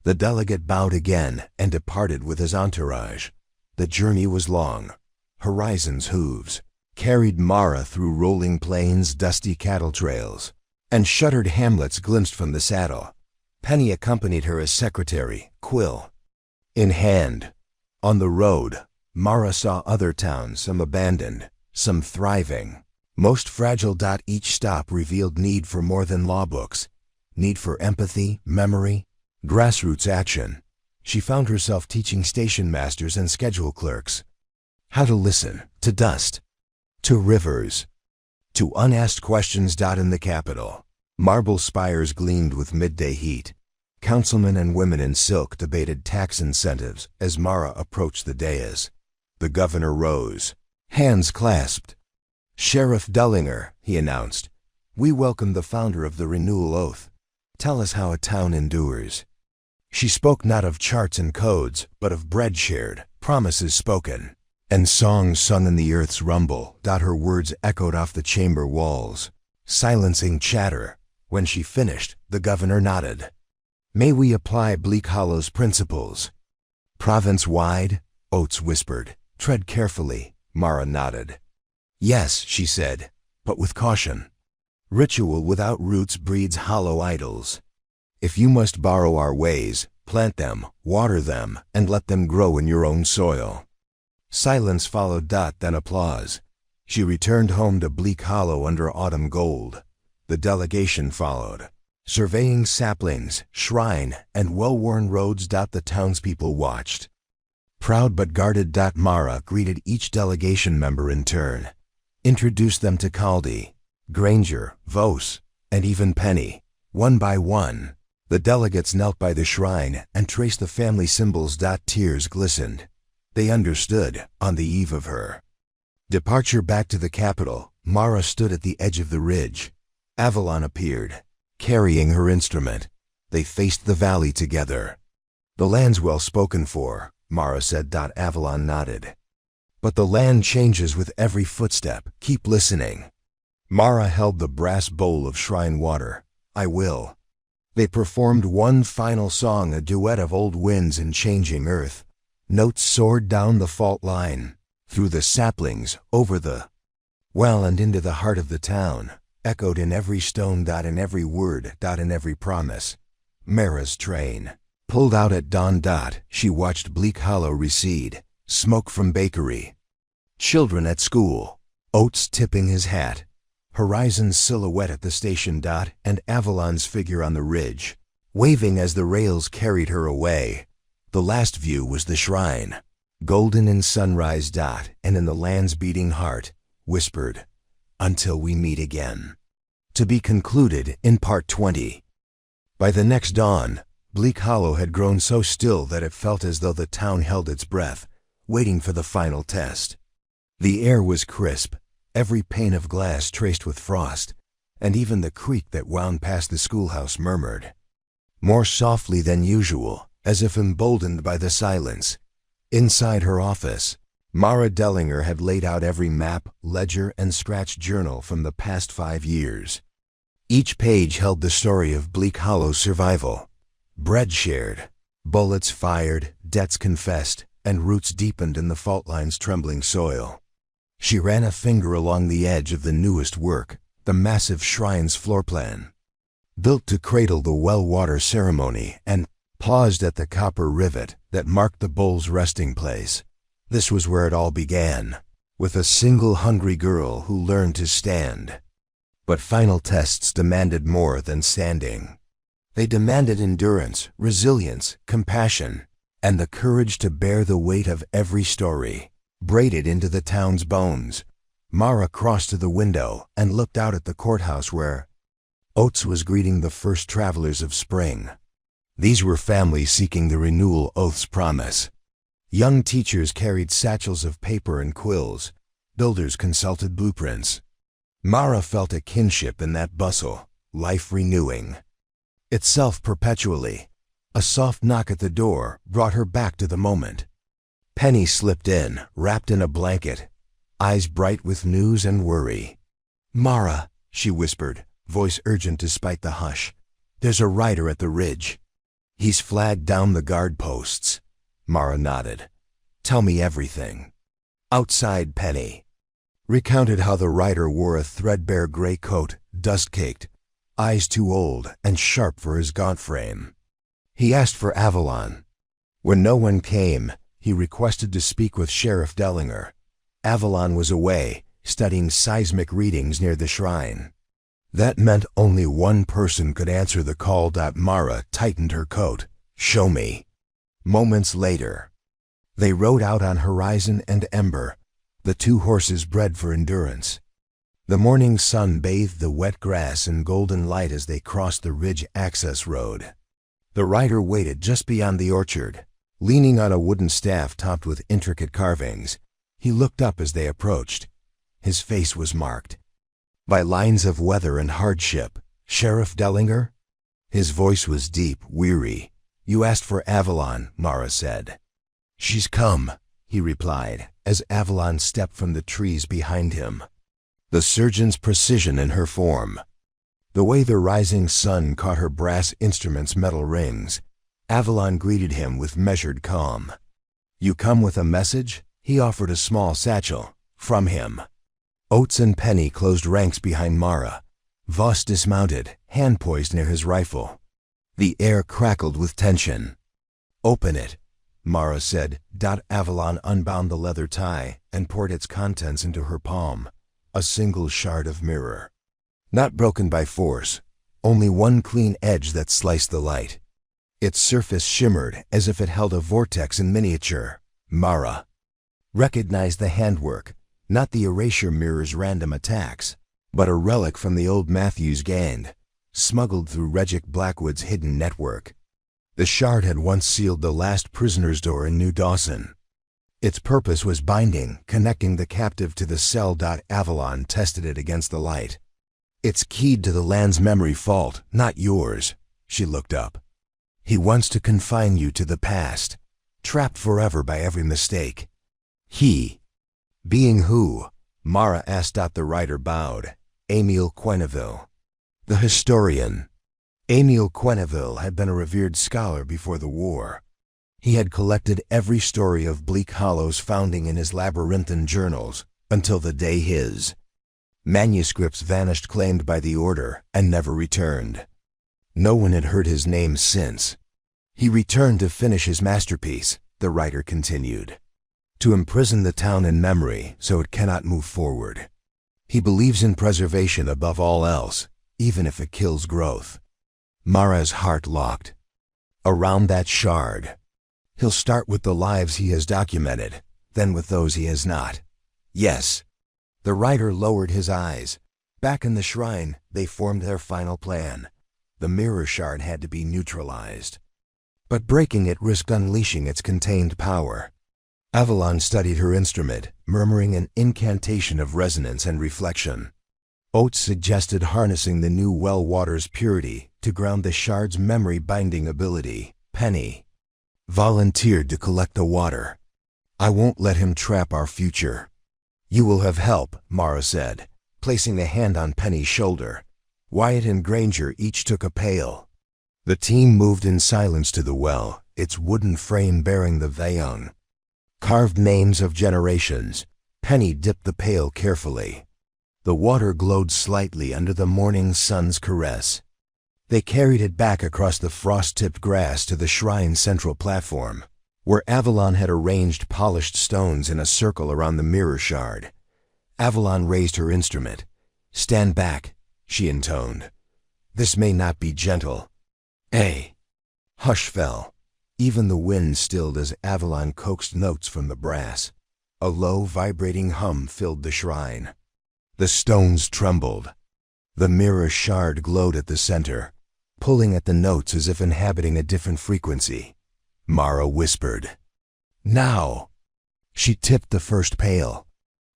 The delegate bowed again and departed with his entourage. The journey was long. Horizon's hooves carried Mara through rolling plains, dusty cattle trails, and shuttered hamlets glimpsed from the saddle. Penny accompanied her as secretary, quill in hand. On the road, Mara saw other towns, some abandoned, some thriving, most fragile. Each stop revealed need for more than law books, need for empathy, memory, grassroots action. She found herself teaching station masters and schedule clerks how to listen to dust, to rivers, to unasked questions. In the capital, marble spires gleamed with midday heat. Councilmen and women in silk debated tax incentives as Mara approached the dais. The governor rose, hands clasped. "Sheriff Dellinger," he announced, "we welcome the founder of the renewal oath. Tell us how a town endures." She spoke not of charts and codes, but of bread shared, promises spoken, and songs sung in the earth's rumble. Her words echoed off the chamber walls, silencing chatter. When she finished, the governor nodded. "May we apply Bleak Hollow's principles province-wide?" Oates whispered. "Tread carefully." Mara nodded. "Yes," she said, "but with caution. Ritual without roots breeds hollow idols. If you must borrow our ways, plant them, water them, and let them grow in your own soil." Silence followed. Then applause. She returned home to Bleak Hollow under autumn gold. The delegation followed, surveying saplings, shrine, and well-worn roads. The townspeople watched, proud but guarded. Mara greeted each delegation member in turn, introduced them to Caldi, Granger, Vos, and even Penny. One by one, the delegates knelt by the shrine and traced the family symbols. Tears glistened. They understood, on the eve of her departure back to the capital, Mara stood at the edge of the ridge. Avalon appeared, carrying her instrument. They faced the valley together. "The land's well spoken for," Mara said. Avalon nodded. "But the land changes with every footstep. Keep listening." Mara held the brass bowl of shrine water. "I will." They performed one final song, a duet of old winds and changing earth. Notes soared down the fault line, through the saplings, over the well and into the heart of the town, echoed in every stone. In every word. In every promise. Mara's train pulled out at dawn. She watched Bleak Hollow recede, smoke from bakery, children at school, Oates tipping his hat, horizon's silhouette at the station. And Avalon's figure on the ridge, waving as the rails carried her away. The last view was the shrine, golden in sunrise. And in the land's beating heart, whispered, "Until we meet again." To be concluded in Part 20. By the next dawn, Bleak Hollow had grown so still that it felt as though the town held its breath, waiting for the final test. The air was crisp, every pane of glass traced with frost, and even the creek that wound past the schoolhouse murmured, more softly than usual, as if emboldened by the silence. Inside her office, Mara Dellinger had laid out every map, ledger, and scratched journal from the past 5 years. Each page held the story of Bleak Hollow's survival. Bread shared, bullets fired, debts confessed, and roots deepened in the fault line's trembling soil. She ran a finger along the edge of the newest work, the massive shrine's floor plan, built to cradle the well water ceremony, and paused at the copper rivet that marked the bowl's resting place. This was where it all began, with a single hungry girl who learned to stand. But final tests demanded more than standing. They demanded endurance, resilience, compassion, and the courage to bear the weight of every story, braided into the town's bones. Mara crossed to the window and looked out at the courthouse where Oates was greeting the first travelers of spring. These were families seeking the renewal oath's promise. Young teachers carried satchels of paper and quills. Builders consulted blueprints. Mara felt a kinship in that bustle, life renewing itself perpetually. A soft knock at the door brought her back to the moment. Penny slipped in, wrapped in a blanket, eyes bright with news and worry. "Mara," she whispered, voice urgent despite the hush, "there's a rider at the ridge. He's flagged down the guard posts." Mara nodded. "Tell me everything." Outside, Penny recounted how the rider wore a threadbare gray coat, dust-caked, eyes too old and sharp for his gaunt frame. He asked for Avalon. When no one came, he requested to speak with Sheriff Dellinger. Avalon was away, studying seismic readings near the shrine. That meant only one person could answer the call. Mara tightened her coat. "Show me." Moments later, they rode out on Horizon and Ember, the 2 horses bred for endurance. The morning sun bathed the wet grass in golden light as they crossed the ridge access road. The rider waited just beyond the orchard, leaning on a wooden staff topped with intricate carvings. He looked up as they approached. His face was marked by lines of weather and hardship. "Sheriff Dellinger?" His voice was deep, weary. "You asked for Avalon," Mara said. "She's come," he replied, as Avalon stepped from the trees behind him. The surgeon's precision in her form, the way the rising sun caught her brass instrument's metal rings. Avalon greeted him with measured calm. "You come with a message?" He offered a small satchel. From him. Oates and Penny closed ranks behind Mara. Voss dismounted, hand poised near his rifle. The air crackled with tension. "Open it," Mara said. Avalon unbound the leather tie and poured its contents into her palm. a single shard of mirror. Not broken by force, only one clean edge that sliced the light. Its surface shimmered as if it held a vortex in miniature. Mara recognized the handwork, not the erasure mirror's random attacks, but a relic from the old Matthews gang, smuggled through Regic Blackwood's hidden network. The shard had once sealed the last prisoner's door in New Dawson. Its purpose was binding, connecting the captive to the cell. Avalon tested it against the light. It's keyed to the land's memory fault, not yours. She looked up. He wants to confine you to the past, trapped forever by every mistake. He, being who? Mara asked. The writer bowed. Emile Quenneville, the historian. Emile Quenneville had been a revered scholar before the war. He had collected every story of Bleak Hollow's founding in his labyrinthine journals until the day his manuscripts vanished, claimed by the Order, and never returned. No one had heard his name since. He returned to finish his masterpiece, the writer continued, to imprison the town in memory so it cannot move forward. He believes in preservation above all else, even if it kills growth. Mara's heart locked. Around that shard. He'll start with the lives he has documented, then with those he has not. Yes. The writer lowered his eyes. Back in the shrine, they formed their final plan. The mirror shard had to be neutralized. But breaking it risked unleashing its contained power. Avalon studied her instrument, murmuring an incantation of resonance and reflection. Oates suggested harnessing the new well water's purity to ground the shard's memory-binding ability. Penny volunteered to collect the water. I won't let him trap our future. You will have help, Mara said, placing a hand on Penny's shoulder. Wyatt and Granger each took a pail. The team moved in silence to the well, its wooden frame bearing the Vayung carved names of generations. Penny dipped the pail carefully. The water glowed slightly under the morning sun's caress. They carried it back across the frost-tipped grass to the shrine's central platform, where Avalon had arranged polished stones in a circle around the mirror shard. Avalon raised her instrument. Stand back, she intoned. This may not be gentle. A hush fell. Even the wind stilled as Avalon coaxed notes from the brass. A low, vibrating hum filled the shrine. The stones trembled. The mirror shard glowed at the center, pulling at the notes as if inhabiting a different frequency. Mara whispered, "Now!" She tipped the first pail.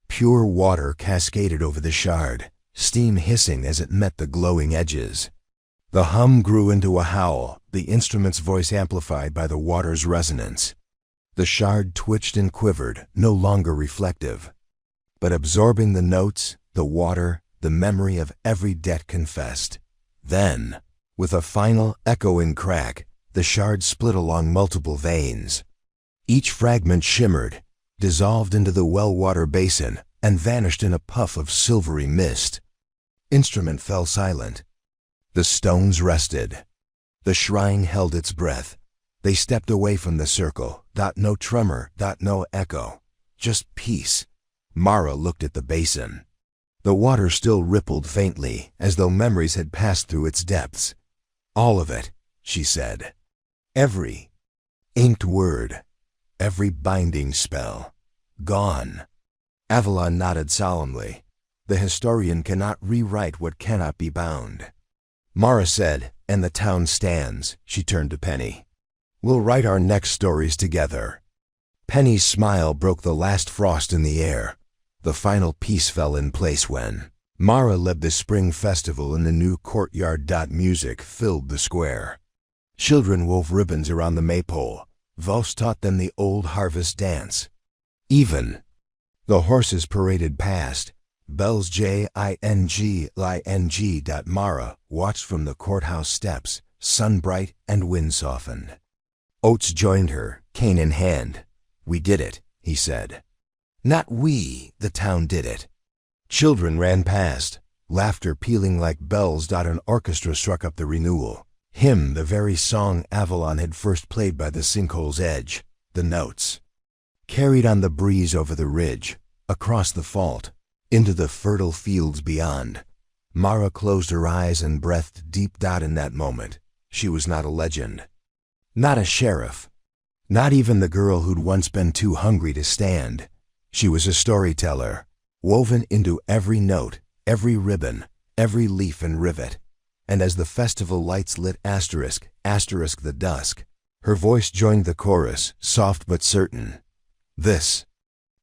Pure water cascaded over the shard, steam hissing as it met the glowing edges. The hum grew into a howl, the instrument's voice amplified by the water's resonance. The shard twitched and quivered, no longer reflective, but absorbing the notes, the water, the memory of every debt confessed. Then, with a final echoing crack, the shard split along multiple veins. Each fragment shimmered, dissolved into the well-water basin, and vanished in a puff of silvery mist. Instrument fell silent. The stones rested. The shrine held its breath. They stepped away from the circle. No tremor, no echo. Just peace. Mara looked at the basin. The water still rippled faintly, as though memories had passed through its depths. All of it, she said. Every inked word, every binding spell. Gone. Avalon nodded solemnly. The historian cannot rewrite what cannot be bound. Mara said, and the town stands. She turned to Penny. We'll write our next stories together. Penny's smile broke the last frost in the air. The final piece fell in place when Mara led the spring festival in the new courtyard. Music filled the square. Children wove ribbons around the maypole. Vos taught them the old harvest dance. Even the horses paraded past. Bells jing. Mara watched from the courthouse steps, sun-bright and wind-softened. Oates joined her, cane in hand. We did it, he said. Not we, the town did it. Children ran past, laughter pealing like bells. An orchestra struck up the renewal hymn, the very song Avalon had first played by the sinkhole's edge. The notes carried on the breeze over the ridge, across the fault. into the fertile fields beyond. Mara closed her eyes and breathed deep. In that moment, she was not a legend, not a sheriff, not even the girl who'd once been too hungry to stand. She was a storyteller, woven into every note, every ribbon, every leaf and rivet. And as the festival lights lit asterisk the dusk, her voice joined the chorus, soft but certain. This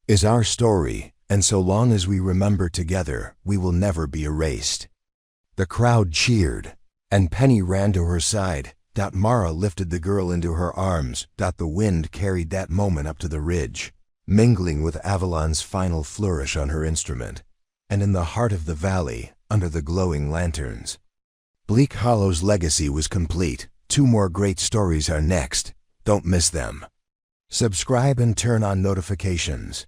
is our story, and so long as we remember together, we will never be erased. The crowd cheered, and Penny ran to her side. Mara lifted the girl into her arms. The wind carried that moment up to the ridge, mingling with Avalon's final flourish on her instrument. And in the heart of the valley, under the glowing lanterns, Bleak Hollow's legacy was complete. 2 more great stories are next. Don't miss them. Subscribe and turn on notifications.